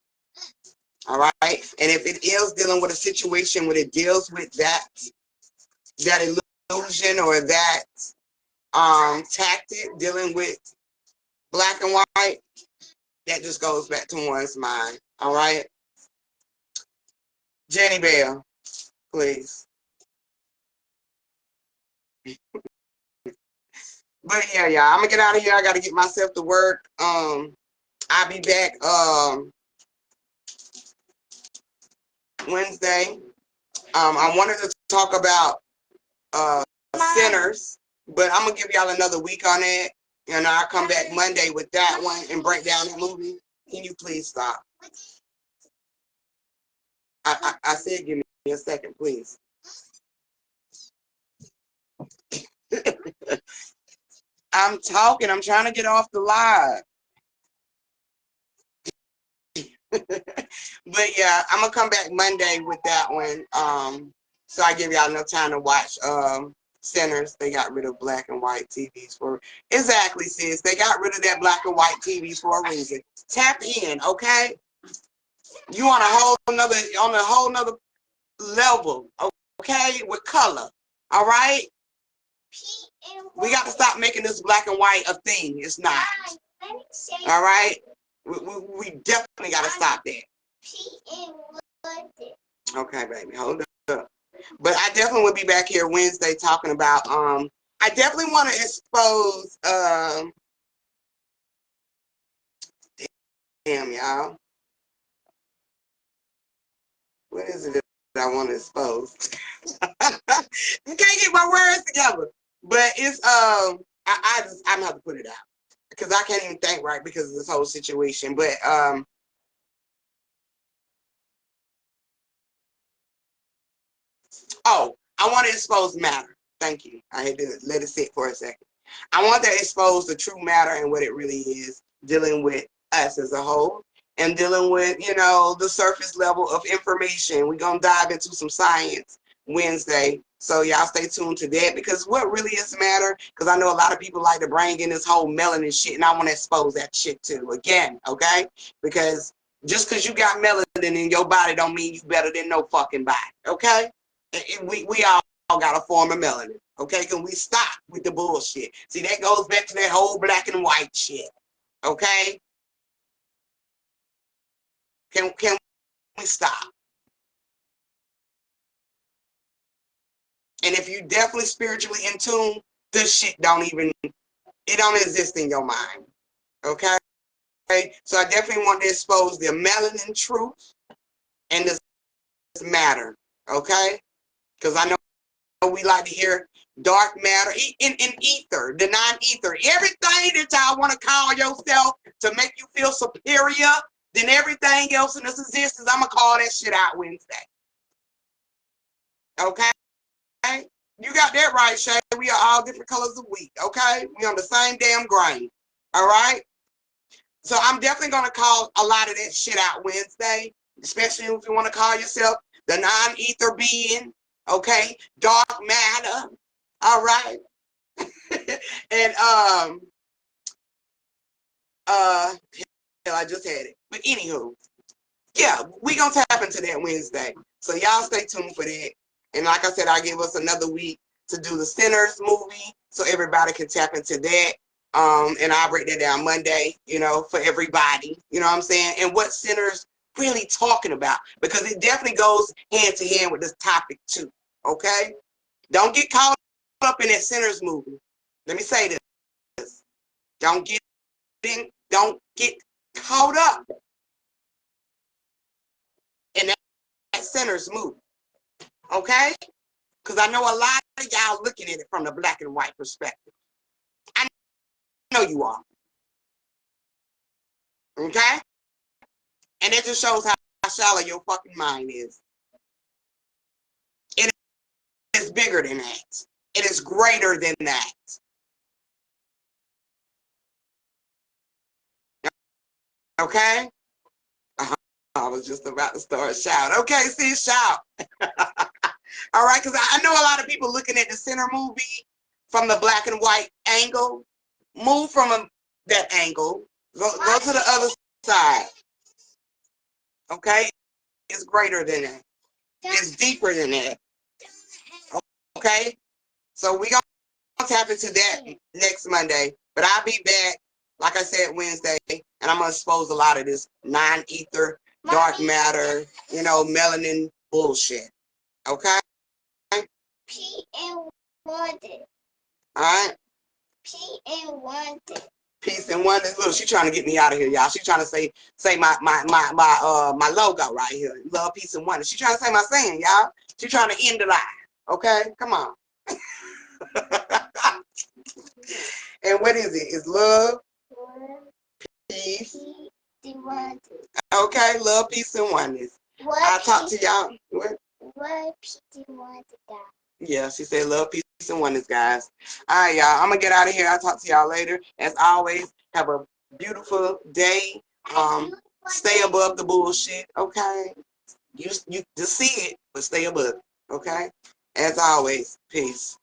All right, and if it is dealing with a situation where it deals with that illusion or that tactic dealing with black and white, that just goes back to one's mind. All right, Jenny Bell, please. But yeah, I'm gonna get out of here. I gotta get myself to work. I'll be back Wednesday. I wanted to talk about Sinners, but I'm gonna give y'all another week on it, and I'll come back Monday with that one and break down the movie. Can you please stop? I said give me a second, please. I'm talking. I'm trying to get off the live. But yeah, I'm gonna come back Monday with that one. So I give y'all enough time to watch Sinners. They got rid of black and white TVs for exactly, sis. They got rid of that black and white TVs for a reason. Tap in, okay? You on a whole nother level, okay? With color, all right? We got to stop making this black and white a thing. It's not. All right? We definitely got to stop that. Okay, baby, hold up. But I definitely will be back here Wednesday talking about I definitely want to expose damn y'all. What is it that I want to expose? I can't get my words together. But it's I'm gonna have to put it out because I can't even think right because of this whole situation. But oh, I want to expose matter. Thank you. I had to let it sit for a second. I want to expose the true matter and what it really is, dealing with us as a whole and dealing with, you know, the surface level of information. We're going to dive into some science Wednesday. So y'all stay tuned to that because what really is matter, because I know a lot of people like to bring in this whole melanin shit and I want to expose that shit too again, okay? Because just because you got melanin in your body don't mean you better than no fucking body, okay? We all got a form of melanin. Okay, can we stop with the bullshit? See, that goes back to that whole black and white shit. Okay? Can we stop? And if you definitely spiritually in tune, this shit it don't exist in your mind. Okay? So I definitely want to expose the melanin truth and this matter. Okay? Because I know we like to hear dark matter in ether, the non-ether, everything that y'all want to call yourself to make you feel superior than everything else in this existence. I'm gonna call that shit out Wednesday. Okay, you got that right, Shay. We are all different colors of wheat. Okay, we on the same damn grain. All right, so I'm definitely gonna call a lot of that shit out Wednesday, especially if you want to call yourself the non-ether being. Okay, dark matter. All right. And hell, I just had it. But anywho, yeah, we gonna tap into that Wednesday. So y'all stay tuned for that. And like I said, I'll give us another week to do the Sinners movie so everybody can tap into that. And I'll break that down Monday, you know, for everybody. You know what I'm saying? And what Sinners really talking about, because it definitely goes hand to hand with this topic too. Okay? Don't get caught up in that Sinners movie. Let me say this. Don't get caught up in that Sinners movie. Okay? Because I know a lot of y'all looking at it from the black and white perspective. I know you are. Okay? And it just shows how shallow your fucking mind is. It is bigger than that. It is greater than that. Okay? I was just about to start a shout. Okay, see, shout. All right, because I know a lot of people looking at the Sinner movie from the black and white angle. Move from that angle. Go to the other side. Okay? It's greater than that. It's deeper than that. Okay? So we gonna tap into that next Monday. But I'll be back, like I said, Wednesday, and I'm gonna expose a lot of this non-ether, dark matter, you know, melanin bullshit. Okay? P and water. All right? P and water. Peace and oneness. Look, she trying to get me out of here, y'all. She trying to say my logo right here. Love, peace, and oneness. She trying to say my saying, y'all. She trying to end the lie. Okay? Come on. And what is it? It's love, peace. Okay, love, peace, and oneness. I'll talk to y'all. What? Yeah, she said love, peace, and oneness, guys. All right, y'all. I'm gonna get out of here. I'll talk to y'all later. As always, have a beautiful day. Stay above the bullshit, okay? You just see it, but stay above, okay? As always, peace.